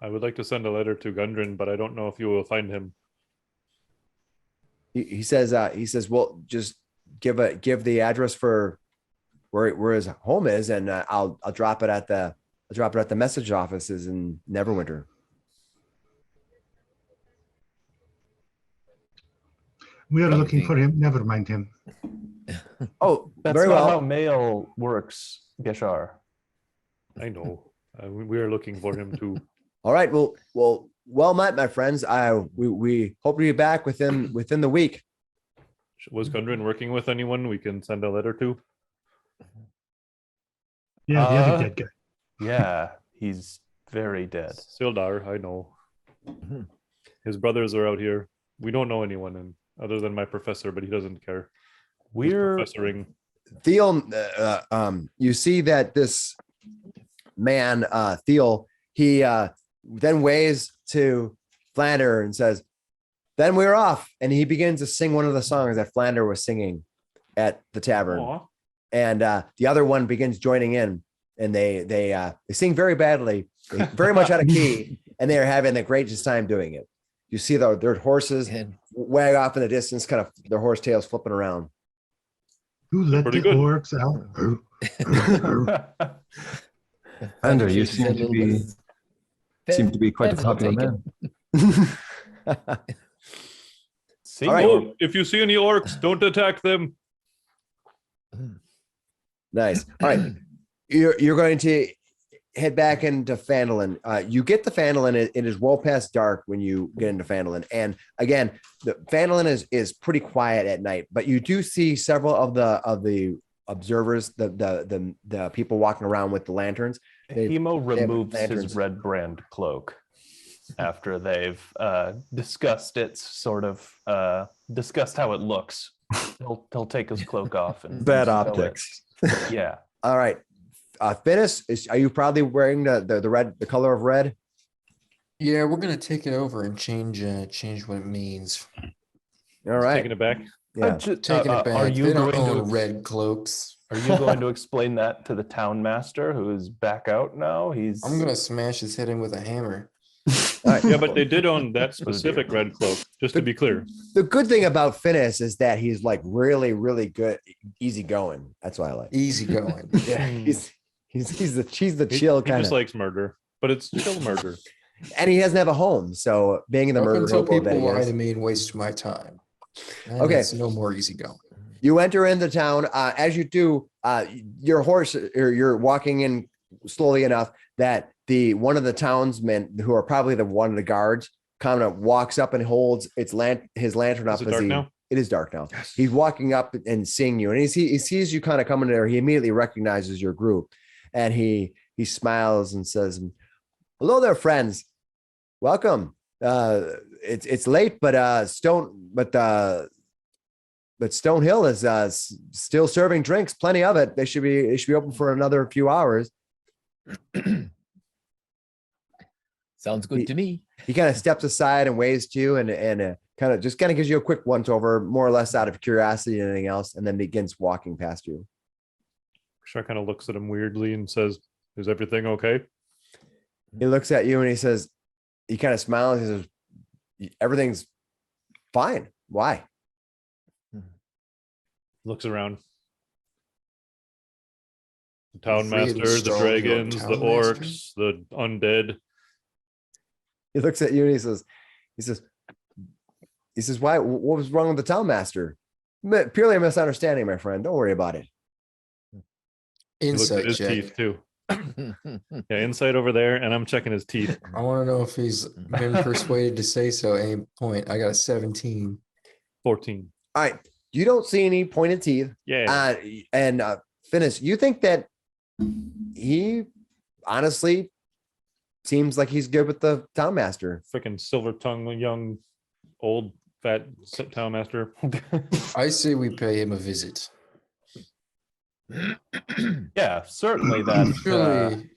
I would like to send a letter to Gundren, but I don't know if you will find him. He says, well, just give the address for where his home is, and I'll drop it at the message offices in Neverwinter. We are Okay. looking for him. Never mind him. Oh, That's very not how well. mail works, Geshar. I know. We are looking for him too. All right. Well met, my friends. We hope to be back within the week. Was Gundren working with anyone we can send a letter to? Yeah, the other dead guy. Yeah, he's very dead. Sildar, I know. His brothers are out here. We don't know anyone other than my professor, but he doesn't care. He's We're professoring. Theo, you see that this man, Theo, he then waves to Flander and says, "Then we're off." And he begins to sing one of the songs that Flander was singing at the tavern. Aw. And the other one begins joining in, and they sing very badly, very much out of key, and they are having the greatest time doing it. You see their horses And wag off in the distance, kind of their horse tails flipping around. Who let Pretty the good. orcs out? Flander, you shakes his head seem a little bit. to be quite the Fans will popular take man. see, All right. Oh, if you see any orcs, don't attack them. Nice. All right, you're going to head back into Phandalin. You get to Phandalin. It is well past dark when you get into Phandalin, and again, the Phandalin is pretty quiet at night. But you do see several of the observers, the people walking around with the lanterns. Hemo they have removes lanterns. his red brand cloak after they've discussed discussed how it looks. He'll take his cloak off and Bad show it. optics. Yeah. All right, Finnis, are you probably wearing the color of red? Yeah, we're gonna take it over and change what it means. All right. Taking it back. Yeah. Taking it back. Are you They don't going own to red cloaks. Are you going to explain that to the town master who is back out now? I'm gonna smash his head in with a hammer. All right. Yeah, but they did own that specific red cloak. Just to be clear. The good thing about Finnis is that he's like really, really good, easygoing. That's why I like. Easy going. Yeah, he's the He chill kind just of, likes murder, but it's chill murder. and he doesn't have a home. So being in the Up murder until hobo that people he lie is, to me and waste my time. And Okay. it's no more easy going. you enter into town. As you do, your horse, or you're walking in slowly enough that one of the townsmen, who are probably one of the guards, kind of walks up and holds his lantern up. Is it dark now? It is dark now. He's walking up and seeing you, and he sees you kind of coming there. He immediately recognizes your group, and he smiles and says, "Hello there, friends. Welcome. It's late, but Stone Hill is still serving drinks, plenty of it. They should be open for another few hours." Sounds good to me. He kind of steps aside and waves to you, and kind of gives you a quick once over, more or less out of curiosity and anything else, and then begins walking past you. Shar kind of looks at him weirdly and says, "Is everything okay?" He looks at you and he says, he kind of smiles. He says, "Everything's fine. Why?" Looks around. The town Free and master, the strong, your dragons, the town orcs, master? the undead. He looks at you and he says, "Why? What was wrong with the town master?" "Purely a misunderstanding, my friend. Don't worry about it." He looks at Insight his check. teeth too. Yeah, insight over there, and I'm checking his teeth. I want to know if he's been persuaded to say so at any point. I got a 17. 14. All right. You don't see any pointed teeth. Yeah. And Finnis, you think that he honestly seems like he's good with the town master. Freaking silver tongue, young, old, fat town master. I say we pay him a visit. Yeah, certainly that. Surely,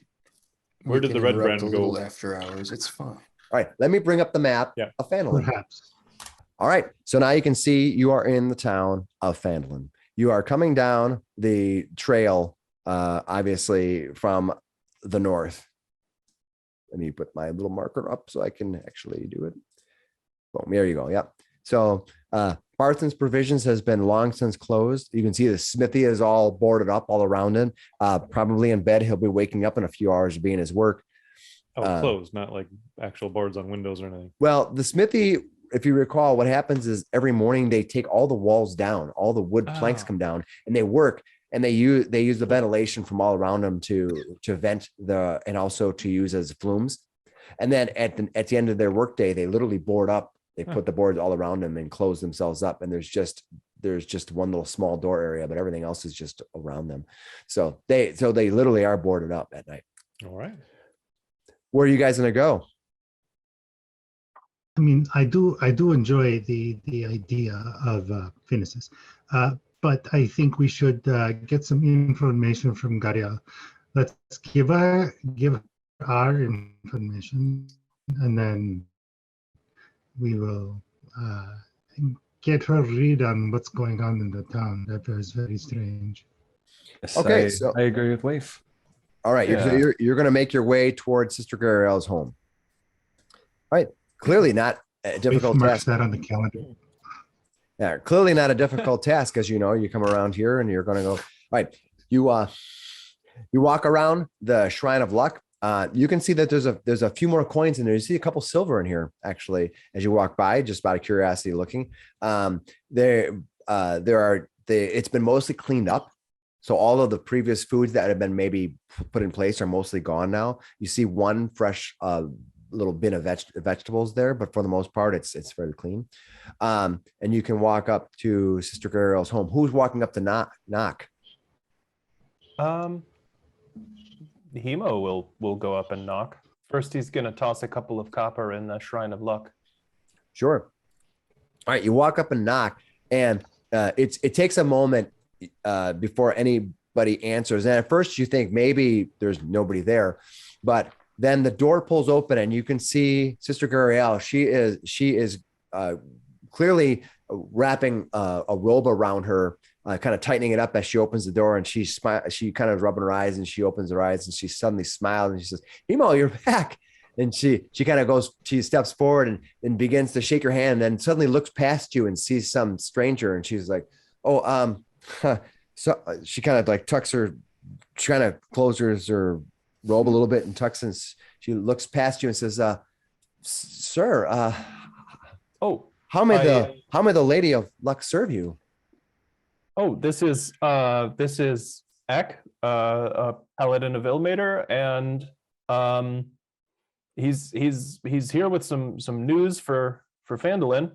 where did we the can red interrupt brand a little go? after hours. It's fine. All right. Let me bring up the map Yeah. of Phandalin. Perhaps. All right. So now you can see you are in the town of Phandalin. You are coming down the trail, obviously from the north. Let me put my little marker up so I can actually do it. Boom. There you go. Yep. So Barthen's Provisions has been long since closed. You can see the smithy is all boarded up all around him. Probably in bed. He'll be waking up in a few hours to be in his work. Oh, closed, not like actual boards on windows or anything. Well, the smithy, if you recall, what happens is every morning they take all the walls down, all the wood planks come down, and they work, and they use the ventilation from all around them to vent and also to use as flumes. And then at the end of their workday, they literally board up. They put the boards all around them and close themselves up. And there's just one little small door area, but everything else is just around them. So they literally are boarded up at night. All right. Where are you guys gonna go? I mean, I do enjoy the idea of Finnis's, but I think we should get some information from Garia. Let's give our information, and then we will get her read on what's going on in the town. That was very strange. Yes, Okay, I agree with Leif. All right, Yeah. you're going to make your way towards Sister Gariel's home. All right, clearly not a difficult Mark task. that on the calendar. Yeah, clearly not a difficult task, as you know. You come around here and you're going to go. All right, you walk around the Shrine of Luck. You can see that there's a few more coins in there. You see a couple silver in here actually as you walk by, just out of curiosity looking. It's been mostly cleaned up. So all of the previous foods that have been maybe put in place are mostly gone now. You see one fresh little bin of vegetables there, but for the most part, it's fairly clean. And you can walk up to Sister Gariel's home. Who's walking up to knock? Hemo will go up and knock. First, he's going to toss a couple of copper in the Shrine of Luck. Sure. All right, you walk up and knock, and it takes a moment before anybody answers. And at first, you think maybe there's nobody there, but then the door pulls open, and you can see Sister Gariel. She is clearly wrapping a robe around her, kind of tightening it up as she opens the door, and she kind of rubbing her eyes, and she opens her eyes, and she suddenly smiles, and she says, "Hemo, you're back. and she kind of goes, she steps forward and begins to shake your hand, and then suddenly looks past you and sees some stranger, and she's like, oh, so she kind of like tucks her, she kind of closes her robe a little bit and tucks, and she looks past you and says, sir, Oh, how may the Lady of Luck serve you? oh, this is Eck, a Paladin of Ilmater, and he's here with some news for Phandalin.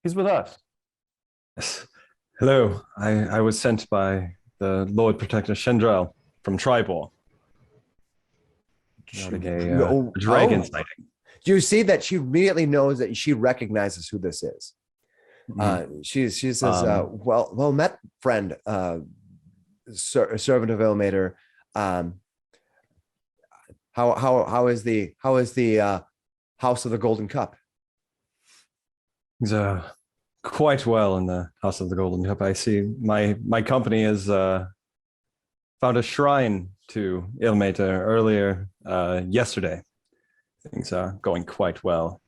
He's with us. Yes. Hello, I was sent by the Lord Protector Shendrel from Triboar. A dragon sighting. You see that she immediately knows that she recognizes who this is. She says, well met, friend, servant of Ilmater. How is the House of the Golden Cup? He's quite well in the House of the Golden Cup. I see my company has found a shrine to Ilmater earlier yesterday. Things are going quite well.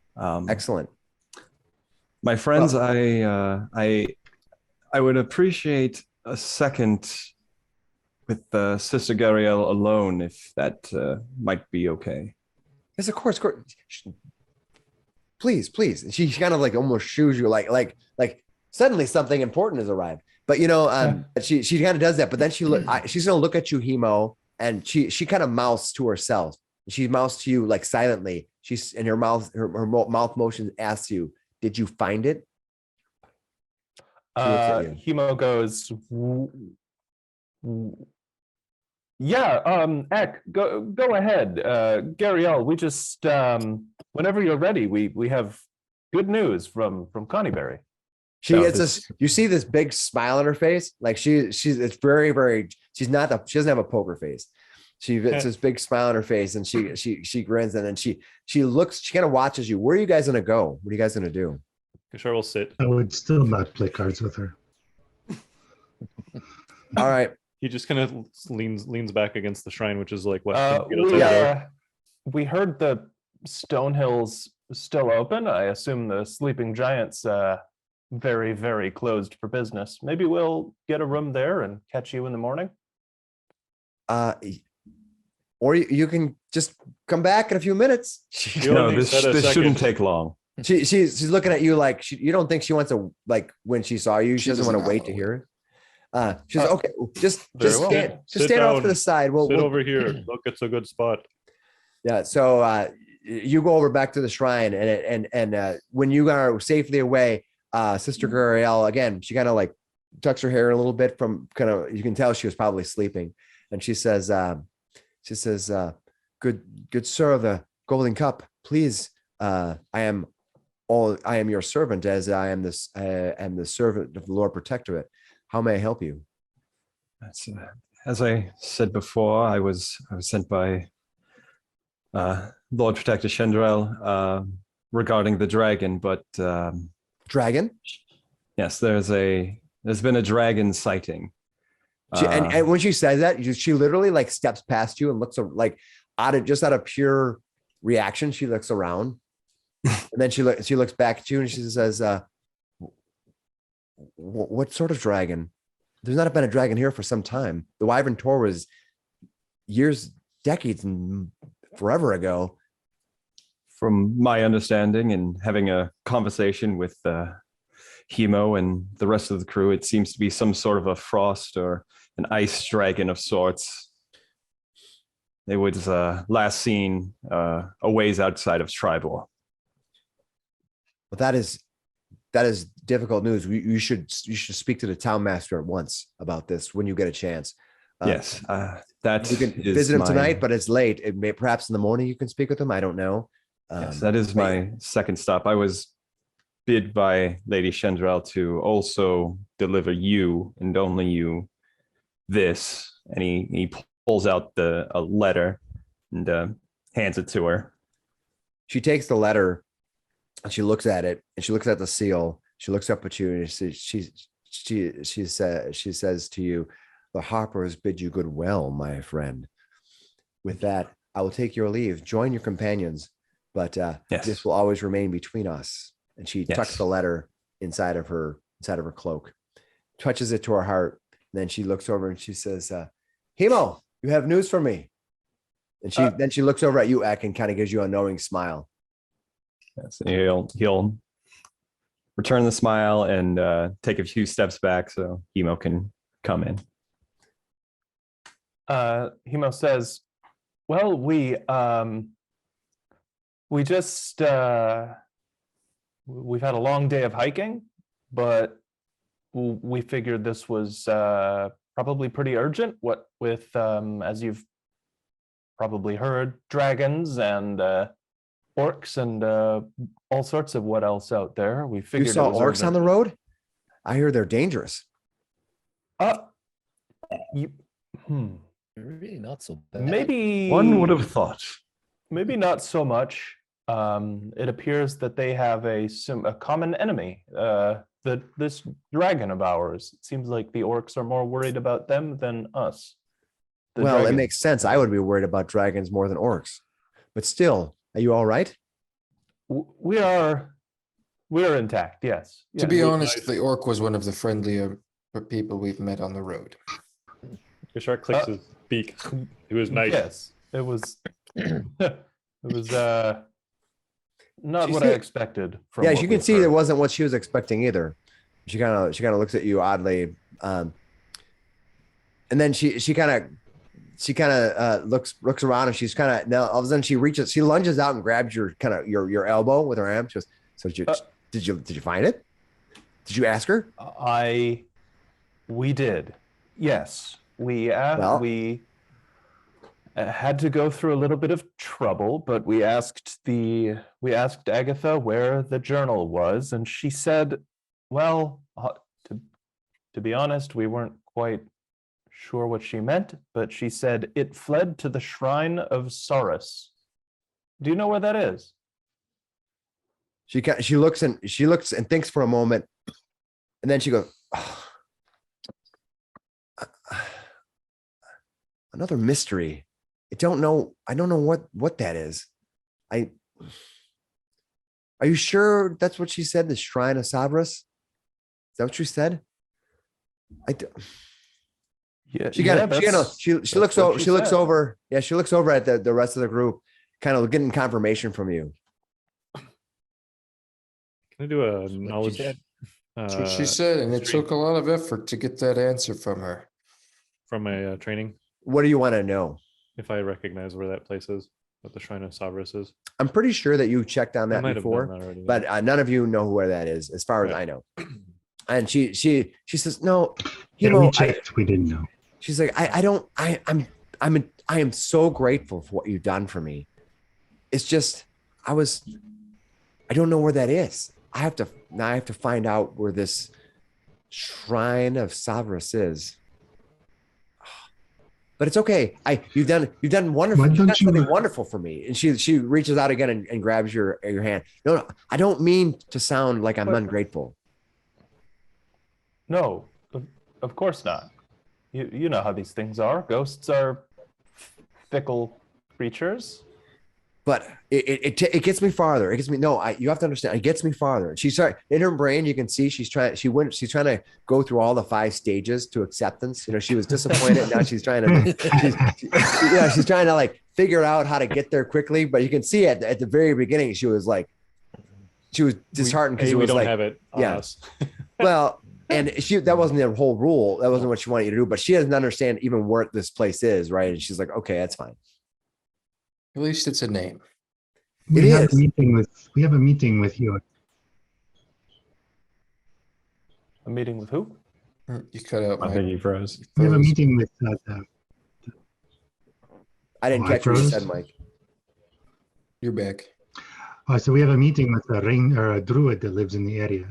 Excellent. My friends, well, I would appreciate a second with Sister Gariel alone, if that might be okay. Yes, of course. Please. She kind of like almost shoos you like suddenly something important has arrived. But she kind of does that. But then she's gonna look at you, Hemo, and she kind of mouths to herself. She mouths to you like silently. She's in her mouth. Her mouth motion asks you, "Did you find it?" Hemo goes, yeah, Eck, go ahead. Gariel, we just whenever you're ready, we have good news from Connieberry. You see this big smile on her face. Like it's very, very, she doesn't have a poker face. It's this big smile on her face, and she grins, and then she kind of watches you. Where are you guys gonna go? What are you guys gonna do? Kishore will sit. I would still not play cards with her. All right. He just kind of leans back against the shrine, which is like what? We heard the Stonehill's still open. I assume the Sleeping Giant's very, very closed for business. Maybe we'll get a room there and catch you in the morning. Or you can just come back in a few minutes. No, this shouldn't take long. She's looking at you like you don't think she wants to, like when she saw you, she doesn't want to wait to hear it. She's okay. Just stand off to the side. Sit over here. Look, it's a good spot. Yeah. So you go over back to the shrine, and when you are safely away, Sister Gariel again, she kind of like tucks her hair a little bit from you can tell she was probably sleeping, and she says, good sir of the Golden Cup, please, I am your servant, as I am the servant of the Lord Protectorate. How may I help you? That's, as I said before, I was sent by Lord Protector Shendrel regarding the dragon, but dragon? Yes, there's been a dragon sighting. And when she says that, she literally like steps past you and looks like out of pure reaction. She looks around, and then she looks back at you and she says, "What sort of dragon? There's not been a dragon here for some time. The Wyvern Tour was years, decades, and forever ago." From my understanding and having a conversation with Hemo and the rest of the crew, it seems to be some sort of a frost or an ice dragon of sorts. It was last seen a ways outside of Triboar. Well, that is difficult news. You should speak to the town master at once about this when you get a chance. Yes, that you can visit him tonight, but it's late. It may perhaps in the morning you can speak with him. I don't know. Yes, that is my second stop. I was bid by Lady Shendrel to also deliver you and only you this, and he pulls out a letter and hands it to her. She takes the letter and she looks at it, and she looks at the seal. She looks up at you, and she says to you, "The Harpers bid you good well, my friend. With that, I will take your leave. Join your companions, but Yes. this will always remain between us." And she tucks Yes. the letter inside of her cloak, touches it to her heart. And then she looks over and she says, "Hemo, you have news for me." And then she looks over at you, Ek, and kind of gives you a knowing smile. Yes. He'll return the smile and take a few steps back so Hemo can come in. Hemo says, "Well, we just we've had a long day of hiking, but we figured this was probably pretty urgent. What with as you've probably heard, dragons and orcs and all sorts of what else out there. We figured You saw it was orcs on the road? I hear they're dangerous. you, Really not so bad. maybe One would have thought. maybe not so much. It appears that they have a common enemy. This dragon of ours. It seems like the orcs are more worried about them than us. The Well, it dragon. makes sense. I would be worried about dragons more than orcs. But still, are you all right? We are intact. Yes. To be Yes. honest, the orc was one of the friendlier people we've met on the road. The shark clicks his beak. It was nice. Yes, it was. It was not She what I said- expected. From Yeah, what you can we've see heard. it wasn't what she was expecting either. She kind of looks at you oddly, and then she kind of looks around, and she's kind of now all of a sudden she lunges out and grabs your your elbow with her arm. She goes, "So did you find it? Did you ask her?" We did. Yes, we Well- we had to go through a little bit of trouble, but we asked Agatha where the journal was, and she said, "Well, to be honest, we weren't quite sure what she meant, but she said it fled to the shrine of Saurus. Do you know where that is?" She looks and thinks for a moment, and then she goes, "Oh, another mystery. I don't know what that is. Are you sure that's what she said? The shrine of Saurus? Is that what she said?" Yeah, She that's looks what she said. over. Yeah, she looks over at the rest of the group, kind of getting confirmation from you. Can I do a what she knowledge? said. That's what she said, and it history took a lot of effort to get that answer from her. from my training. What do you want to know? If I recognize where that place is, what the Shrine of Saurus is. I'm pretty sure that you checked on I that might have before, done that already. but none of you know where that is, as far as Right. I know. And she says, "No, Yeah, Hemo, we checked. We didn't know. she's like, I am so grateful for what you've done for me. It's just, I don't know where that is. I have to find out where this shrine of Saurus is. But it's okay. You've done wonderful. Why You've don't done you- something wonderful for me." And she reaches out again and grabs your hand. No, I don't mean to sound like I'm What? ungrateful. No, of course not. You know how these things are. Ghosts are fickle creatures. But it gets me farther. It gets me. No, you have to understand. It gets me farther. She's sorry. In her brain, you can see she's trying to go through all the 5 stages to acceptance. You know, she was disappointed. Now she's trying to, she's trying to like figure out how to get there quickly. But you can see at the very beginning, she was disheartened because it we was don't like, have it on yeah. us. well, and that wasn't the whole rule. That wasn't what she wanted you to do. But she doesn't understand even where this place is, right? And she's like, okay, that's fine. At least it's a name. We have is. a meeting with you. A meeting with who? You cut out I my. think he froze. We have a froze. meeting with I didn't I catch what you froze? said, Mike. You're back. so we have a meeting with a druid that lives in the area.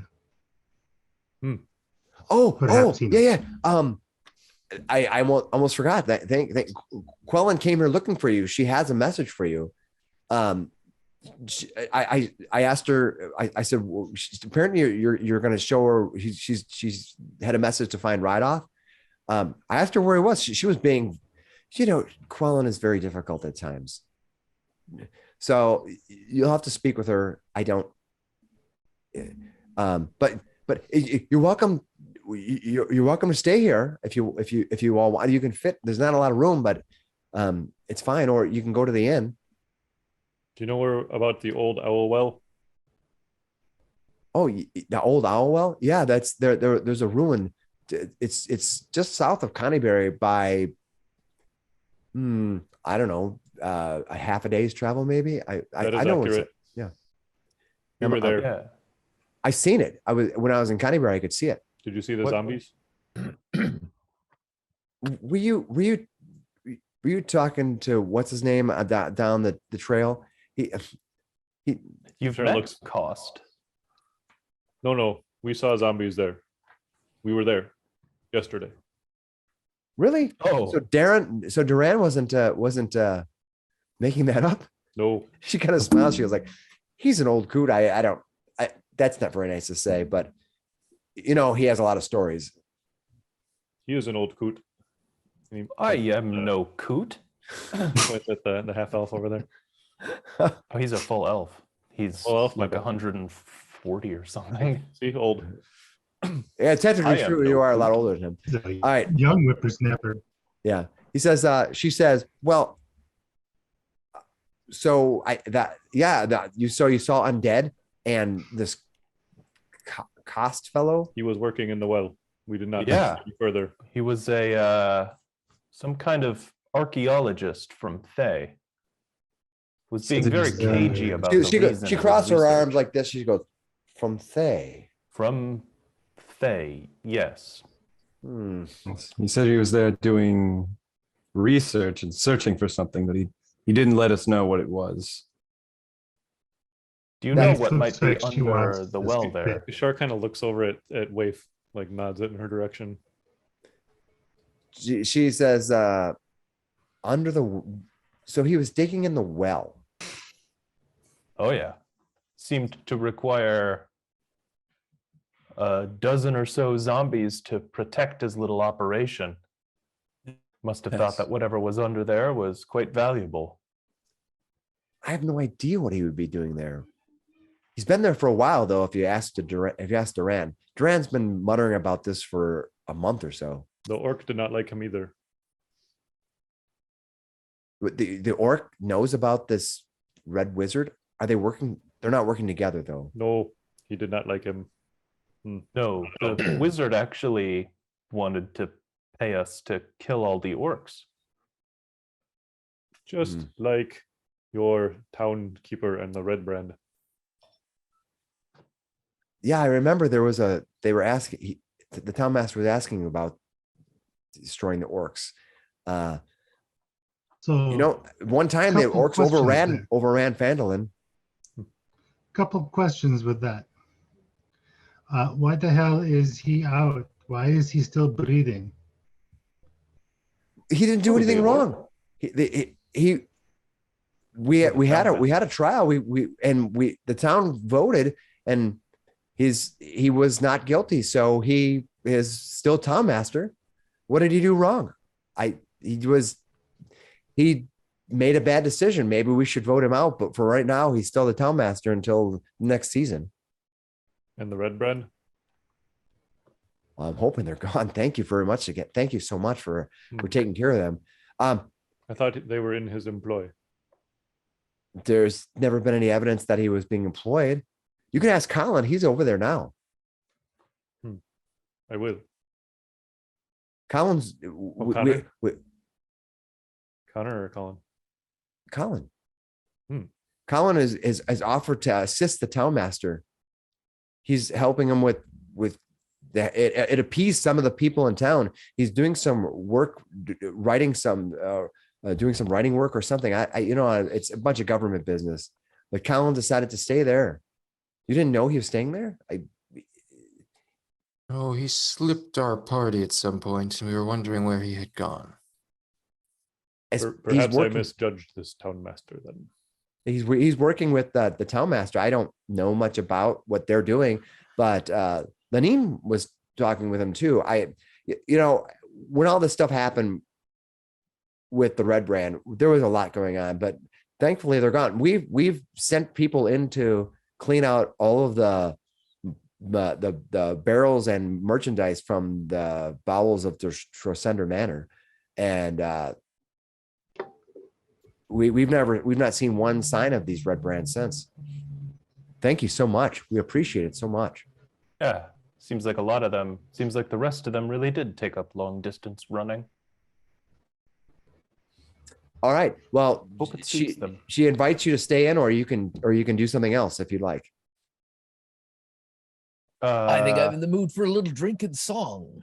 Perhaps he Yeah. I almost forgot that. Thank Quellen came here looking for you. She has a message for you. I asked her. I said, well, apparently you're going to show her. She's had a message to find Rydoff. I asked her where he was. She was being, Quellen is very difficult at times. So you'll have to speak with her. I don't. But you're welcome. You're welcome to stay here if you all want. You can fit. There's not a lot of room, but it's fine. Or you can go to the inn. Do you know where about the old owl well? Oh, the old owl well. Yeah, that's there. There's a ruin. It's just south of Connieberry by. I don't know. A half a day's travel, maybe. I know it's yeah. We were there. Yeah. I seen it. When I was in Connieberry, I could see it. Did you see the What- zombies? Were you talking to what's his name down the trail? You've Sure met looks- Cost. No. We saw zombies there. We were there yesterday. Really? Oh, So Duran wasn't making that up. No, She kind of smiled. She was like, "He's an old coot." I don't. That's not very nice to say, but he has a lot of stories. he is an old coot. And he I am no coot. points at the half elf over there. Oh, he's a full elf. He's Full elf, my like bad. 140 or something. See, old. Yeah, technically I am true. no You are a lot coot. older than him. He's a All right. young whippersnapper. Yeah. He says, she says, well, so you saw undead and this cost fellow. He was working in the well. We did not Yeah. any further. He was some kind of archaeologist from Thay. Was being very Seems, cagey about She, the she, reason she of his crossed her arms research. like this. She goes, from Thay. From Thay, yes. He said he was there doing research and searching for something that he didn't let us know what it was. Do you know That what looks might be like she wants under the this well to there? The shark kind of looks over at Waif, like nods it in her direction. She says, under the, so he was digging in the well. Oh yeah. Seemed to require a dozen or so zombies to protect his little operation. Must have thought Yes. that whatever was under there was quite valuable. I have no idea what he would be doing there. He's been there for a while, though. If you ask Duran, Duran's been muttering about this for a month or so. The orc did not like him either. But the orc knows about this red wizard. Are they working? They're not working together, though. No, he did not like him. No, the wizard actually wanted to pay us to kill all the orcs. Just like your town keeper and the red brand. Yeah, I remember they were asking, the town master was asking about destroying the orcs. So One time the Couple orcs questions overran Phandalin. couple of questions with that. Why the hell is he out? Why is he still breathing? He didn't do Oh, anything they wrong. We had a trial. The town voted, and he was not guilty. So he is still town master. What did he do wrong? He made a bad decision. Maybe we should vote him out. But for right now, he's still the town master until next season. And the red brand? I'm hoping they're gone. Thank you very much again. Thank you so much for taking care of them. I thought they were in his employ. There's never been any evidence that he was being employed. You can ask Colin. He's over there now. I will. Colin's Connor? Connor or Colin? Colin. Hmm. Colin is offered to assist the town master. He's helping him with that. It appeased some of the people in town. He's doing some work, doing some writing work or something. It's a bunch of government business. But Colin decided to stay there. You didn't know he was staying there? Oh, he slipped our party at some point, and we were wondering where he had gone. Perhaps I misjudged this town master then. He's working with the town master. I don't know much about what they're doing, but Lanim was talking with him too. When all this stuff happened with the red brand, there was a lot going on, but thankfully they're gone. We've sent people in to clean out all of the barrels and merchandise from the bowels of the Trosender Manor, and we've not seen one sign of these red brands since. Thank you so much. We appreciate it so much. Yeah, seems like a lot of them. Seems like the rest of them really did take up long distance running. All right. Well, Hope it suits them. she invites you to stay in, or you can do something else if you'd like. I think I'm in the mood for a little drink and song.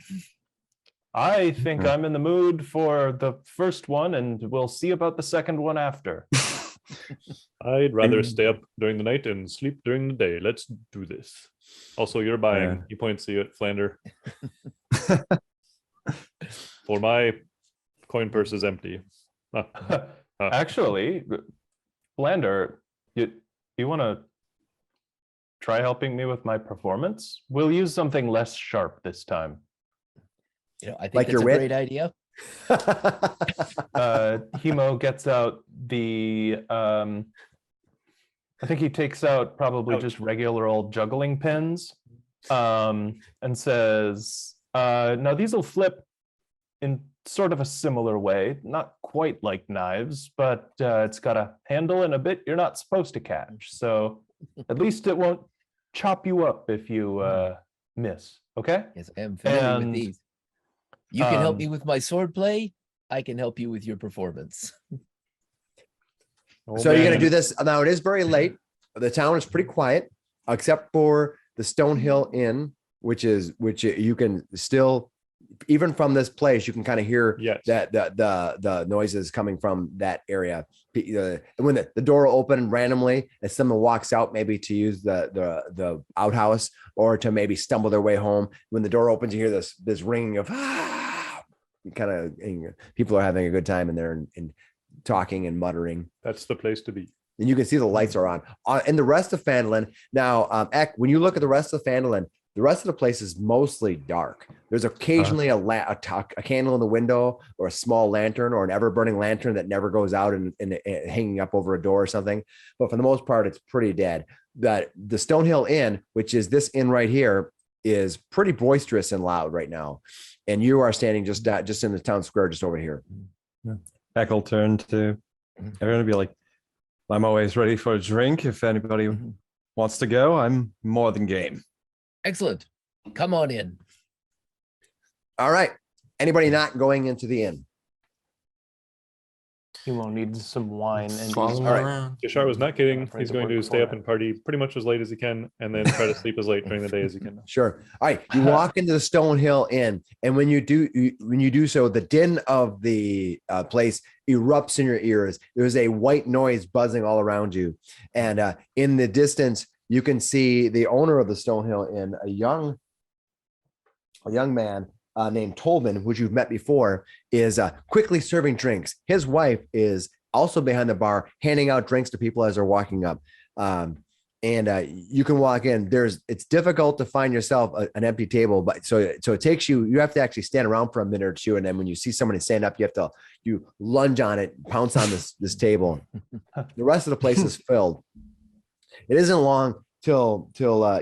I think I'm in the mood for the first one, and we'll see about the second one after. I'd rather stay up during the night and sleep during the day. Let's do this. Also, you're buying. He points to you at Flander. For my coin purse is empty. Actually, Flander, you want to try helping me with my performance? We'll use something less sharp this time. I think Like that's your a wit? great idea. Hemo gets out the I think he takes out probably just regular old juggling pins, and says, now these will flip in sort of a similar way, not quite like knives, but it's got a handle and a bit you're not supposed to catch, so at least it won't chop you up if you miss. Okay. Yes, I am familiar with And, these. You can help um, me with my sword play. I can help you with your performance. So you're gonna do this now. It is very late. The town is pretty quiet, except for the Stonehill Inn, which you can still, even from this place, you can kind of hear that the noises coming from that area. And when the door will open randomly, as someone walks out, maybe to use the outhouse or to maybe stumble their way home. When the door opens, you hear this ringing of kind of people are having a good time in there and talking and muttering. That's the place to be. And you can see the lights are on. In the rest of Phandalin, now, Eck, when you look at the rest of Phandalin, the rest of the place is mostly dark. There's occasionally a candle in the window or a small lantern or an ever-burning lantern that never goes out and hanging up over a door or something. But for the most part, it's pretty dead. That the Stonehill Inn, which is this inn right here, is pretty boisterous and loud right now. And you are standing just in the town square, just over here. Eck will turn to everyone and be like, I'm always ready for a drink. If anybody wants to go, I'm more than game. Excellent. Come on in. All right. Anybody not going into the inn? Hemo needs some wine and Following All right. around. Yashar was not kidding. Afraid He's to going work to stay up beforehand. and party pretty much as late as he can, and then try to sleep as late during the day as he can. Sure. All right. You walk into the Stonehill Inn, and when you do so, the din of the place erupts in your ears. There's a white noise buzzing all around you, and in the distance, you can see the owner of the Stonehill Inn, a young man named Tolman, which you've met before, is quickly serving drinks. His wife is also behind the bar, handing out drinks to people as they're walking up. You can walk in. It's difficult to find yourself an empty table, but so it takes you have to actually stand around for a minute or two, and then when you see somebody stand up, you lunge on it, pounce on this table. The rest of the place is filled. It isn't long till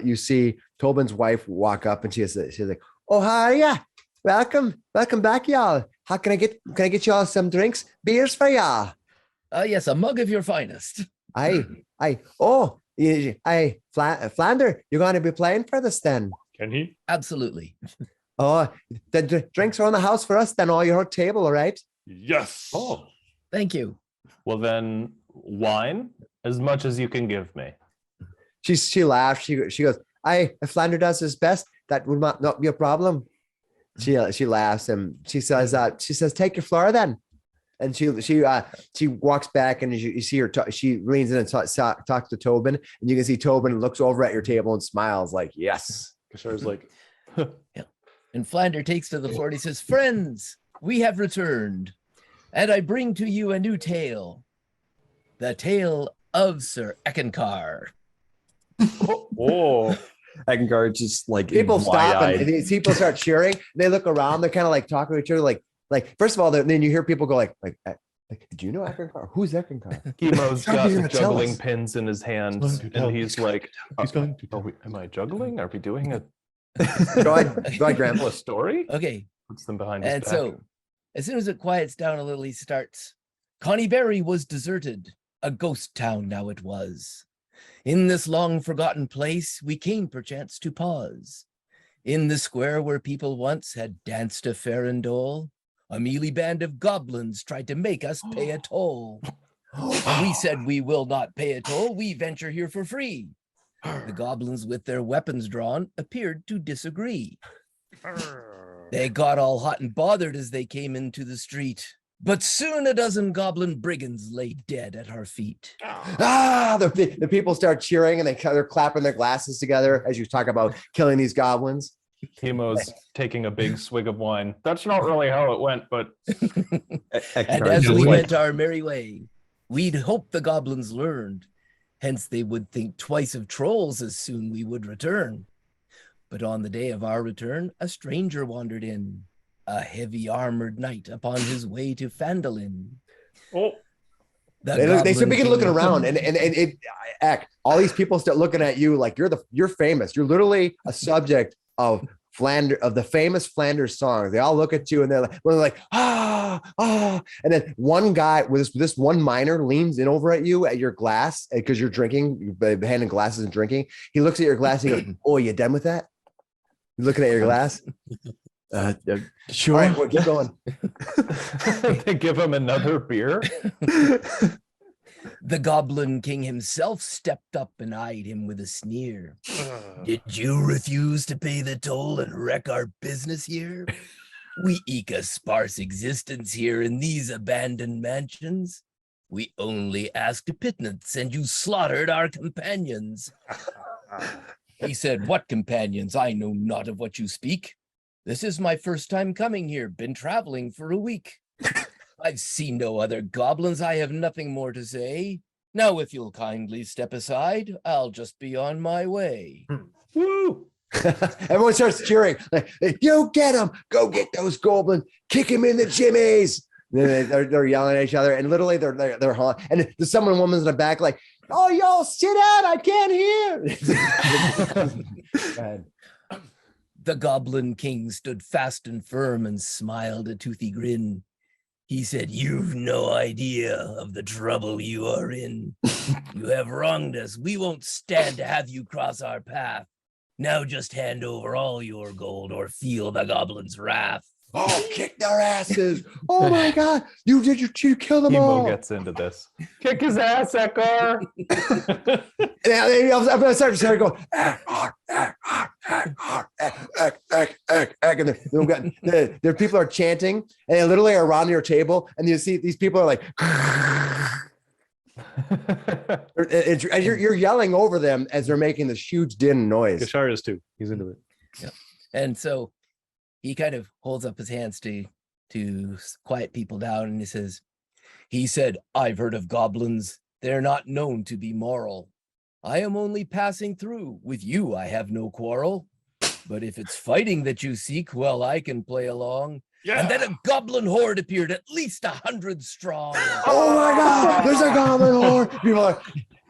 you see Tobin's wife walk up, and she's like, "Oh, hi, yeah, welcome back, y'all. How can I get y'all some drinks, beers for y'all?" Yes, a mug of your finest. Flander, you're going to be playing for this then? Can he? Absolutely. Oh, the drinks are on the house for us then, all your table, all right? Yes. Oh, Thank you. well then, wine as much as you can give me. She laughs. She goes, if Flander does his best, that would not be a problem. She laughs and she says, take your floor then. And she walks back, and you see her. She leans in and talks to Tobin, and you can see Tobin looks over at your table and smiles like, yes. Yashar's like, And Flander takes to the floor and he says, "Friends, we have returned, and I bring to you a new tale. The tale of Sir Eckankar." oh, Eckankar just like People stop wide-eyed. and people start cheering. They look around. They're kind of like talking to each other, like first of all, then you hear people go like Like, do you know Eckankar? Who's Eckankar? Hemo's Tell me got you're the gonna tell juggling us. pins in his hand, going to tell and me. he's like, He's going to tell am I juggling? Are we doing a Go ahead, Graham. a story? Okay. Puts them behind his And back. so, as soon as it quiets down a little, he starts. Connie Berry was deserted, a ghost town now it was. In this long forgotten place, we came perchance to pause. In the square where people once had danced a farandole, a mealy band of goblins tried to make us pay a toll. We said we will not pay a toll, we venture here for free. The goblins with their weapons drawn appeared to disagree. They got all hot and bothered as they came into the street, but soon a dozen goblin brigands lay dead at our feet. The people start cheering and they're clapping their glasses together as you talk about killing these goblins. Hemo's taking a big swig of wine. That's not really how it went, but And as we went our merry way, we'd hope the goblins learned. Hence they would think twice of trolls as soon we would return. But on the day of our return, a stranger wandered in, a heavy armored knight upon his way to Phandalin. Oh, They start begin looking around, and it, Eck, all these people start looking at you like you're famous. You're literally a subject of the famous Flanders song. They all look at you and they're like, and then one guy with this one miner leans in over at you at your glass because you're drinking, handing glasses and drinking. He looks at your glass and he goes, "Oh, you done with that?" You're looking at your glass. Sure. All right, well, keep going. they give him another beer. The Goblin King himself stepped up and eyed him with a sneer. Did you refuse to pay the toll and wreck our business here? We eke a sparse existence here in these abandoned mansions. We only asked a pittance and you slaughtered our companions. He said, "What companions? I know not of what you speak. This is my first time coming here, been traveling for a week. I've seen no other goblins, I have nothing more to say. Now, if you'll kindly step aside, I'll just be on my way." Woo! Everyone starts cheering. Like, "You get him! Go get those goblins! Kick him in the jimmies!" And then they're yelling at each other, and literally they're hauling. And there's someone, woman's in the back, like, "Oh, y'all sit down! I can't hear." Go ahead. The Goblin King stood fast and firm and smiled a toothy grin. He said, "You've no idea of the trouble you are in. You have wronged us. We won't stand to have you cross our path. Now just hand over all your gold or feel the goblin's wrath." Oh, kick their asses! Oh my God! You kill them all! Hemo gets into this. Kick his ass, Eckankar! And I'm gonna start to go, and their people are chanting, and they literally are around your table, and you see these people are like, and you're yelling over them as they're making this huge din noise. Kashar is too. He's into it. Yeah. And so he kind of holds up his hands to quiet people down, and he said, "I've heard of goblins. They're not known to be moral. I am only passing through. With you, I have no quarrel. But if it's fighting that you seek, well, I can play along." Yeah. And then a goblin horde appeared, at least 100 strong. Oh my God! There's a goblin horde. People are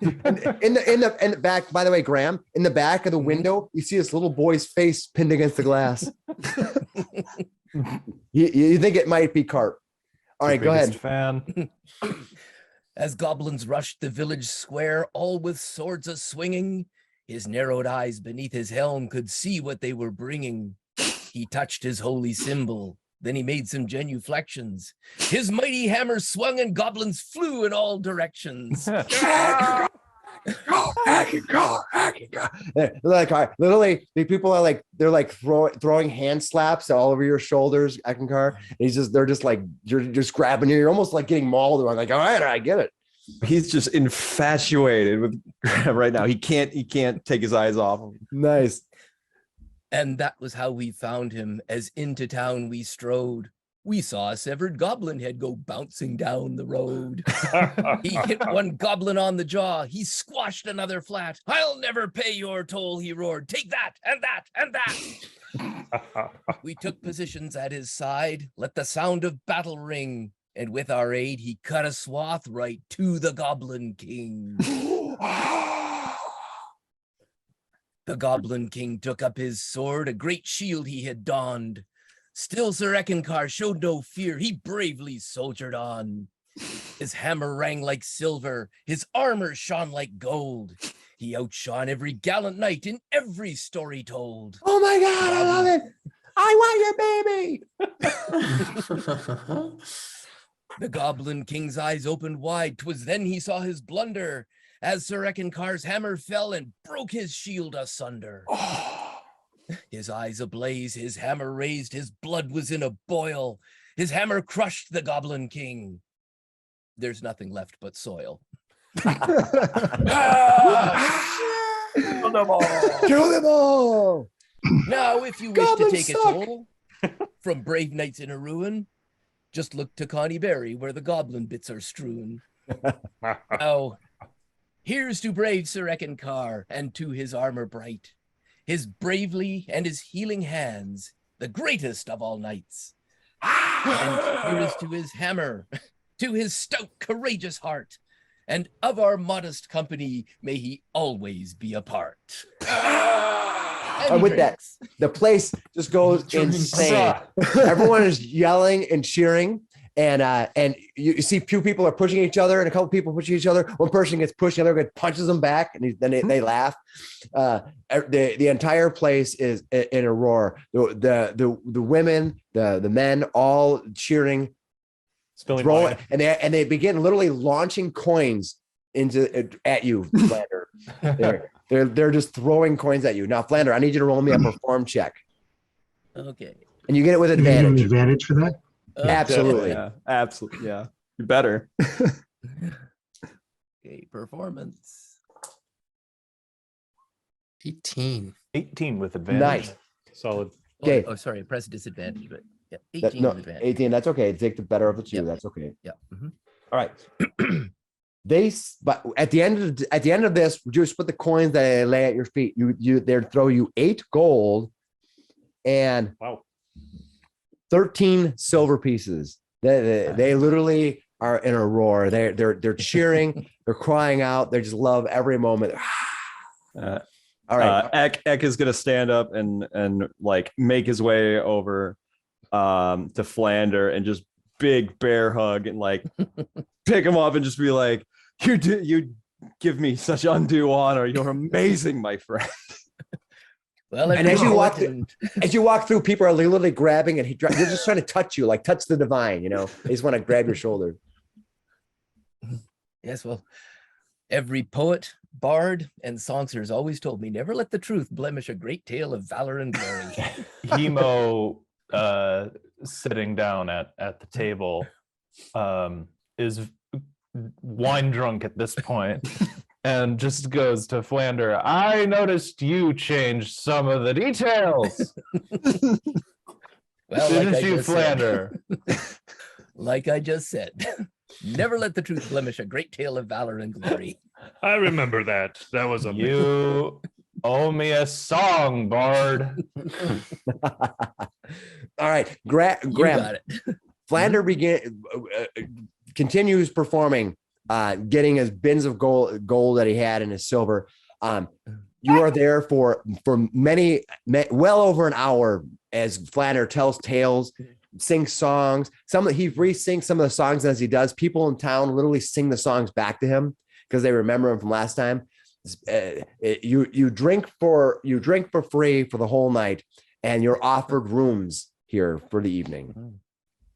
in the back. By the way, Graham, in the back of the window, you see this little boy's face pinned against the glass. you think it might be Carp? All right, go ahead. Fan. As goblins rushed the village square, all with swords a-swinging, his narrowed eyes beneath his helm could see what they were bringing. He touched his holy symbol, then he made some genuflections. His mighty hammer swung and goblins flew in all directions. Like, literally, the people are like, they're like throwing hand slaps all over your shoulders, Eckankar. They're just like, you're just grabbing you. You're almost like getting mauled. I'm like, all right, I get it. He's just infatuated with Graham right now. He can't take his eyes off him. Nice. And that was how we found him. As into town we strode, we saw a severed goblin head go bouncing down the road. He hit one goblin on the jaw. He squashed another flat. "I'll never pay your toll," he roared. "Take that and that and that." We took positions at his side, let the sound of battle ring, and with our aid, he cut a swath right to the Goblin King. The Goblin King took up his sword, a great shield he had donned. Still Sir Eckankar showed no fear, he bravely soldiered on. His hammer rang like silver, his armor shone like gold. He outshone every gallant knight in every story told. Oh my God, I love it. I want your baby. The Goblin King's eyes opened wide, 'twas then he saw his blunder, as Sir Eckankar's hammer fell and broke his shield asunder. His eyes ablaze, his hammer raised, his blood was in a boil. His hammer crushed the Goblin King. There's nothing left but soil. Kill them all. Kill them all. Now, if you wish Goblins to take suck. a toll from brave knights in a ruin, just look to Connie Berry where the goblin bits are strewn. Now, here's to brave Sir Eckankar and to his armor bright, his bravely and his healing hands, the greatest of all knights. And here is to his hammer, to his stout, courageous heart, and of our modest company may he always be a part. And with that, the place just goes insane. Everyone is yelling and cheering, and you see few people are pushing each other, and a couple people pushing each other. One person gets pushed, the other guy punches them back, and then they laugh. The entire place is in a roar. The women, the men, all cheering, throwing, and they begin literally launching coins at you, Flander. They're just throwing coins at you. Now, Flander, I need you to roll me a perform check. Okay. And you get it with You get an advantage. advantage for that? Absolutely. Yeah, absolutely. Yeah. You better. Okay, performance. 18. 18 with advantage. Nice. Solid. Okay. Oh, sorry, I pressed disadvantage, but yeah, 18 That- no, with advantage. 18, that's okay. Take the better of the two. Yep. That's okay. Yeah. Mhm. All right. But at the end of this, you split the coins that they lay at your feet. They throw you 8 gold and Wow. 13 silver pieces. They literally are in a roar. They're cheering, they're crying out, they just love every moment. All right. Ek is gonna stand up and like make his way over to Flander and just big bear hug and like pick him up and just be like, you give me such undue honor. You're amazing, my friend. Well, And as you walk everyone- through, people are literally grabbing and they're just trying to touch you, like touch the divine, They just want to grab your shoulder. Yes, well, every poet, bard, and songster has always told me never let the truth blemish a great tale of valor and glory. Hemo sitting down at the table is wine drunk at this point and just goes to Flander. I noticed you changed some of the details. Well, Didn't I you, just said- Flander? like I just said, never let the truth blemish a great tale of valor and glory. I remember that. That was a You owe me a song, Bard. All right. You Graham, got it. Flander continues performing, getting his bins of gold that he had in his silver. You are there for well over an hour as Flander tells tales, sings songs. He re-sings some of the songs as he does. People in town literally sing the songs back to him because they remember him from last time. You drink for free for the whole night, and you're offered rooms here for the evening.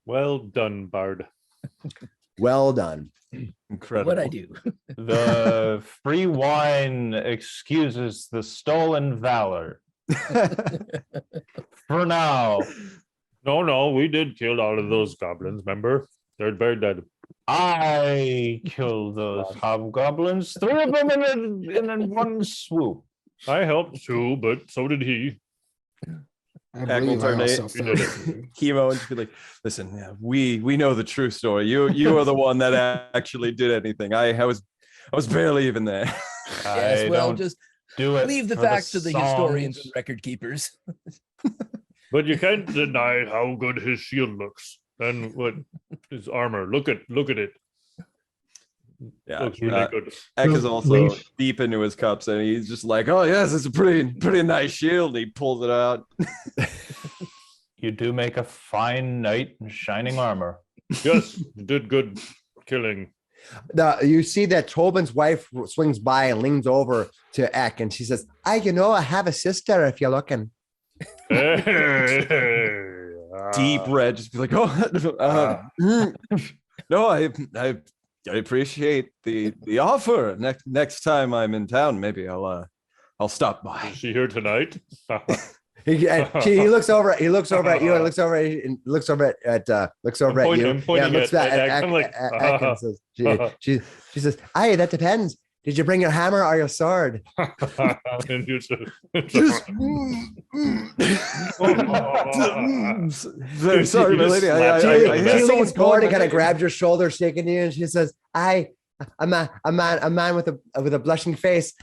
well done, Bard. Well done. Incredible. What I do? The free wine excuses the stolen valor. For now, No, we did kill all of those goblins, remember? They're very dead. I killed those hobgoblins, 3 of them in one swoop. I helped too, but so did he. I believe I alternate. also You did felt it. you. Hemo and just be like, listen, yeah, we know the true story. You are the one that actually did anything. I was barely even there. Yes, I well, don't just do it. leave the for facts to the historians and songs. record keepers. But you can't deny how good his shield looks. And what is armor? Look at it. Yeah, Looks really good. Eck is Well, also Leaf- deep into his cups, and he's just like, "Oh yes, it's a pretty nice shield." He pulls it out. You do make a fine knight in shining armor. Yes, you did good killing. You see that Tobin's wife swings by and leans over to Eck, and she says, I have a sister if you're looking. Deep red, just be like, "Oh, no, I appreciate the offer. Next time I'm in town, maybe I'll stop by." Is she here tonight? He looks over at you, and looks over at you. I'm pointing looks at Eck. Eck, I'm like, Eck and says, she says, "Aye, that depends. Did you bring your hammer or your sword?" And you said- Very sorry, my just lady. slapped She, Eck I in the she back. leans forward and kind of grabs your shoulder, shaking you, and she says, "I, a man with a blushing face.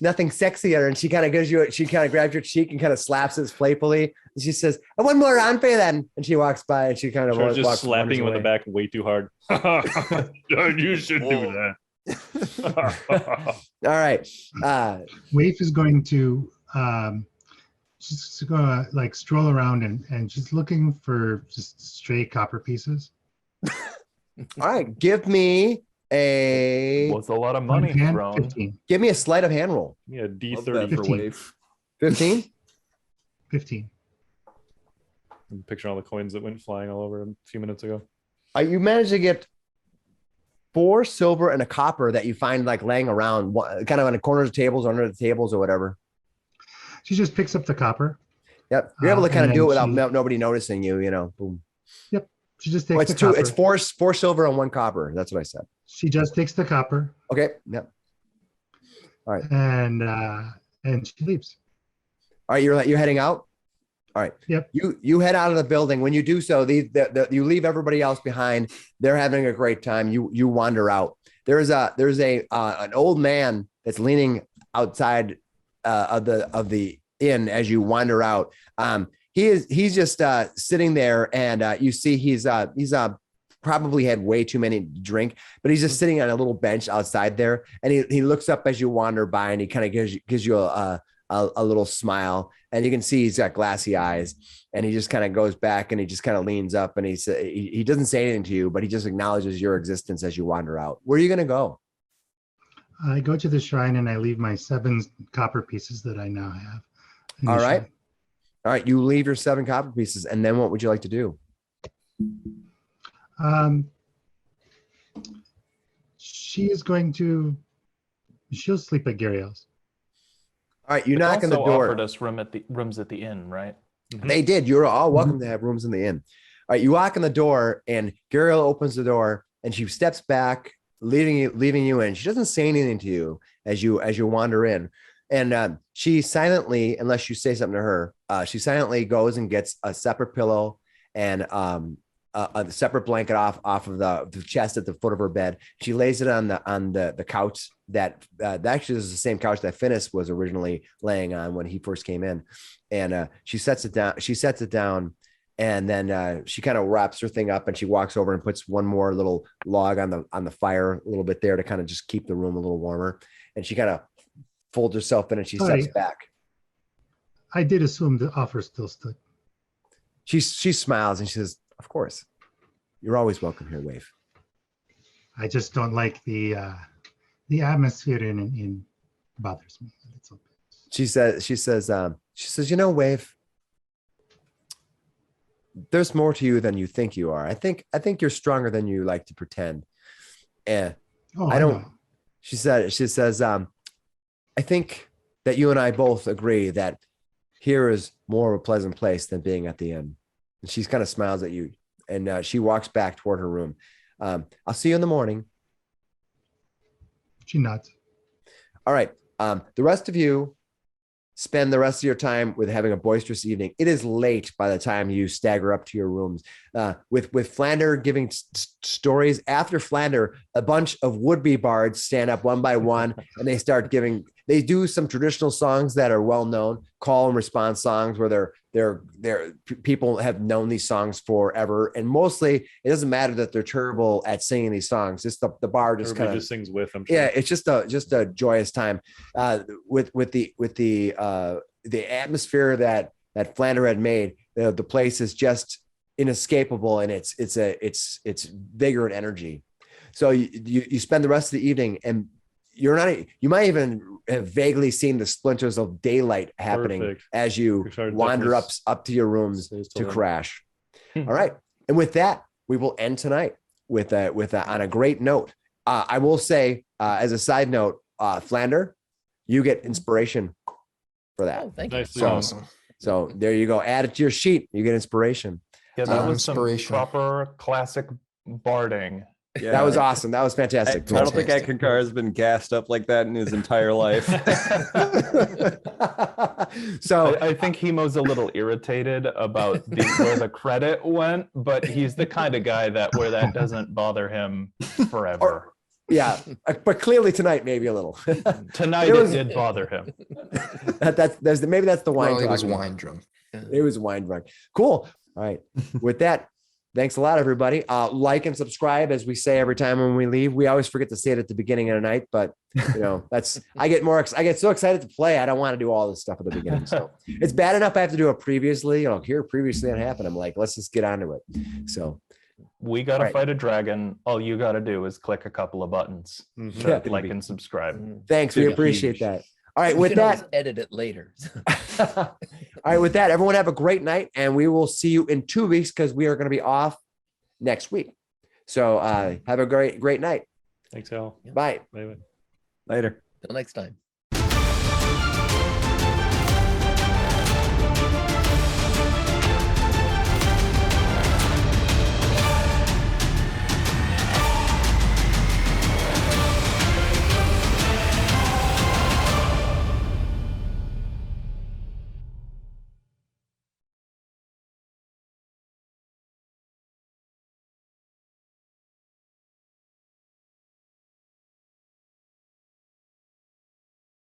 Nothing sexier." And she kind of grabs your cheek and kind of slaps it playfully. And she says, "One more round for you then." And she walks by and she kind of Sure, walks just slapping him in the away. back way too hard. You should do that. All right. Waif is going to she's gonna like stroll around and she's looking for just stray copper pieces. All right. Give me a Was a lot of money Hand, thrown. 15. give me a sleight of hand roll. Yeah, Love that D30. for 15. Wave. 15. 15. I'm picturing all the coins that went flying all over a few minutes ago. You managed to get 4 silver and a copper that you find like laying around, kind of on the corners of tables, under the tables, or whatever. She just picks up the copper. Yep, you're able to And kind of do it then without nobody noticing you. You know, boom. She just Oh, takes it's the two. copper. It's four silver and 1 copper. That's what I said. She just takes the copper Okay. Yep. and she leaves. All right. You're heading out. All right. Yep. You head out of the building. When you do so, you leave everybody else behind. They're having a great time. You wander out. There's an old man that's leaning outside of the inn as you wander out. He's just sitting there, and you see he's probably had way too many to drink, but he's just sitting on a little bench outside there, and he looks up as you wander by, and he kind of gives you a little smile, and you can see he's got glassy eyes, and he just kind of goes back and he just kind of leans up, and he doesn't say anything to you, but he just acknowledges your existence as you wander out. Where are you going to go? I go to the shrine and I leave my 7 copper pieces that I now have. in the All right. shrine. All right. You leave your 7 copper pieces, and then what would you like to do? She'll sleep at Gariel's. All right. You It's knock on the also door. offered us rooms at the inn, right? They did. You're all welcome to have rooms in the inn. All right, you walk in the door, and Gariel opens the door, and she steps back, leaving you in. She doesn't say anything to you as you wander in, and she silently, unless you say something to her, she silently goes and gets a separate pillow and a separate blanket off of the chest at the foot of her bed. She lays it on the couch that actually is the same couch that Finnis was originally laying on when he first came in. And she sets it down, and then she kind of wraps her thing up, and she walks over and puts one more little log on the fire a little bit there to kind of just keep the room a little warmer. And she kind of folds herself in, and she steps back. I did assume the offer still stood. She smiles and she says, "Of course, you're always welcome here, Wave." I just don't like the atmosphere in bothers me a little bit. She says, you know, Wave, there's more to you than you think you are. I think you're stronger than you like to pretend. And Oh, I don't. know. She says, I think that you and I both agree that here is more of a pleasant place than being at the inn. And she kind of smiles at you, and she walks back toward her room. I'll see you in the morning. She nods. All right. The rest of you spend the rest of your time with having a boisterous evening. It is late by the time you stagger up to your rooms. With Flander giving stories. After Flander, a bunch of would-be bards stand up one by one, and they start giving they do some traditional songs that are well known, call and response songs where people have known these songs forever, and mostly it doesn't matter that they're terrible at singing these songs. Just the bar just Everybody kind of just sings with. I'm sure. yeah, it's just a joyous time. With the atmosphere that Flander had made, the place is just inescapable, and it's vigor and energy. So you spend the rest of the evening, and you might even have vaguely seen the splinters of daylight happening Perfect. as you Richard wander definitely up to your rooms stays to till then. crash. All right, and with that, we will end tonight with on a great note. I will say, as a side note, Flander, you get inspiration for that. Oh, thank you. Nicely So- done. Awesome. So there you go. Add it to your sheet. You get inspiration. Yeah, that was some Inspiration. proper classic barding. Yeah. That was awesome. That was I fantastic. don't think Fantastic. Eckankar has been gassed up like that in his entire life. So I think Hemo's a little irritated about where the credit went, but he's the kind of guy that where that doesn't bother him forever. yeah, but clearly tonight maybe a little. Tonight it it was- did bother him. Maybe that's the wine. Well, he was talking. wine drunk. It was wine drunk. Cool. All right. With that, thanks a lot, everybody. Like and subscribe, as we say every time when we leave. We always forget to say it at the beginning of the night, but I get so excited to play. I don't want to do all this stuff at the beginning. So it's bad enough I have to do it previously. Here previously it happened. I'm like, let's just get onto it. So We got to Right. fight a dragon. All you got to do is click a couple of buttons. Mhm. Yeah. To like and subscribe. thanks. We Big appreciate huge. that. All right. We With can always that, edit it later. all right. With that, everyone have a great night, and we will see you in 2 weeks because we are going to be off next week. So have a great night. Thanks, Al. Bye. Bye. Later. Till next time.